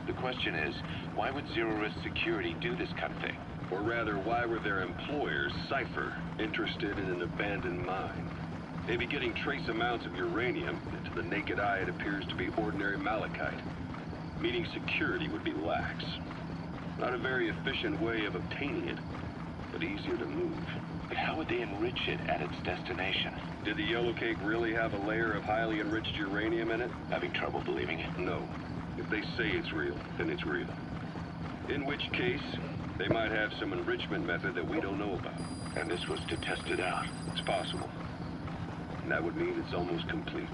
The question is, why would zero-risk security do this kind of thing? Or rather, why were their employers, Cypher, interested in an abandoned mine? They'd be getting trace amounts of uranium, and to the naked eye it appears to be ordinary malachite. Meaning security would be lax. Not a very efficient way of obtaining it, but easier to move. But how would they enrich it at its destination? Did the yellow cake really have a layer of highly enriched uranium in it? Having trouble believing it? No. If they say it's real, then it's real. In which case, they might have some enrichment method that we don't know about. And this was to test it out. It's possible. And that would mean it's almost complete.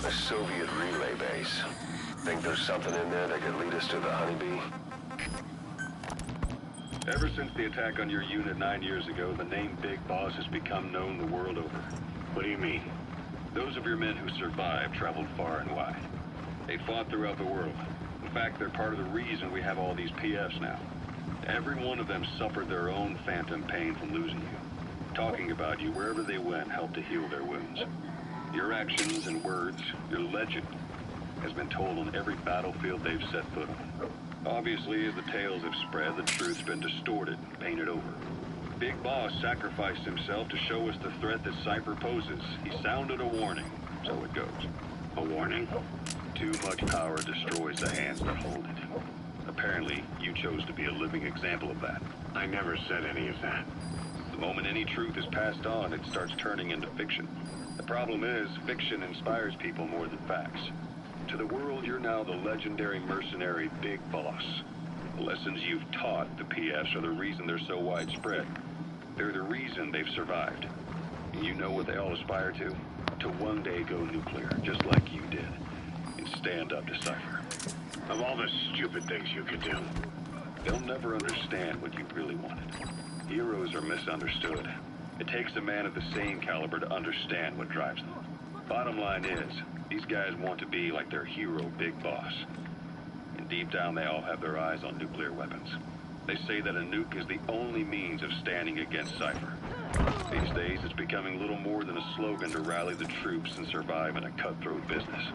A Soviet relay base. Think there's something in there that could lead us to the honeybee? Ever since the attack on your unit 9 years ago, the name Big Boss has become known the world over. What do you mean? Those of your men who survived traveled far and wide. They fought throughout the world. In fact, they're part of the reason we have all these PFs now. Every one of them suffered their own phantom pain from losing you. Talking about you wherever they went helped to heal their wounds. Your actions and words, your legend, has been told on every battlefield they've set foot on. Obviously, as the tales have spread, the truth's been distorted and painted over. Big Boss sacrificed himself to show us the threat that Cypher poses. He sounded a warning, so it goes. A warning? Too much power destroys the hands that hold it. Apparently, you chose to be a living example of that. I never said any of that. The moment any truth is passed on, it starts turning into fiction. The problem is, fiction inspires people more than facts. To the world, you're now the legendary mercenary Big Boss. The lessons you've taught the PFs are the reason they're so widespread. They're the reason they've survived. And you know what they all aspire to? To one day go nuclear, just like you did. And stand up to Cypher. Of all the stupid things you could do, they'll never understand what you really wanted. Heroes are misunderstood. It takes a man of the same caliber to understand what drives them. Bottom line is, these guys want to be like their hero, Big Boss. And deep down, they all have their eyes on nuclear weapons. They say that a nuke is the only means of standing against Cypher. These days, it's becoming little more than a slogan to rally the troops and survive in a cutthroat business.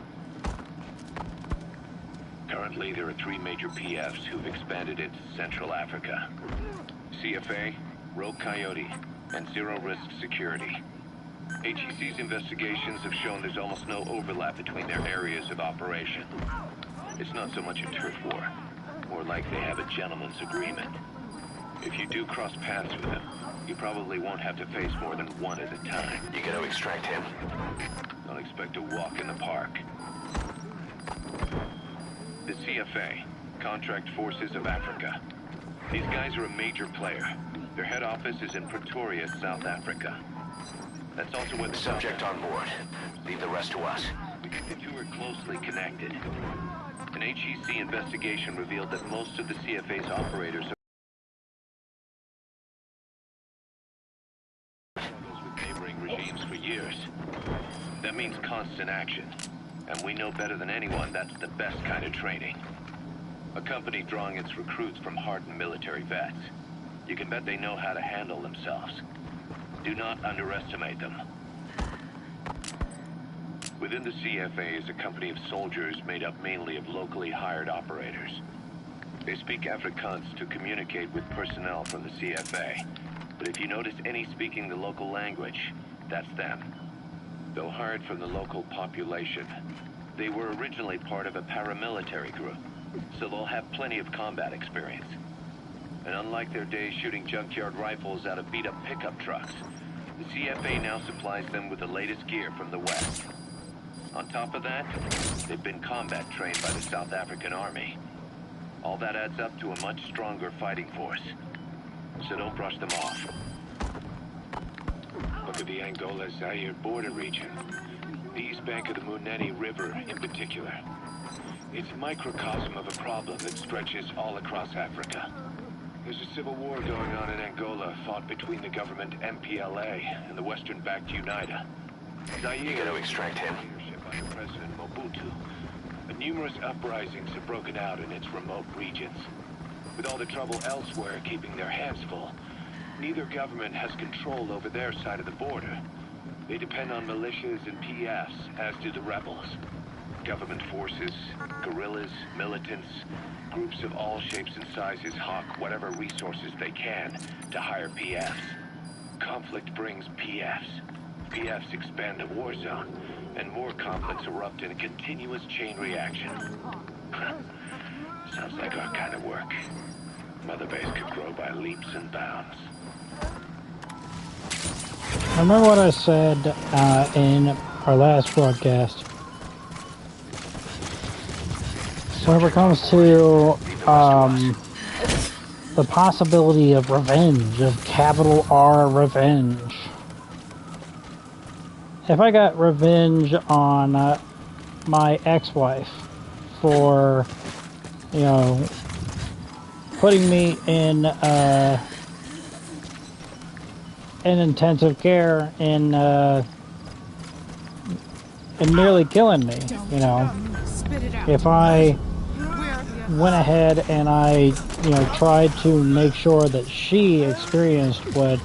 Currently, there are 3 major PFs who've expanded into Central Africa. CFA, Rogue Coyote, and Zero Risk Security. HEC's investigations have shown there's almost no overlap between their areas of operation. It's not so much a turf war, more like they have a gentleman's agreement. If you do cross paths with them, you probably won't have to face more than one at a time. You gotta extract him. Don't expect to walk in the park. The CFA, Contract Forces of Africa. These guys are a major player. Their head office is in Pretoria, South Africa. That's also where the Subject on board. Leave the rest to us. The two are closely connected. An HEC investigation revealed that most of the CFA's operators are with neighboring regimes for years. That means constant action. And we know better than anyone that's the best kind of training. A company drawing its recruits from hardened military vets. You can bet they know how to handle themselves. Do not underestimate them. Within the CFA is a company of soldiers made up mainly of locally hired operators. They speak Afrikaans to communicate with personnel from the CFA. But if you notice any speaking the local language, that's them. Though hired from the local population, they were originally part of a paramilitary group, so they'll have plenty of combat experience. And unlike their days shooting junkyard rifles out of beat-up pickup trucks, the CFA now supplies them with the latest gear from the West. On top of that, they've been combat trained by the South African Army. All that adds up to a much stronger fighting force. So don't brush them off. Look at the Angola-Zaire border region. The east bank of the Munene River in particular. It's a microcosm of a problem that stretches all across Africa. There's a civil war going on in Angola, fought between the government MPLA and the Western-backed UNITA. Zaire You gotta extract him. leadership under President Mobutu. But numerous uprisings have broken out in its remote regions. With all the trouble elsewhere keeping their hands full, neither government has control over their side of the border. They depend on militias and PFs, as do the rebels. Government forces, guerrillas, militants, groups of all shapes and sizes hawk whatever resources they can to hire PFs. Conflict brings PFs. PFs expand the war zone, and more conflicts erupt in a continuous chain reaction. Sounds like our kind of work. Mother Base could grow by leaps and bounds. Remember what I said in our last broadcast. Whenever it comes to the possibility of revenge, of capital R revenge. If I got revenge on my ex-wife for, you know, putting me in intensive care and nearly killing me, you know, Spit it out. if I went ahead and I, tried to make sure that she experienced what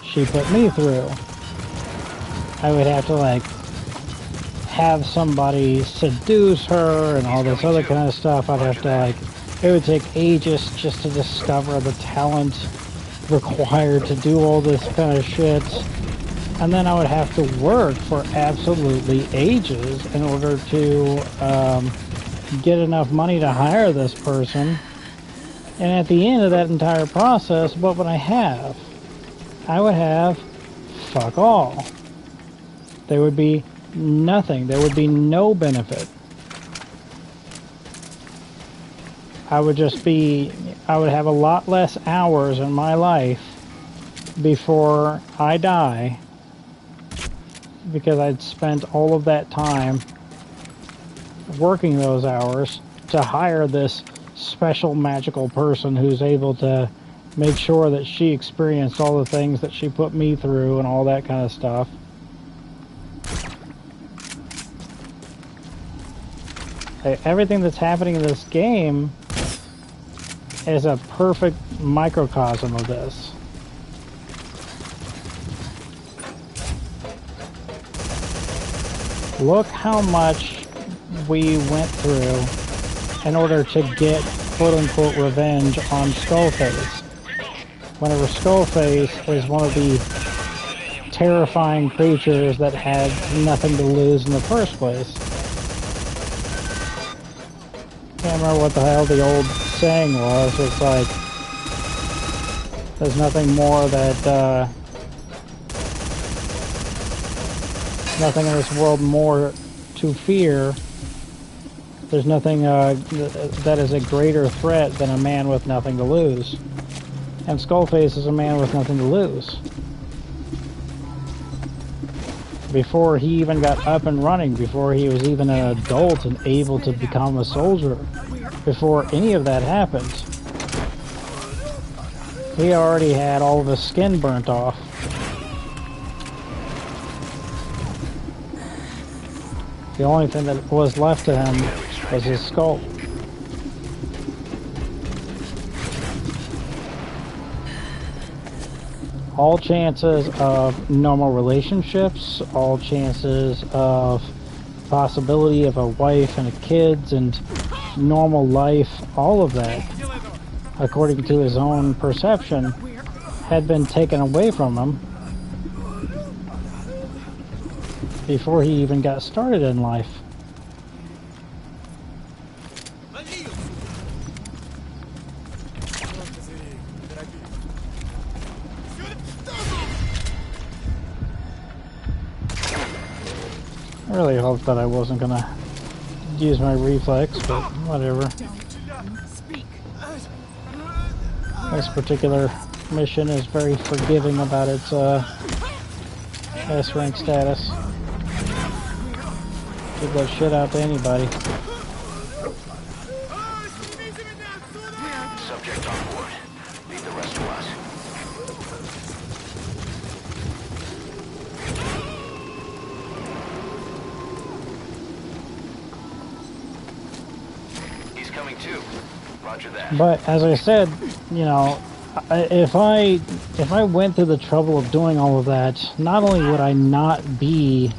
she put me through, I would have to, like, have somebody seduce her and all this other kind of stuff. I'd have to, like, it would take ages just to discover the talent required to do all this kind of shit. And then I would have to work for absolutely ages in order to get enough money to hire this person. And at the end of that entire process, what would I have? I would have fuck all. There would be nothing. There would be no benefit. I would have a lot less hours in my life before I die, because I'd spent all of that time working those hours to hire this special magical person who's able to make sure that she experienced all the things that she put me through and all that kind of stuff. Everything that's happening in this game is a perfect microcosm of this. Look how much we went through in order to get quote-unquote revenge on Skullface. Whenever Skullface is one of the terrifying creatures that had nothing to lose in the first place. Can't remember what the hell the old saying was. It's like, there's nothing more that, nothing in this world more to fear. There's nothing that is a greater threat than a man with nothing to lose. And Skullface is a man with nothing to lose. Before he even got up and running, before he was even an adult and able to become a soldier, before any of that happened, he already had all of his skin burnt off. The only thing that was left to him was his skull. All chances of normal relationships, all chances of possibility of a wife and kids and normal life, all of that, according to his own perception, had been taken away from him before he even got started in life. I really hoped that I wasn't gonna use my reflex, but whatever. This particular mission is very forgiving about its S-rank status. Give that shit out to anybody. Subject on board. Leave the rest to us. He's coming too. Roger that. But as I said, you know, if I went through the trouble of doing all of that, not only would I not be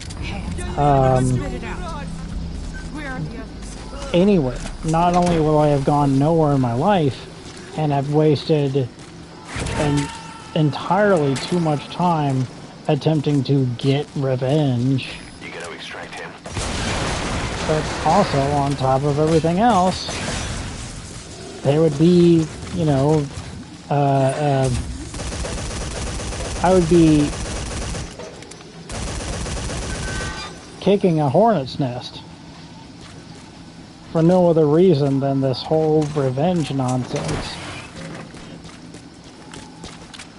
anywhere, not only will I have gone nowhere in my life and have wasted entirely too much time attempting to get revenge, You gotta extract him. but also on top of everything else, there would be, you know, I would be kicking a hornet's nest for no other reason than this whole revenge nonsense.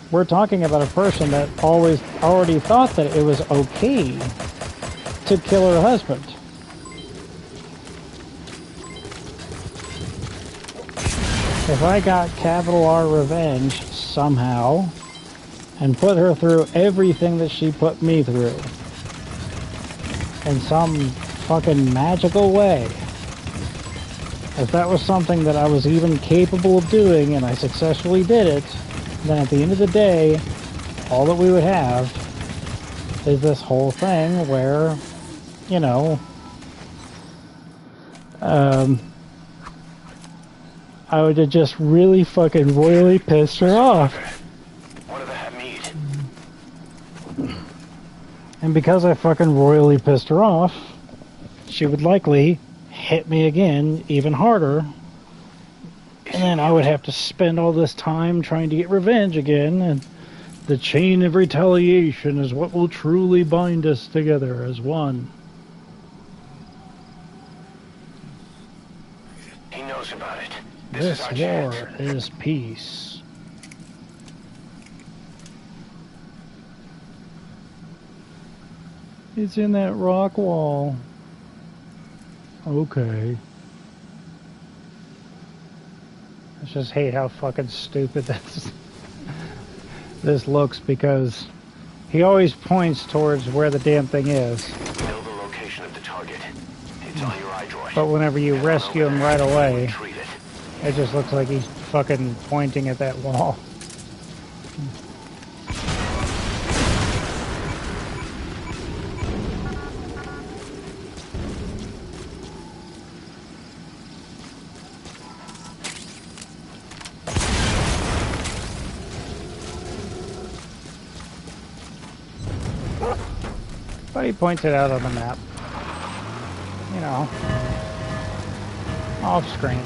We're talking about a person that already thought that it was okay to kill her husband. If I got capital R revenge somehow and put her through everything that she put me through in some fucking magical way, if that was something that I was even capable of doing and I successfully did it, then at the end of the day, all that we would have is this whole thing where, you know, I would have just really fucking royally pissed her off. What did that mean? And because I fucking royally pissed her off, she would likely hit me again even harder. And then I would have to spend all this time trying to get revenge again, and the chain of retaliation is what will truly bind us together as one. He knows about it. This is our war chance. is peace. It's in that rock wall. Okay. I just hate how fucking stupid this looks, because he always points towards where the damn thing is. Know the location of the target. It's on your iDroid. But whenever you rescue him right away, Retrieve it. it just looks like he's fucking pointing at that wall. But he points it out on the map. You know, off screen.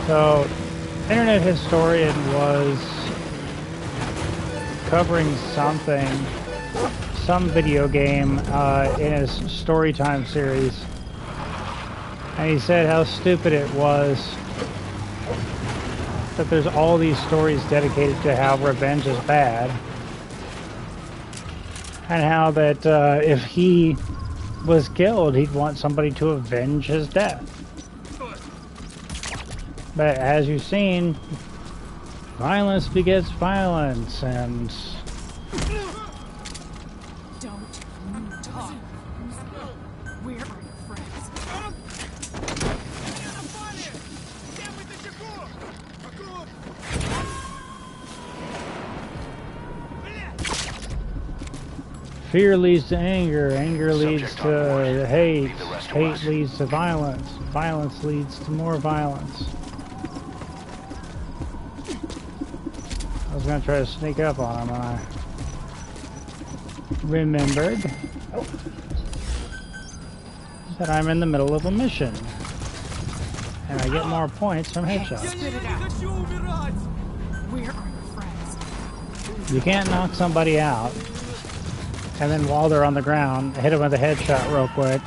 So, Internet Historian was covering something, some video game in his Storytime series, and he said how stupid it was that there's all these stories dedicated to how revenge is bad, and how that if he was killed, he'd want somebody to avenge his death. But as you've seen, violence begets violence, and Don't talk. Where are your friends? fear leads to anger, anger leads to hate, hate leads to violence, violence leads to more violence. I was going to try to sneak up on him, and I remembered that I'm in the middle of a mission, and I get more points from headshots. Spit it out. Where are your friends? You can't knock somebody out, and then while they're on the ground, hit them with a headshot real quick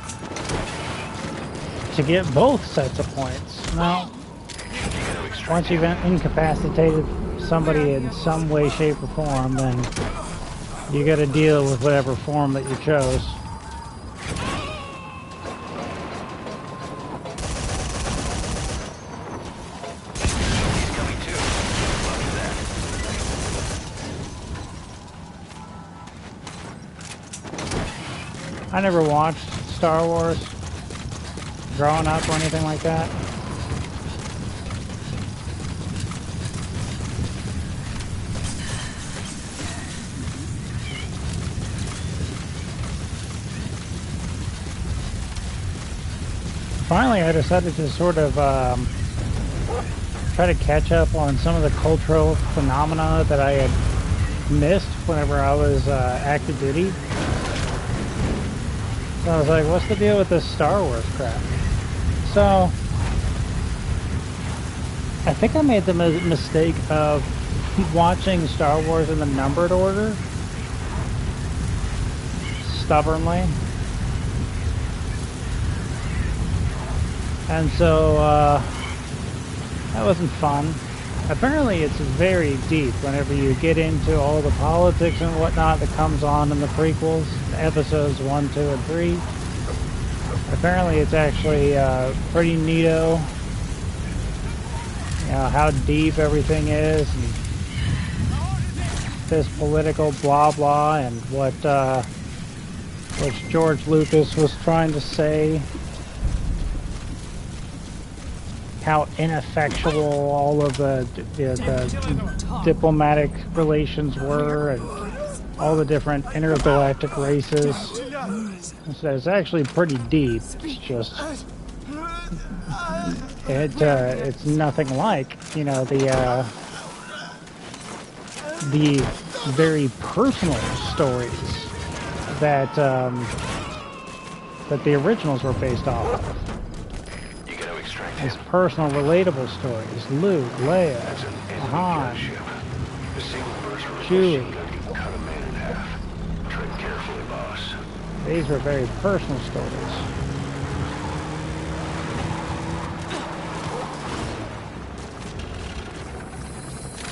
to get both sets of points. No. Once you've incapacitated somebody in some way, shape, or form, then you got to deal with whatever form that you chose. He's coming too. Love that. I never watched Star Wars growing up or anything like that. Finally, I decided to sort of try to catch up on some of the cultural phenomena that I had missed whenever I was active duty. So I was like, what's the deal with this Star Wars crap? So I think I made the mistake of watching Star Wars in the numbered order stubbornly. And so that wasn't fun. Apparently it's very deep whenever you get into all the politics and whatnot that comes on in the prequels, episodes 1, 2, and 3. Apparently it's actually pretty neato. you know, how deep everything is, and this political blah blah, and what George Lucas was trying to say, how ineffectual all of the diplomatic relations were, and all the different intergalactic races. So it's actually pretty deep. It's just it's nothing like, you know, the very personal stories that that the originals were based off of. You gotta extract These him. personal, relatable stories. Luke, Leia, That's an enemy Han, gunship. The single burst from a Chewie. machine gun can cut a man in half. Tread carefully, boss. These were very personal stories.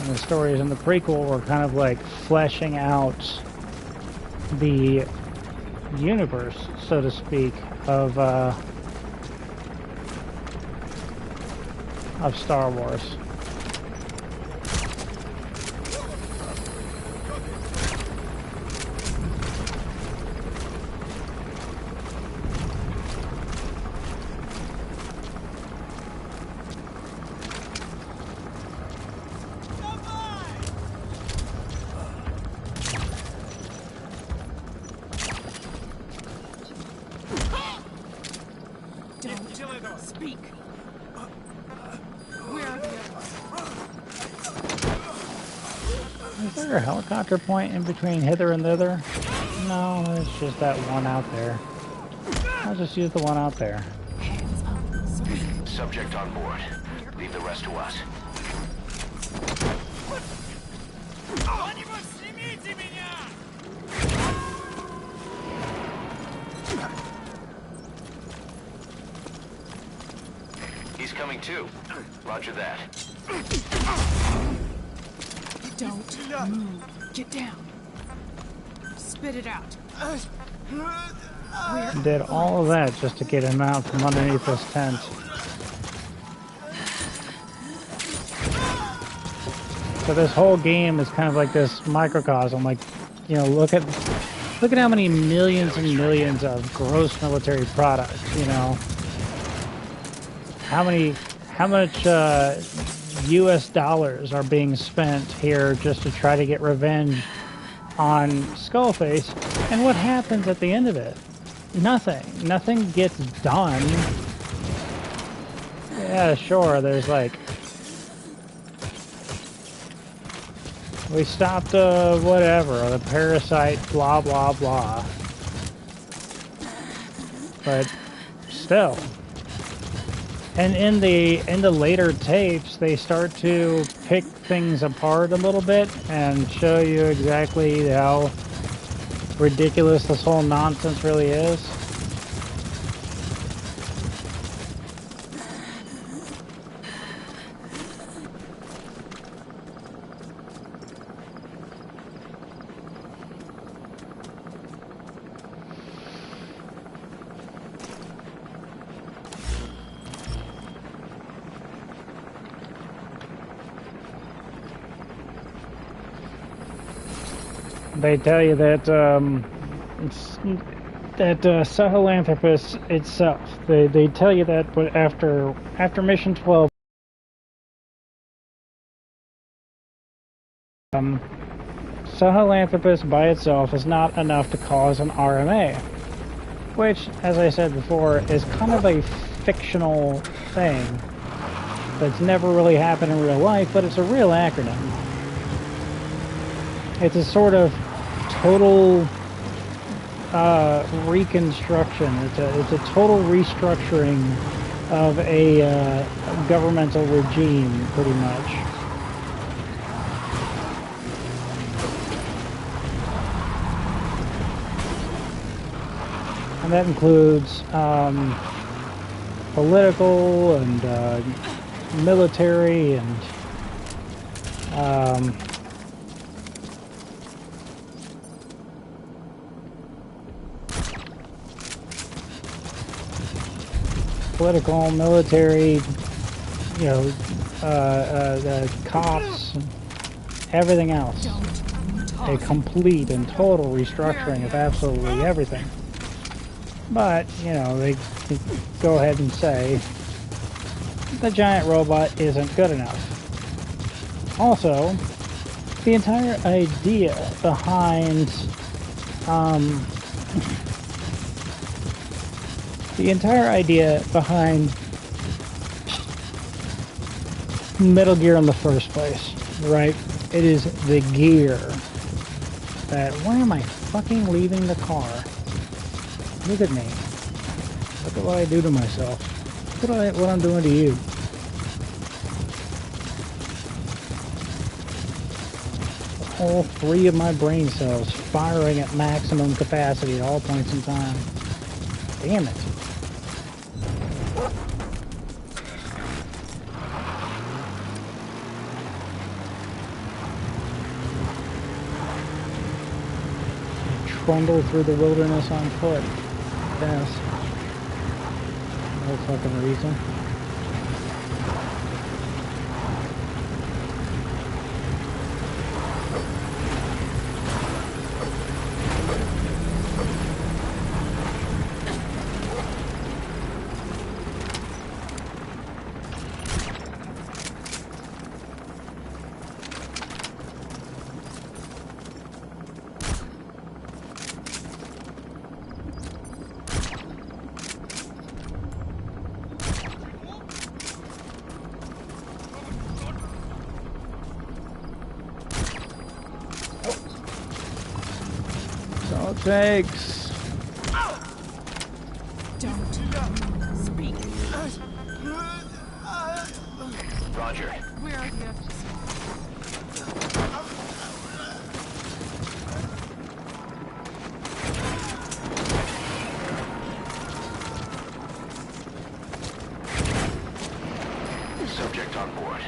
And the stories in the prequel were kind of like fleshing out the universe, so to speak, of Star Wars. Don't speak. Where are the others? Is there a helicopter point in between hither and thither? No, it's just that one out there. I'll just use the one out there. Hands up. Speak. Subject on board. Leave the rest to us. He's coming too. Roger that. Don't move. Get down. Spit it out. Where? Did all of that just to get him out from underneath this tent. So this whole game is kind of like this microcosm. Like, you know, look at how many millions and millions of gross military products. You know, how much U.S. dollars are being spent here just to try to get revenge on Skullface, and what happens at the end of it? Nothing. Nothing gets done. Yeah, sure, there's like... We stopped, whatever, the parasite, blah, blah, blah. But, still. And in the later tapes, they start to pick things apart a little bit and show you exactly how ridiculous this whole nonsense really is. They tell you that Sahelanthropus itself. They tell you that, but after Mission 12, Sahelanthropus by itself is not enough to cause an RMA, which, as I said before, is kind of a fictional thing that's never really happened in real life, but it's a real acronym. It's a sort of total reconstruction. It's a total restructuring of a governmental regime, pretty much. And that includes political and military and political, military, you know, the cops, everything else. A complete and total restructuring of absolutely everything. But, you know, they go ahead and say the giant robot isn't good enough. Also, the entire idea behind Metal Gear in the first place, right? It is the gear that... Why am I fucking leaving the car? Look at me. Look at what I do to myself. Look at what I'm doing to you. All 3 of my brain cells firing at maximum capacity at all points in time. Damn it. Trundle through the wilderness on foot. Yes. No fucking reason. Thanks. Don't speak. Roger. Where are the others? Subject on board.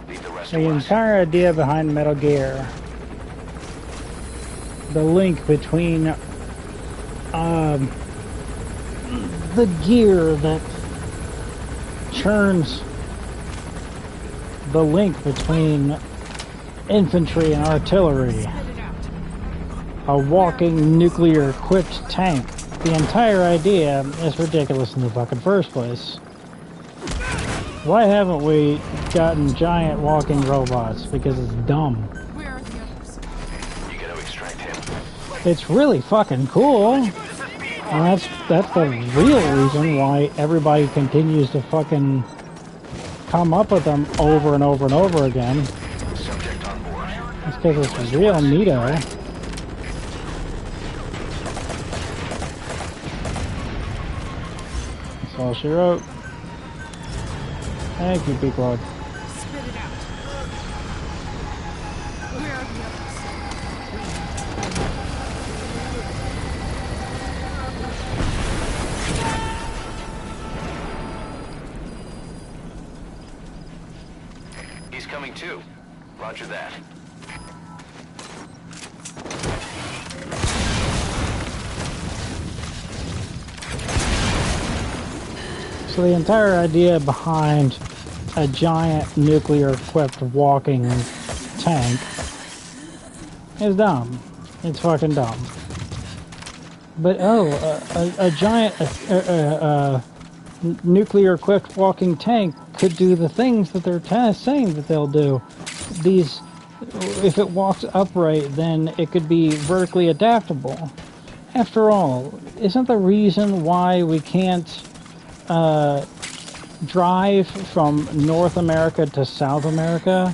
Leave the rest The to us. entire idea behind Metal Gear, the link between the gear that churns, the link between infantry and artillery, a walking nuclear-equipped tank. The entire idea is ridiculous in the fucking first place. Why haven't we gotten giant walking robots? Because it's dumb. Where are the others? You gotta extract him. It's really fucking cool. And that's the real reason why everybody continues to fucking come up with them over and over and over again. Subject on board. It's because it's real neato. That's all she wrote. Thank you, Big Lord. Spit it out. Where are the others? He's coming too. Roger that. So the entire idea behind a giant nuclear-equipped walking tank is dumb. It's fucking dumb. But a giant nuclear-equipped walking tank could do the things that they're saying that they'll do. These, if it walks upright, then it could be vertically adaptable. After all, isn't the reason why we can't drive from North America to South America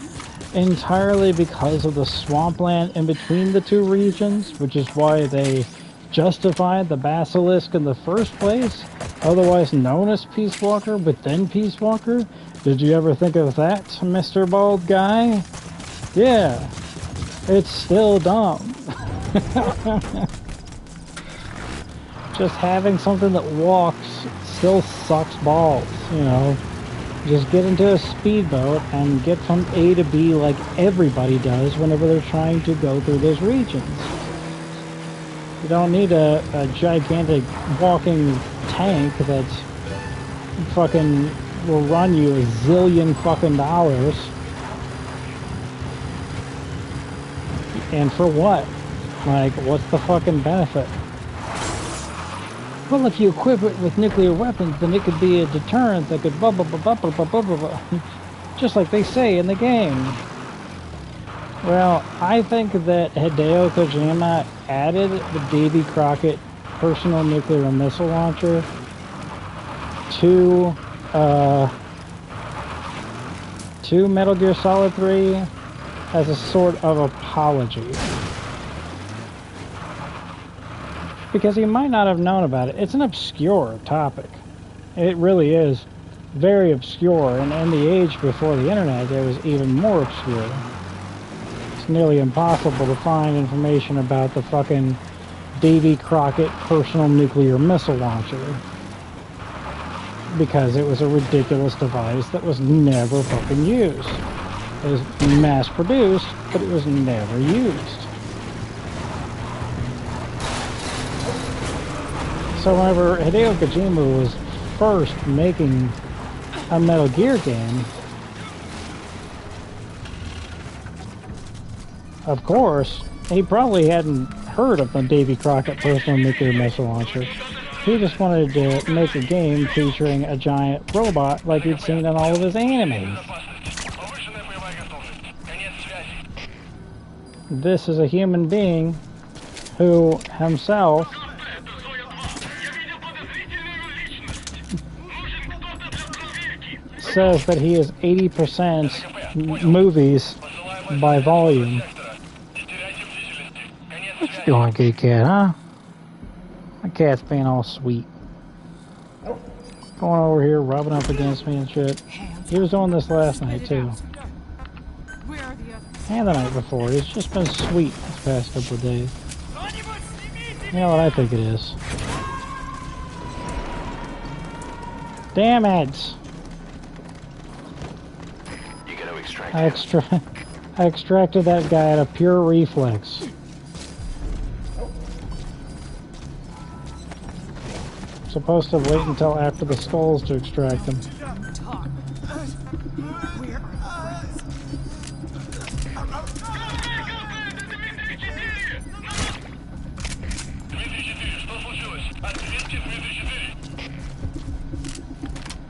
entirely because of the swampland in between the two regions, which is why they justified the Basilisk in the first place, otherwise known as Peace Walker, but then Peace Walker? Did you ever think of that, Mr. Bald Guy? Yeah, it's still dumb. Just having something that walks still sucks balls, you know. Just get into a speedboat and get from A to B like everybody does whenever they're trying to go through those regions. You don't need a gigantic walking tank that's fucking will run you a zillion fucking dollars. And for what? Like, what's the fucking benefit? Well, if you equip it with nuclear weapons, then it could be a deterrent that could blah, blah, blah, blah, blah, blah, blah, blah. Just like they say in the game. Well, I think that Hideo Kojima added the Davy Crockett personal nuclear missile launcher to Metal Gear Solid 3 as a sort of apology. Because he might not have known about it. It's an obscure topic. It really is very obscure, and in the age before the internet, it was even more obscure. It's nearly impossible to find information about the fucking Davy Crockett personal nuclear missile launcher. Because it was a ridiculous device that was never fucking used. It was mass-produced, but it was never used. So whenever Hideo Kojima was first making a Metal Gear game, of course, he probably hadn't heard of the Davy Crockett personal nuclear missile launcher. He just wanted to make a game featuring a giant robot like he'd seen in all of his animes. This is a human being who himself says that he is 80% movies by volume. What you doing, kitty cat, huh? My cat's being all sweet. Going over here, rubbing up against me and shit. He was doing this last night, too. And the night before. He's just been sweet this past couple of days. You know what I think it is. Damn it! I extracted that guy out of pure reflex. I'm supposed to wait until after the skulls to extract them.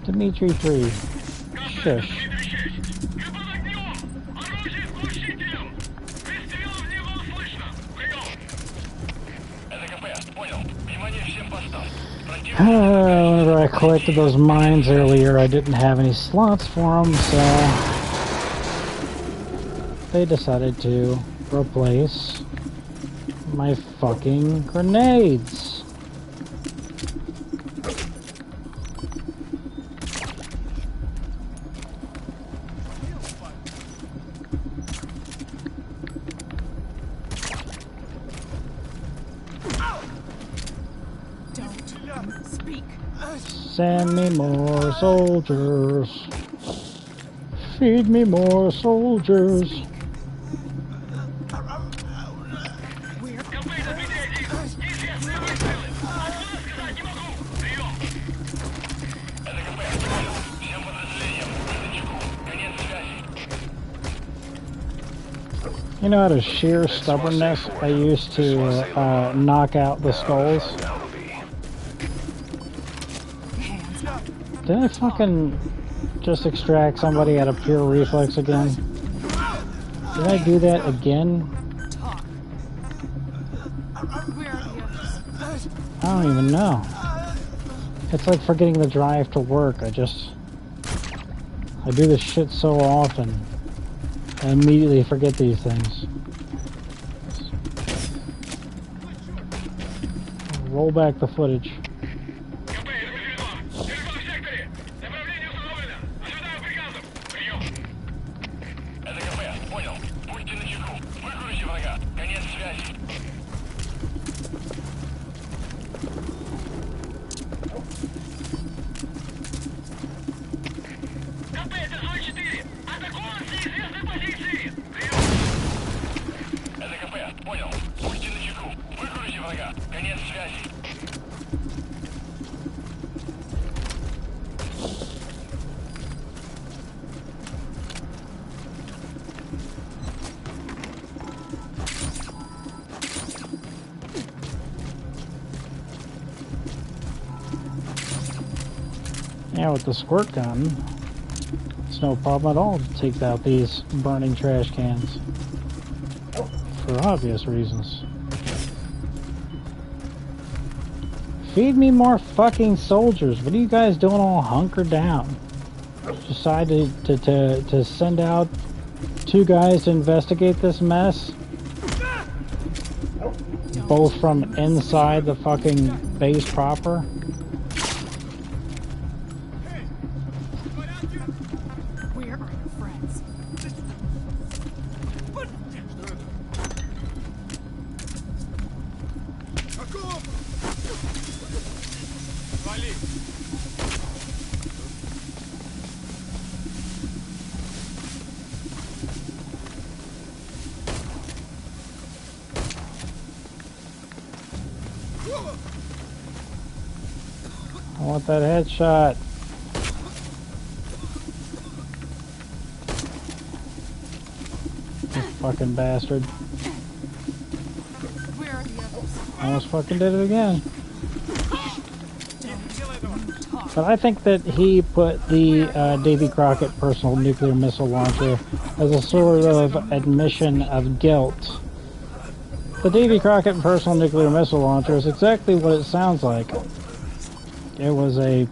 Dimitri 3. Shush. Whenever I collected those mines earlier, I didn't have any slots for them, so they decided to replace my fucking grenades. Send me more soldiers. Feed me more soldiers. You know, out of sheer stubbornness, I used to knock out the skulls. Did I fucking just extract somebody out of pure reflex again? Did I do that again? I don't even know. It's like forgetting the drive to work. I do this shit so often. I immediately forget these things. Roll back the footage. Yeah, with the squirt gun, it's no problem at all to take out these burning trash cans. For obvious reasons. Feed me more fucking soldiers. What are you guys doing all hunkered down? Decided to send out 2 guys to investigate this mess? Both from inside the fucking base proper? Where are your friends? I want that headshot. You fucking bastard. Where are the others? Almost fucking did it again. But I think that he put the Davy Crockett personal nuclear missile launcher as a sort of admission of guilt. The Davy Crockett personal nuclear missile launcher is exactly what it sounds like. It was a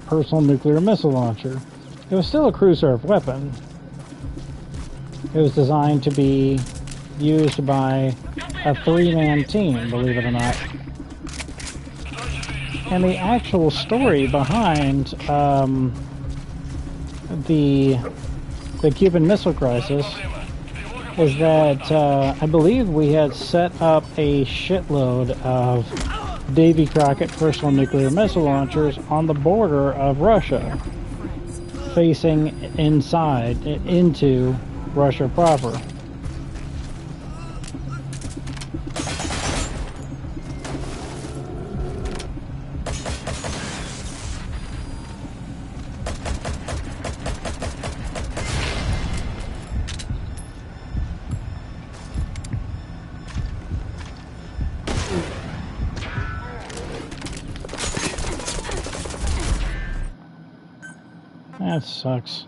personal nuclear missile launcher. It was still a crew-served weapon. It was designed to be used by a 3-man team, believe it or not. And the actual story behind the Cuban Missile Crisis is that I believe we had set up a shitload of Davy Crockett personal nuclear missile launchers on the border of Russia, facing inside into Russia proper. That sucks.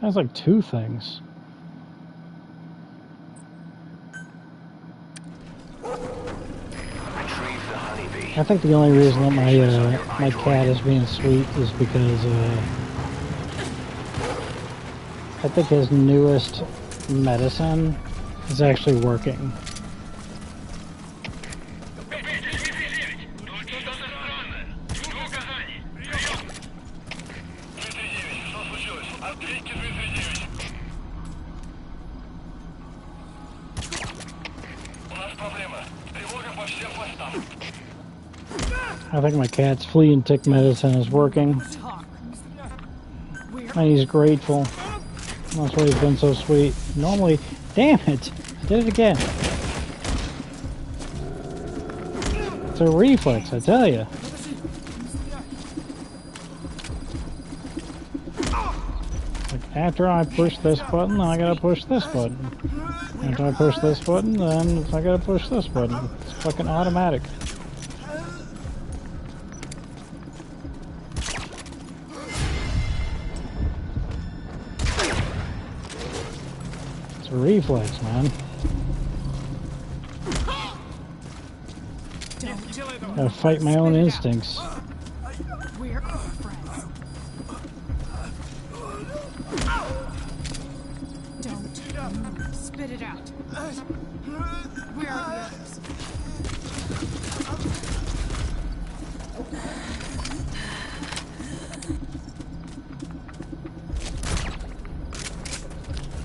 That's like 2 things. I think the only reason that my cat is being sweet is because I think his newest medicine is actually working. I think my cat's flea and tick medicine is working. And he's grateful. That's why he's been so sweet. Normally, damn it! I did it again. It's a reflex, I tell you. Like after I push this button, I gotta push this button. After I push this button, then I gotta push this button. It's fucking automatic. It's a reflex, man. Gotta fight my own instincts. Where are your friends? Don't move. Spit it out. Where are the others?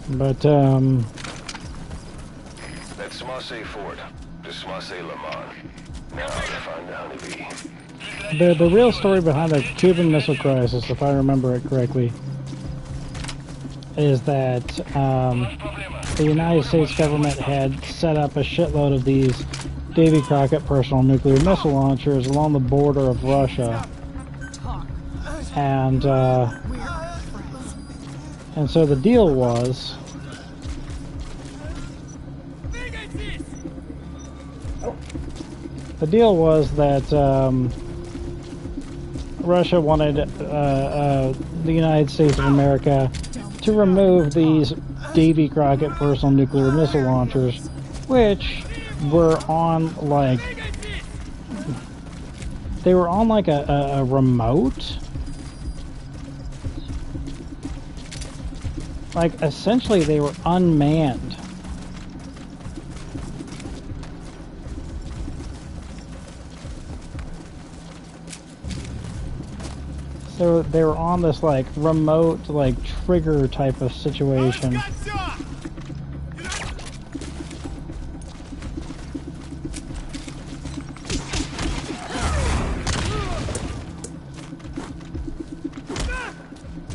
But, That's Smasse Fort. To Smasse Lamont. Now to find the honeybee. the real story behind the Cuban Missile Crisis, if I remember it correctly, is that the United States government had set up a shitload of these Davy Crockett personal nuclear missile launchers along the border of Russia. And so the deal was that Russia wanted the United States of America to remove these Davy Crockett personal nuclear missile launchers, which were on like a remote. Like essentially they were unmanned. So they were on this like remote like trigger type of situation.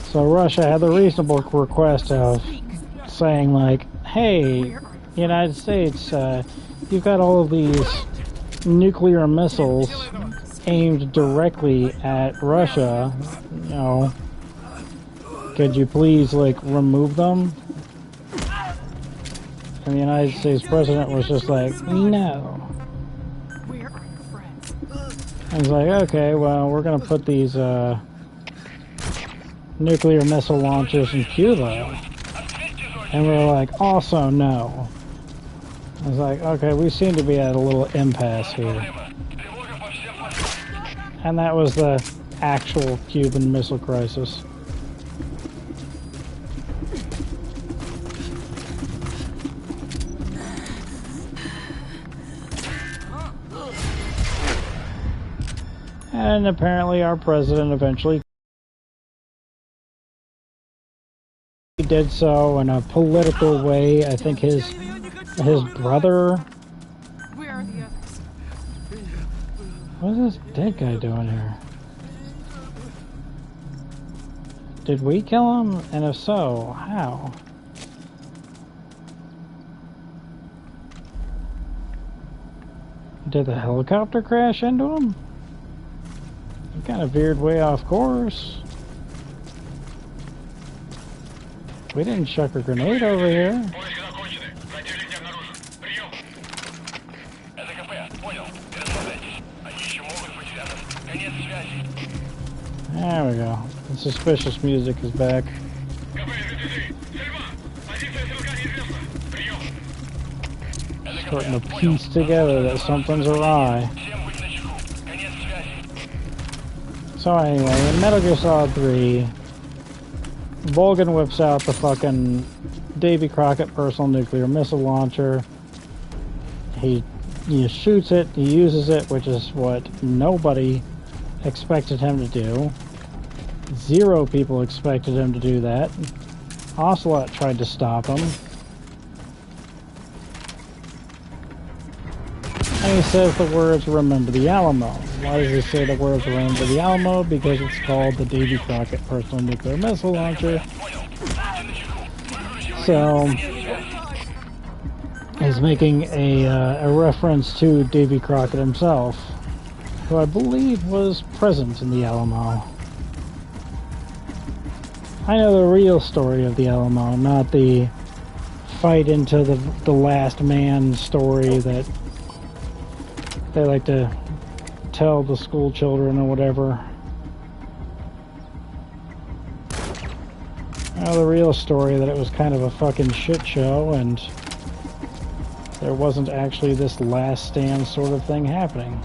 So Russia had the reasonable request of saying like, hey, United States, you've got all of these nuclear missiles aimed directly at Russia, you know, could you please like remove them? And the United States president was just like, no. Where are your friends? I was like, okay, well, we're gonna put these nuclear missile launchers in Cuba. And we're like, also no. I was like, okay, we seem to be at a little impasse here. And that was the actual Cuban Missile Crisis. And apparently our president eventually did so in a political way. I think his brother. Where are the others? What is this dead guy doing here? Did we kill him? And if so, how? Did the helicopter crash into him? He kind of veered way off course. We didn't chuck a grenade over here. There we go. The suspicious music is back. Starting to piece together that something's awry. So anyway, in Metal Gear Solid 3, Volgin whips out the fucking Davy Crockett personal nuclear missile launcher. He shoots it, he uses it, which is what nobody expected him to do. 0 people expected him to do that. Ocelot tried to stop him. And he says the words, "Remember the Alamo." Why does he say the words, "Remember the Alamo"? Because it's called the Davy Crockett personal nuclear missile launcher. So he's making a reference to Davy Crockett himself, who I believe was present in the Alamo. I know the real story of the Alamo, not the fight into the last man story that they like to tell the school children or whatever. I know the real story, that it was kind of a fucking shit show and there wasn't actually this last stand sort of thing happening.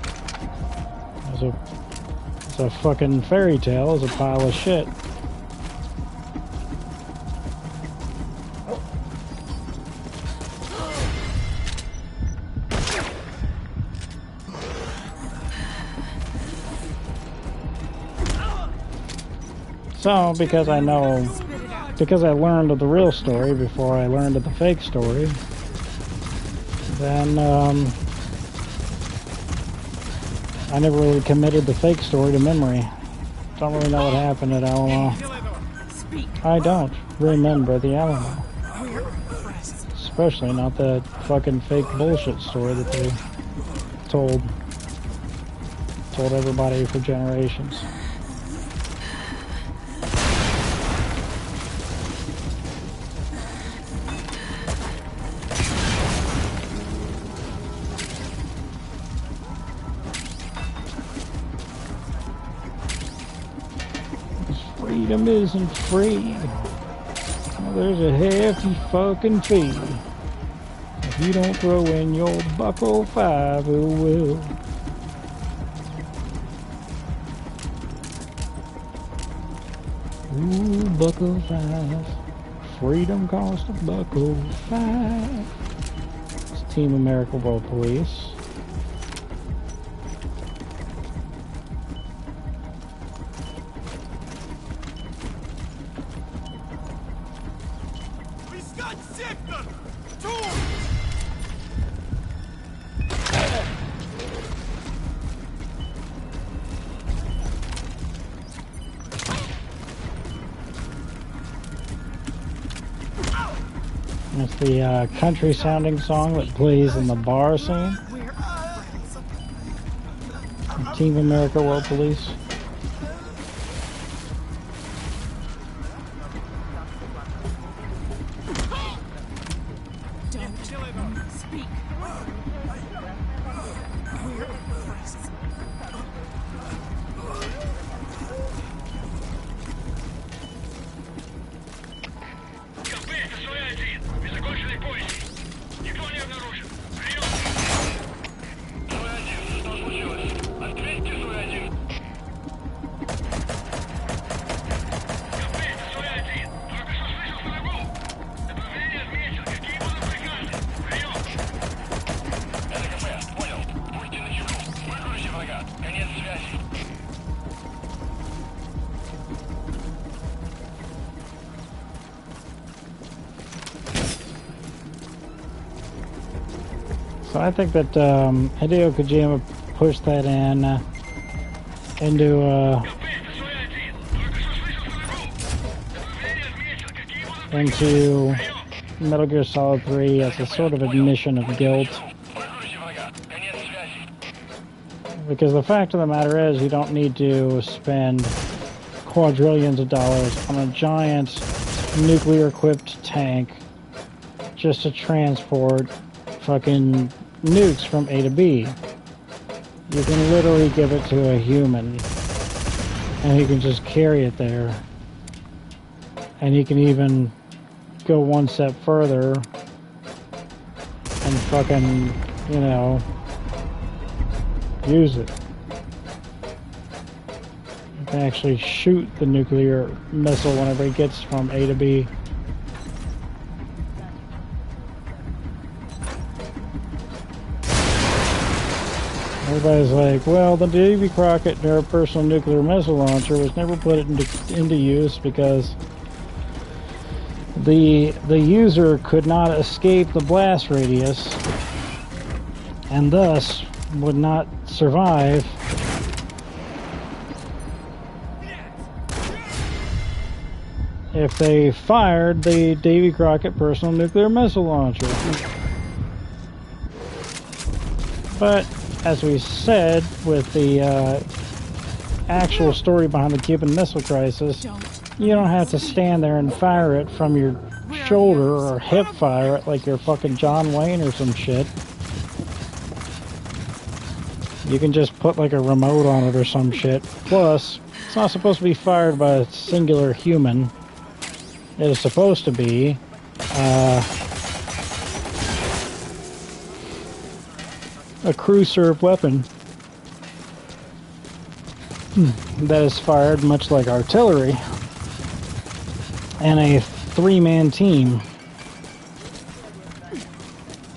It's a fucking fairy tale, it's a pile of shit. So, because I learned of the real story before I learned of the fake story, then I never really committed the fake story to memory. Don't really know what happened at Alamo. I don't remember the Alamo. Especially not the fucking fake bullshit story that they told everybody for generations. freedom isn't free. Well, there's a hefty fucking fee. If you don't throw in your buckle 5, it will. Ooh, buckle 5. Freedom cost a buckle 5. It's Team America World Police. It's the country sounding song that plays in the bar scene. Team America World Police. Don't speak. We're friends. So I think that Hideo Kojima pushed that into Metal Gear Solid 3 as a sort of admission of guilt. Because the fact of the matter is, you don't need to spend quadrillions of dollars on a giant nuclear-equipped tank just to transport fucking nukes from A to B. You can literally give it to a human, and he can just carry it there. And he can even go one step further and fucking, you know, use it. You can actually shoot the nuclear missile whenever it gets from A to B. Everybody's like, well, the Davy Crockett personal nuclear missile launcher was never put into use because the user could not escape the blast radius and thus would not survive if they fired the Davy Crockett personal nuclear missile launcher. But as we said, with the actual story behind the Cuban Missile Crisis, you don't have to stand there and fire it from your shoulder or hip fire it like you're fucking John Wayne or some shit. You can just put like a remote on it or some shit. Plus, it's not supposed to be fired by a singular human. It is supposed to be a crew-served weapon that is fired much like artillery and a three-man team.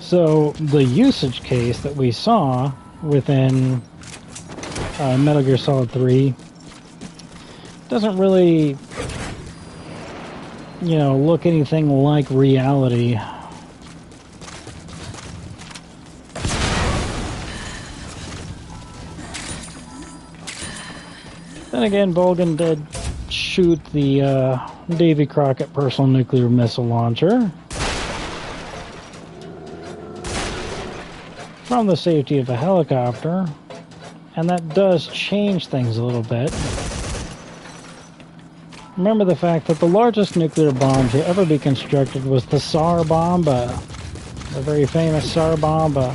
So the usage case that we saw within Metal Gear Solid 3 doesn't really, you know, look anything like reality. Then again, Volgan did shoot the Davy Crockett personal nuclear missile launcher from the safety of a helicopter, and that does change things a little bit. Remember the fact that the largest nuclear bomb to ever be constructed was the Tsar Bomba, the very famous Tsar Bomba,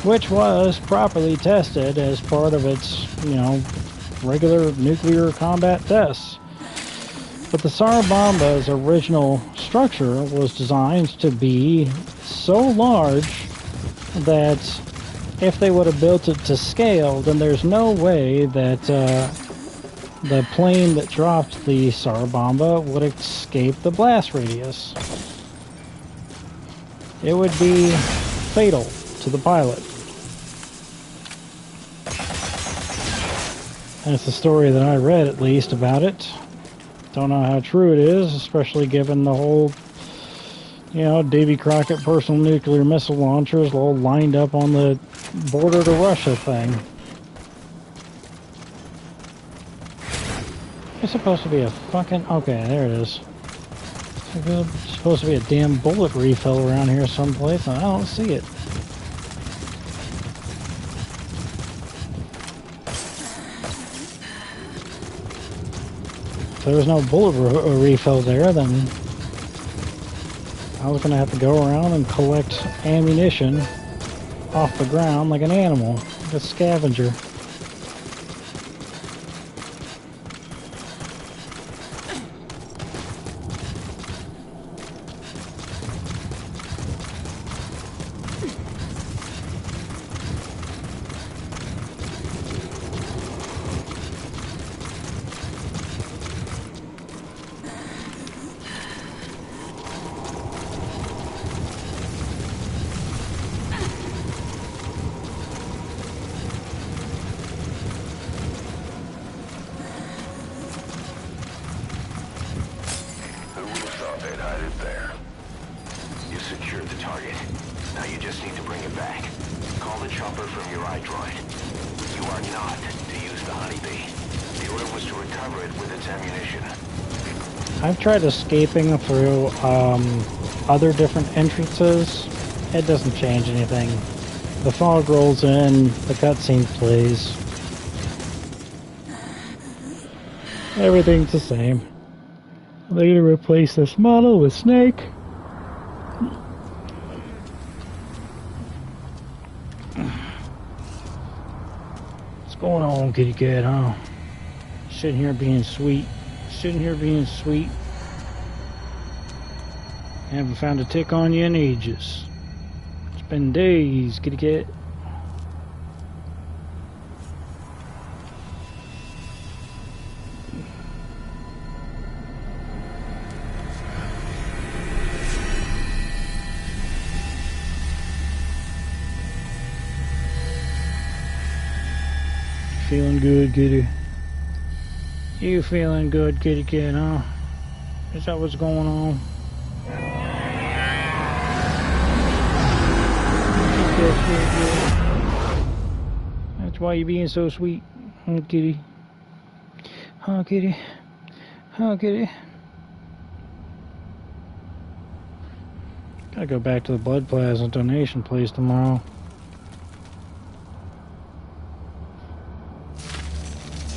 which was properly tested as part of its, you know, regular nuclear combat tests. But the Sarabamba's original structure was designed to be so large that if they would have built it to scale, then there's no way that the plane that dropped the Sarabamba would escape the blast radius. It would be fatal to the pilot. That's the story that I read, at least, about it. Don't know how true it is, especially given the whole, you know, Davy Crockett personal nuclear missile launchers all lined up on the border to Russia thing. It's supposed to be a fucking... Okay, there it is. It's supposed to be a damn bullet refill around here someplace, and I don't see it. If there was no bullet refill there, then I was going to have to go around and collect ammunition off the ground like an animal, like a scavenger. I've tried escaping through other different entrances. It doesn't change anything. The fog rolls in, the cutscene plays. Everything's the same. They're gonna replace this model with Snake. What's going on, kitty cat, huh? Sitting here being sweet. Sitting here being sweet. Haven't found a tick on you in ages. It's been days, kitty cat. Feeling good, kitty? You feeling good, kitty cat, huh? Is that what's going on? That's why you're being so sweet, huh, kitty? Huh, kitty? Huh, kitty? Gotta go back to the blood plasma donation place tomorrow.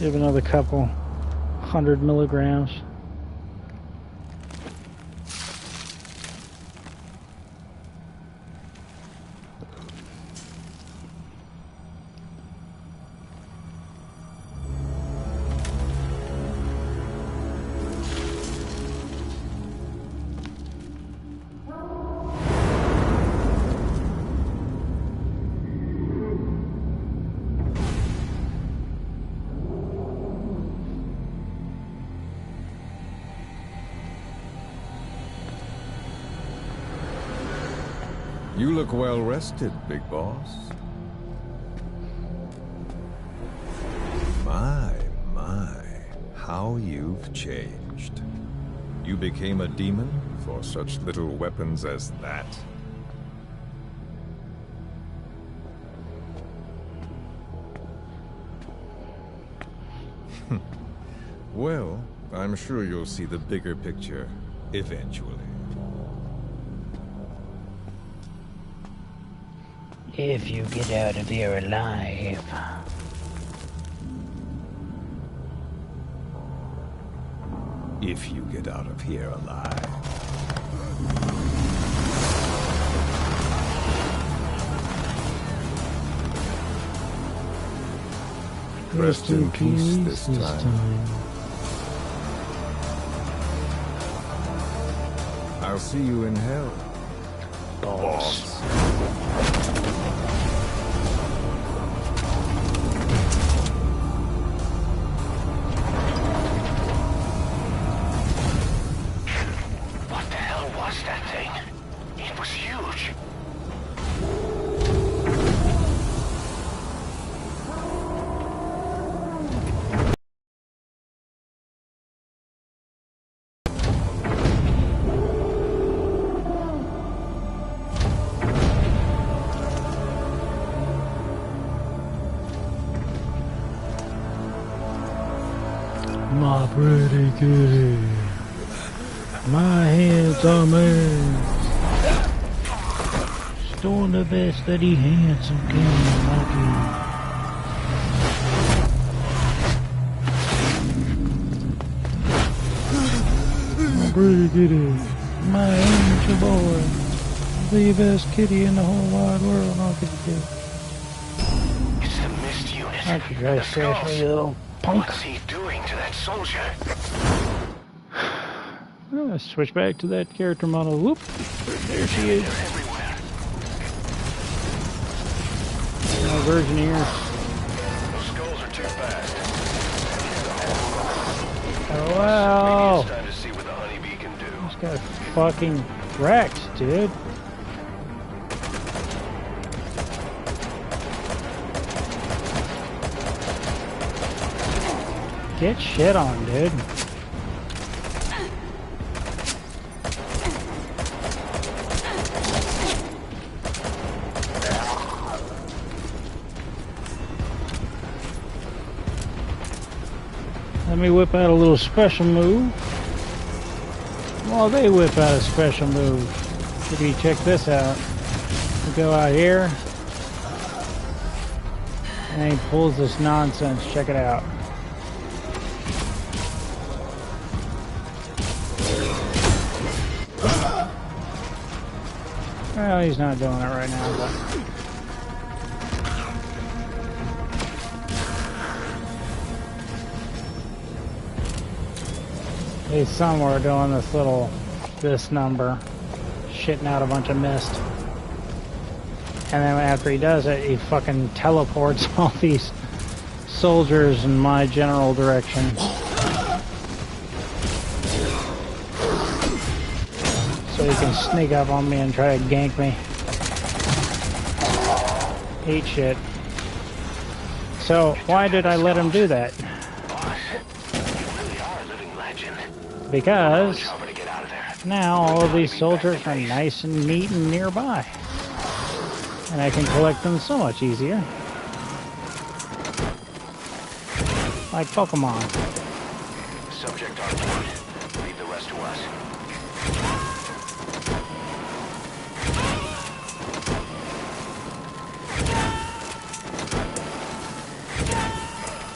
Give another couple 100 milligrams. You look well rested, big boss. My, how you've changed. You became a demon for such little weapons as that? Well, I'm sure you'll see the bigger picture eventually. If you get out of here alive. If you get out of here alive. Rest in peace this time. I'll see you in hell. Boss. What the hell was that thing? It was huge. My pretty kitty, my hands are made. Doing the best that he handsome can, like my pretty kitty, my angel boy, the best kitty in the whole wide world. I'll get you. It's the mist unit. I could drive straight for you, little punk. What's he doing to that soldier? Switch back to that character model. Whoop. There she is. They're everywhere. My virgin ears. Those skulls are too fast. Oh, wow. It's time to see what the honeybee can do. This guy fucking wrecked, dude. Get shit on, dude. Let me whip out a little special move. While they whip out a special move. If you check this out. We go out here. And he pulls this nonsense. Check it out. Well, he's not doing it right now, but... he's somewhere doing this number, shitting out a bunch of mist. And then after he does it, he fucking teleports all these soldiers in my general direction. So he can sneak up on me and try to gank me. Eat shit. So, why did I let him do that? Because now all of these soldiers are nice and neat and nearby. And I can collect them so much easier. Like Pokemon. Subject on board. Leave the rest to us.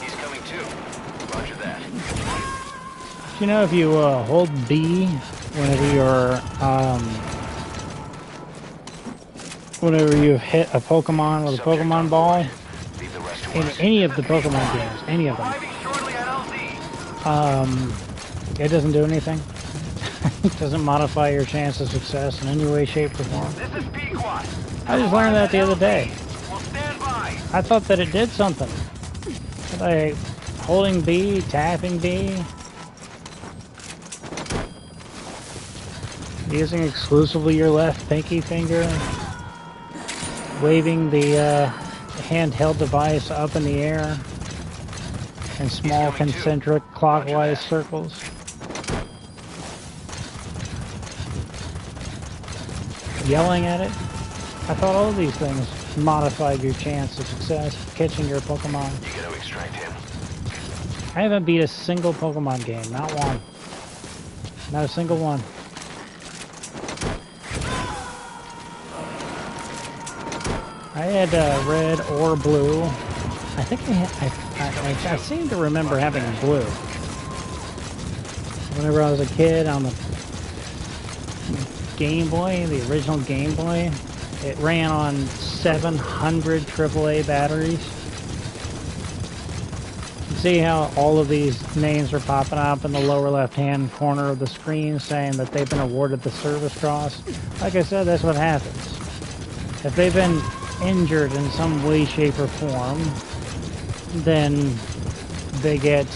He's coming too. Roger that. You know, if you hold B whenever you're whenever you hit a Pokemon with a Pokemon ball in any of the Pokemon games, any of them, it doesn't do anything. It doesn't modify your chance of success in any way, shape, or form. I just learned that the other day. I thought that it did something. Like holding B, tapping B, using exclusively your left pinky finger, waving the handheld device up in the air in small concentric clockwise circles. Yelling at it. I thought all of these things modified your chance of success catching your Pokemon. You gotta extract him. I haven't beat a single Pokemon game, not one. Not a single one. I had red or blue. I think I seem to remember having blue. Whenever I was a kid on the Game Boy, the original Game Boy, it ran on 700 AAA batteries. See how all of these names are popping up in the lower left-hand corner of the screen saying that they've been awarded the Service Cross? Like I said, that's what happens. If they've been injured in some way, shape, or form, then they get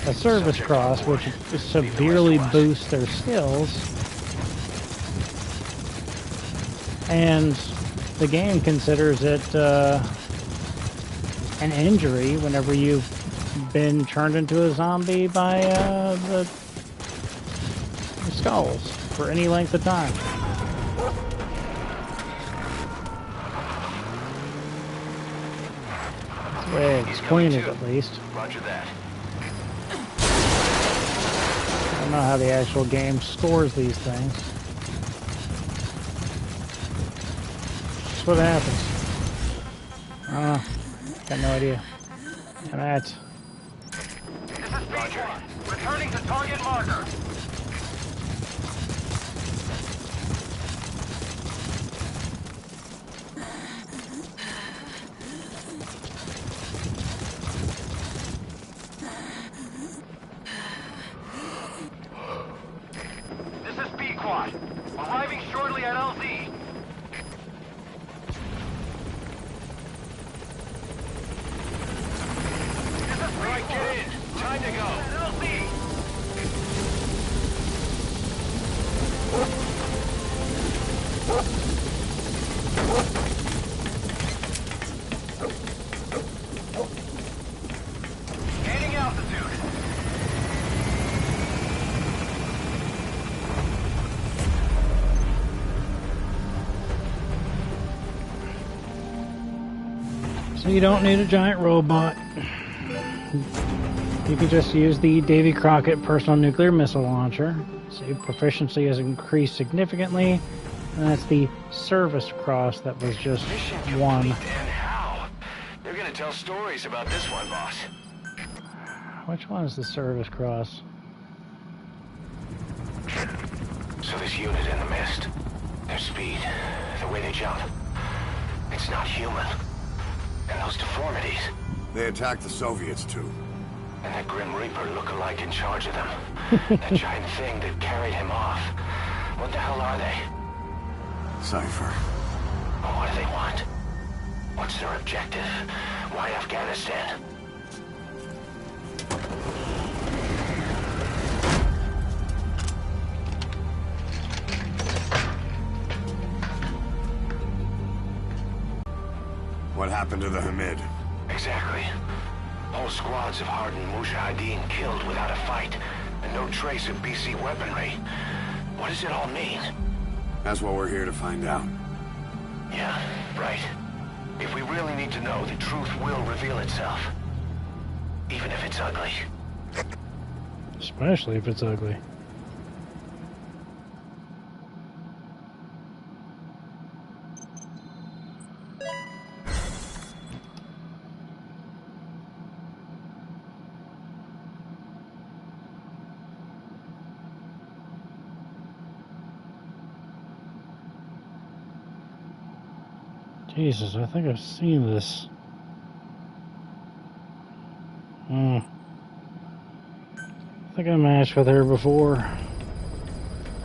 a Service Cross, which severely boosts their skills. And the game considers it an injury whenever you've been turned into a zombie by the skulls for any length of time. That's the way it's pointed, at least. Roger that. I don't know how the actual game scores these things. That's what happens. I don't know. Got no idea. And that. This is Roger. Returning to target marker. This is B-Quad. Arriving shortly at LZ. All right, get in. Time to go. Gaining altitude. So you don't need a giant robot. You can just use the Davy Crockett personal nuclear missile launcher. See, proficiency has increased significantly, and that's the Service Cross that was just won. And how? They're gonna tell stories about this one, boss. Which one is the Service Cross? So this unit in the mist, their speed, the way they jump, it's not human. And those deformities. They attacked the Soviets, too. And that Grim Reaper look-alike in charge of them. That giant thing that carried him off. What the hell are they? Cypher. Well, what do they want? What's their objective? Why Afghanistan? What happened to the Hamid? Exactly. Whole squads of hardened Mujahideen killed without a fight, and no trace of BC weaponry. What does it all mean? That's what we're here to find out. Yeah, right. If we really need to know, the truth will reveal itself. Even if it's ugly. Especially if it's ugly. Jesus, I think I've seen this. I think I matched with her before.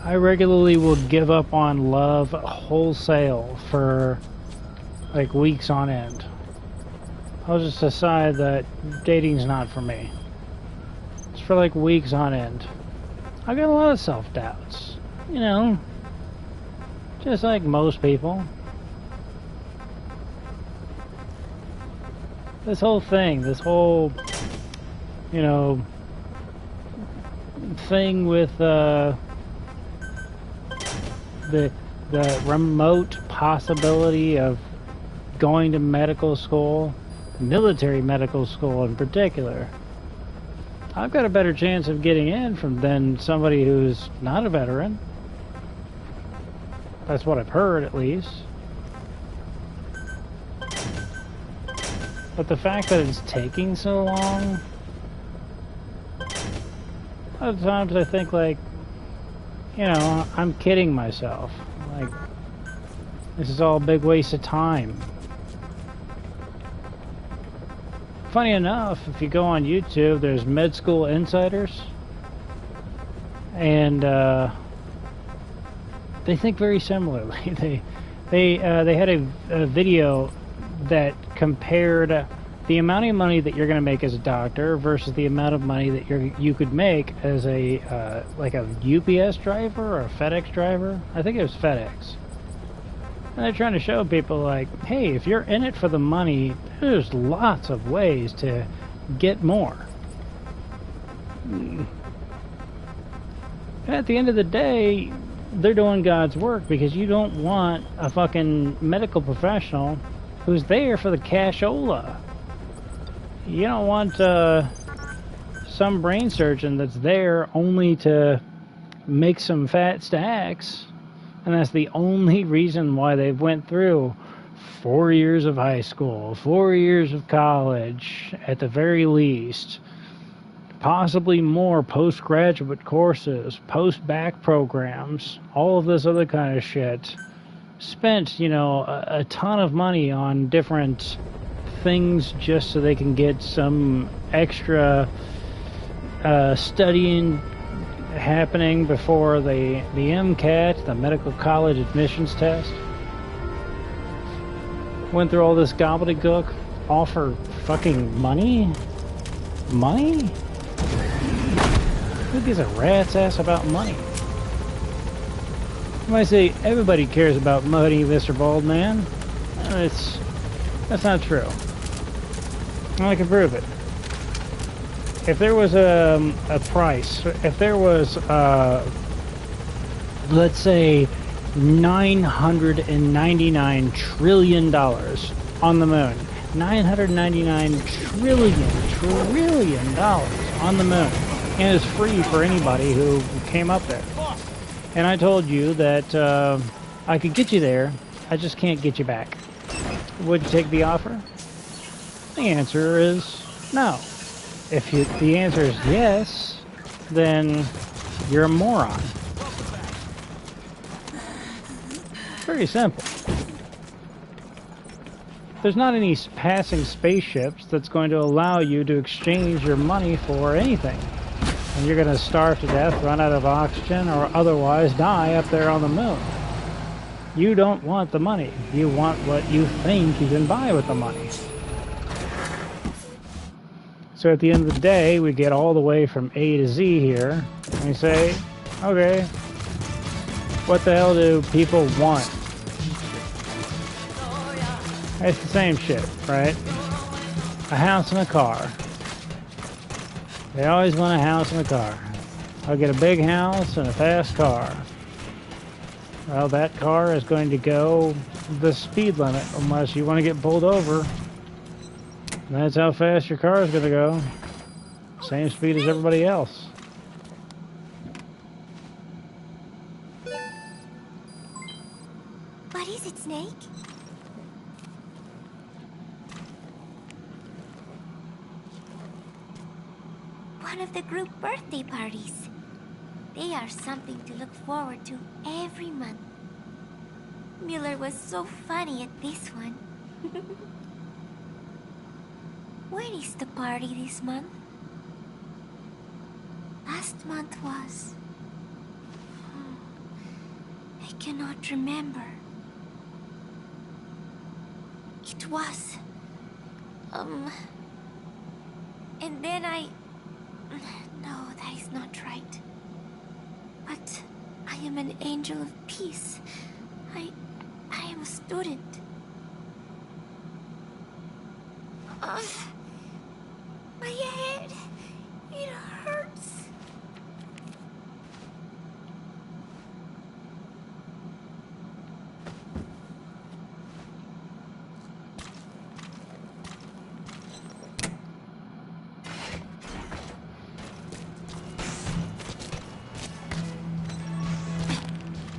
I regularly will give up on love wholesale for like weeks on end. I'll just decide that dating's not for me. It's for like weeks on end. I got a lot of self-doubts. You know, just like most people. This whole thing, this whole, you know, thing with the remote possibility of going to medical school, military medical school in particular. I've got a better chance of getting in than somebody who's not a veteran. That's what I've heard, at least. But the fact that it's taking so long, a lot of times I think, like, you know, I'm kidding myself. Like, this is all a big waste of time. funny enough, if you go on YouTube, there's med school insiders, and they think very similarly. They had a video that compared the amount of money that you're going to make as a doctor versus the amount of money that you could make as a like a UPS driver or a FedEx driver. I think it was FedEx. And they're trying to show people like, hey, if you're in it for the money, there's lots of ways to get more. And at the end of the day, they're doing God's work, because you don't want a fucking medical professional who's there for the cashola. You don't want some brain surgeon that's there only to make some fat stacks, and that's the only reason why they went through 4 years of high school, 4 years of college, at the very least, possibly more postgraduate courses, post-bac programs, all of this other kind of shit. Spent, you know, a ton of money on different things just so they can get some extra studying happening before the MCAT, the medical college admissions test. Went through all this gobbledygook, all for fucking money? Money? Who gives a rat's ass about money? You might say everybody cares about money, Mr. Baldman. That's not true. I can prove it. If there was a price, if there was, let's say, $999 trillion on the moon. $999 trillion on the moon. And it's free for anybody who came up there. And I told you that I could get you there, I just can't get you back. Would you take the offer? The answer is no. If the answer is yes, then you're a moron. Very simple. There's not any passing spaceships that's going to allow you to exchange your money for anything. And you're going to starve to death, run out of oxygen, or otherwise die up there on the moon. You don't want the money. You want what you think you can buy with the money. So at the end of the day, we get all the way from A to Z here, and we say, okay, what the hell do people want? It's the same shit, right? A house and a car. They always want a house and a car. I'll get a big house and a fast car. Well, that car is going to go the speed limit unless you want to get pulled over. That's how fast your car is going to go. Same speed as everybody else. What is it, Snake? One of the group birthday parties. They are something to look forward to every month. Miller was so funny at this one. When is the party this month? Last month was... I cannot remember. It was... And then I... No, that is not right. But I am an angel of peace. I am a student. My head, it hurts.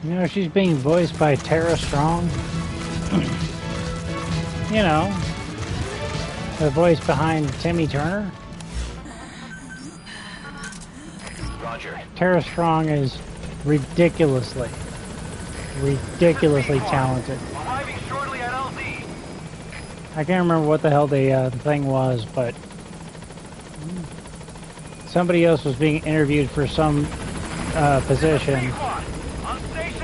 You know, she's being voiced by Tara Strong. You know, the voice behind Timmy Turner. Roger. Tara Strong is ridiculously talented. Arriving shortly at LZ. I can't remember what the hell the thing was, but somebody else was being interviewed for some position,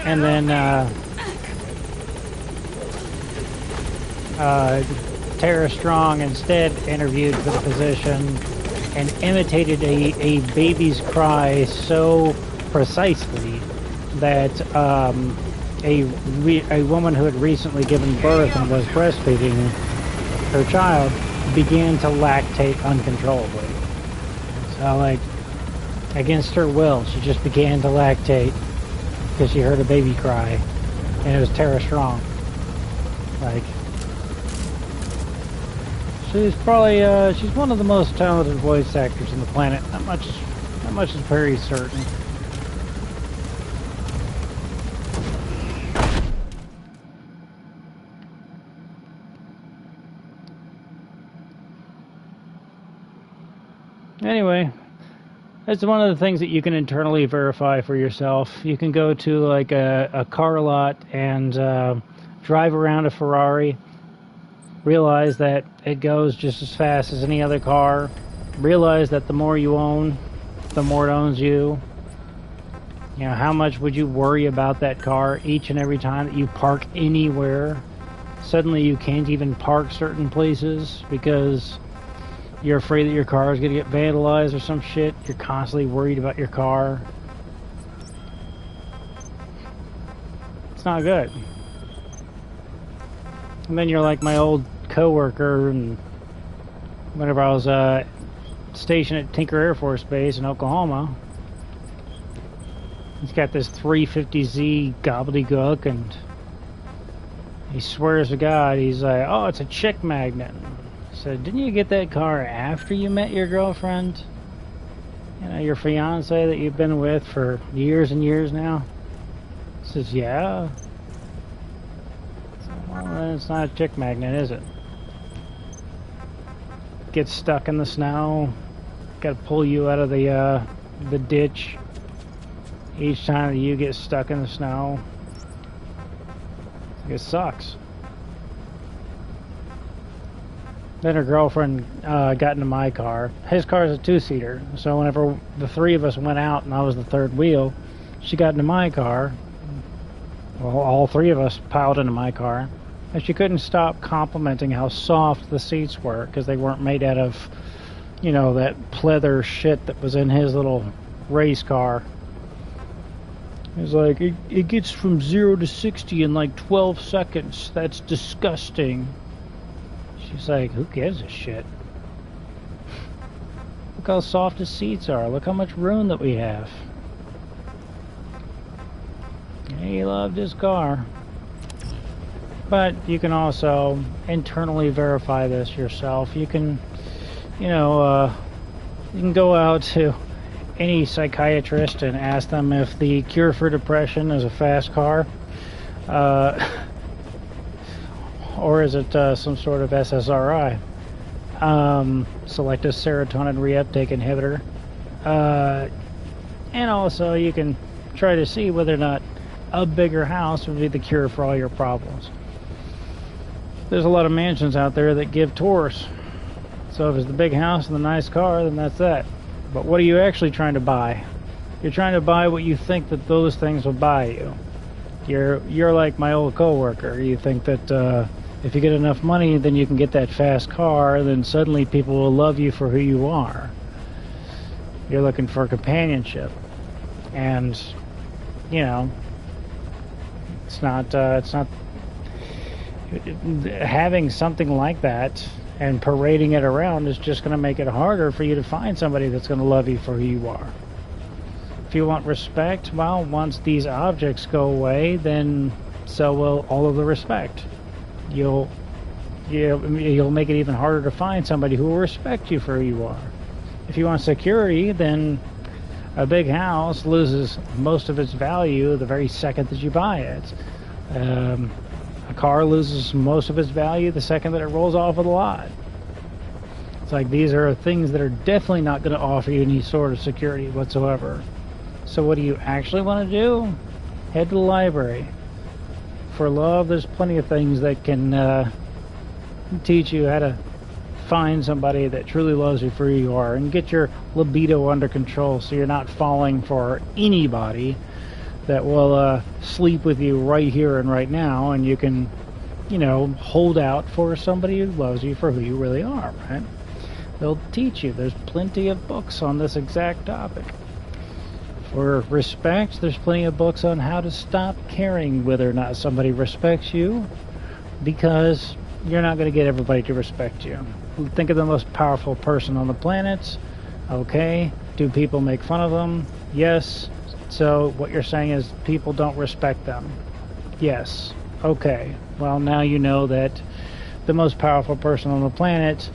and then Tara Strong instead interviewed for the position and imitated a baby's cry so precisely that a woman who had recently given birth and was breastfeeding her child began to lactate uncontrollably. So, like, against her will, she just began to lactate because she heard a baby cry, and it was Tara Strong. Like, she's probably she's one of the most talented voice actors on the planet. That much is very certain. Anyway, that's one of the things that you can internally verify for yourself. You can go to like a car lot and drive around a Ferrari, realize that it goes just as fast as any other car, realize that the more you own, the more it owns you. You know, how much would you worry about that car each and every time that you park anywhere? Suddenly you can't even park certain places because you're afraid that your car is going to get vandalized or some shit. You're constantly worried about your car. It's not good. And then you're like my old coworker, and whenever I was stationed at Tinker Air Force Base in Oklahoma, he's got this 350Z gobbledygook, and he swears to God, he's like, oh, it's a chick magnet. I said, didn't you get that car after you met your girlfriend? You know, your fiance that you've been with for years and years now? He says, yeah. So, well, then it's not a chick magnet, is it? Gets stuck in the snow. Got to pull you out of the ditch each time that you get stuck in the snow. It sucks. Then her girlfriend got into my car. His car is a two-seater, so whenever the three of us went out and I was the third wheel, she got into my car. Well, all three of us piled into my car, and she couldn't stop complimenting how soft the seats were because they weren't made out of, you know, that pleather shit that was in his little race car. It was like, it gets from 0 to 60 in like 12 seconds. That's disgusting. She's like, who gives a shit? Look how soft the seats are. Look how much room that we have. He loved his car. But you can also internally verify this yourself. You can, you know, you can go out to any psychiatrist and ask them if the cure for depression is a fast car. Or is it some sort of SSRI? Selective serotonin reuptake inhibitor. And also you can try to see whether or not a bigger house would be the cure for all your problems. There's a lot of mansions out there that give tours. So if it's the big house and the nice car, then that's that. But what are you actually trying to buy? You're trying to buy what you think that those things will buy you. You're like my old coworker. You think that if you get enough money, then you can get that fast car, then suddenly people will love you for who you are. You're looking for companionship. And, you know, it's not having something like that and parading it around is just going to make it harder for you to find somebody that's going to love you for who you are. If you want respect, well, once these objects go away, then so will all of the respect. You'll make it even harder to find somebody who will respect you for who you are. If you want security, then a big house loses most of its value the very second that you buy it. A car loses most of its value the second that it rolls off of the lot. It's like these are things that are definitely not going to offer you any sort of security whatsoever. So what do you actually want to do? Head to the library. For love, there's plenty of things that can teach you how to find somebody that truly loves you for who you are and get your libido under control so you're not falling for anybody that will sleep with you right here and right now, and you can, you know, hold out for somebody who loves you for who you really are, right? They'll teach you. There's plenty of books on this exact topic. For respect, there's plenty of books on how to stop caring whether or not somebody respects you, because you're not going to get everybody to respect you. Think of the most powerful person on the planet. Okay, do people make fun of them? Yes. So what you're saying is people don't respect them? Yes. Okay. Well, now you know that the most powerful person on the planet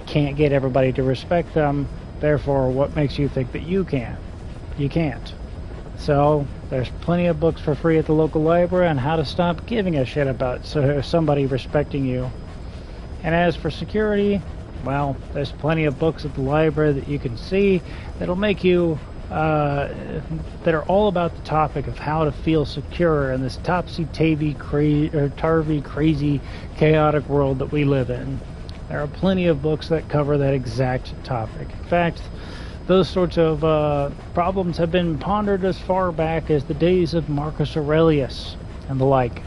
can't get everybody to respect them. Therefore, what makes you think that you can? You can't. So there's plenty of books for free at the local library on how to stop giving a shit about somebody respecting you. And as for security, well, there's plenty of books at the library that you can see that'll make you that are all about the topic of how to feel secure in this topsy-turvy, crazy, chaotic world that we live in. There are plenty of books that cover that exact topic. In fact, those sorts of problems have been pondered as far back as the days of Marcus Aurelius and the like.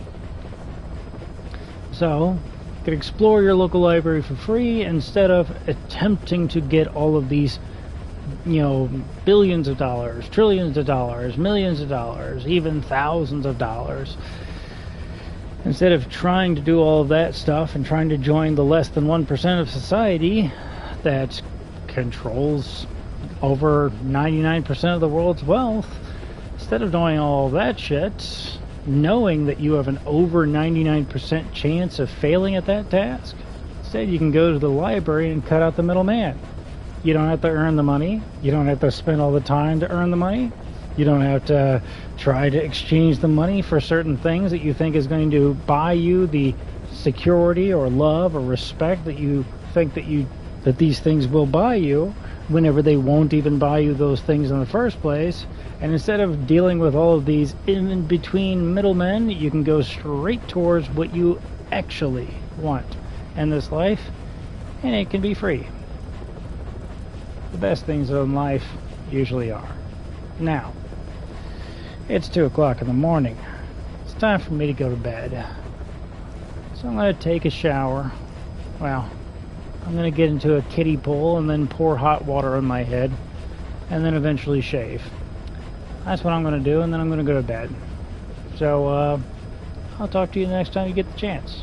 So, you can explore your local library for free instead of attempting to get all of these, you know, billions of dollars, trillions of dollars, millions of dollars, even thousands of dollars. Instead of trying to do all of that stuff and trying to join the less than 1% of society that controls over 99% of the world's wealth, instead of doing all of that shit, knowing that you have an over 99% chance of failing at that task, instead you can go to the library and cut out the middleman. You don't have to earn the money. You don't have to spend all the time to earn the money. You don't have to try to exchange the money for certain things that you think is going to buy you the security or love or respect that you think that these things will buy you, whenever they won't even buy you those things in the first place. And instead of dealing with all of these in-between middlemen, you can go straight towards what you actually want in this life, and it can be free. The best things in life usually are. Now, it's 2 o'clock in the morning. It's time for me to go to bed. So I'm going to take a shower. Well, I'm going to get into a kiddie pool and then pour hot water on my head and then eventually shave. That's what I'm going to do, and then I'm going to go to bed. So, I'll talk to you the next time you get the chance.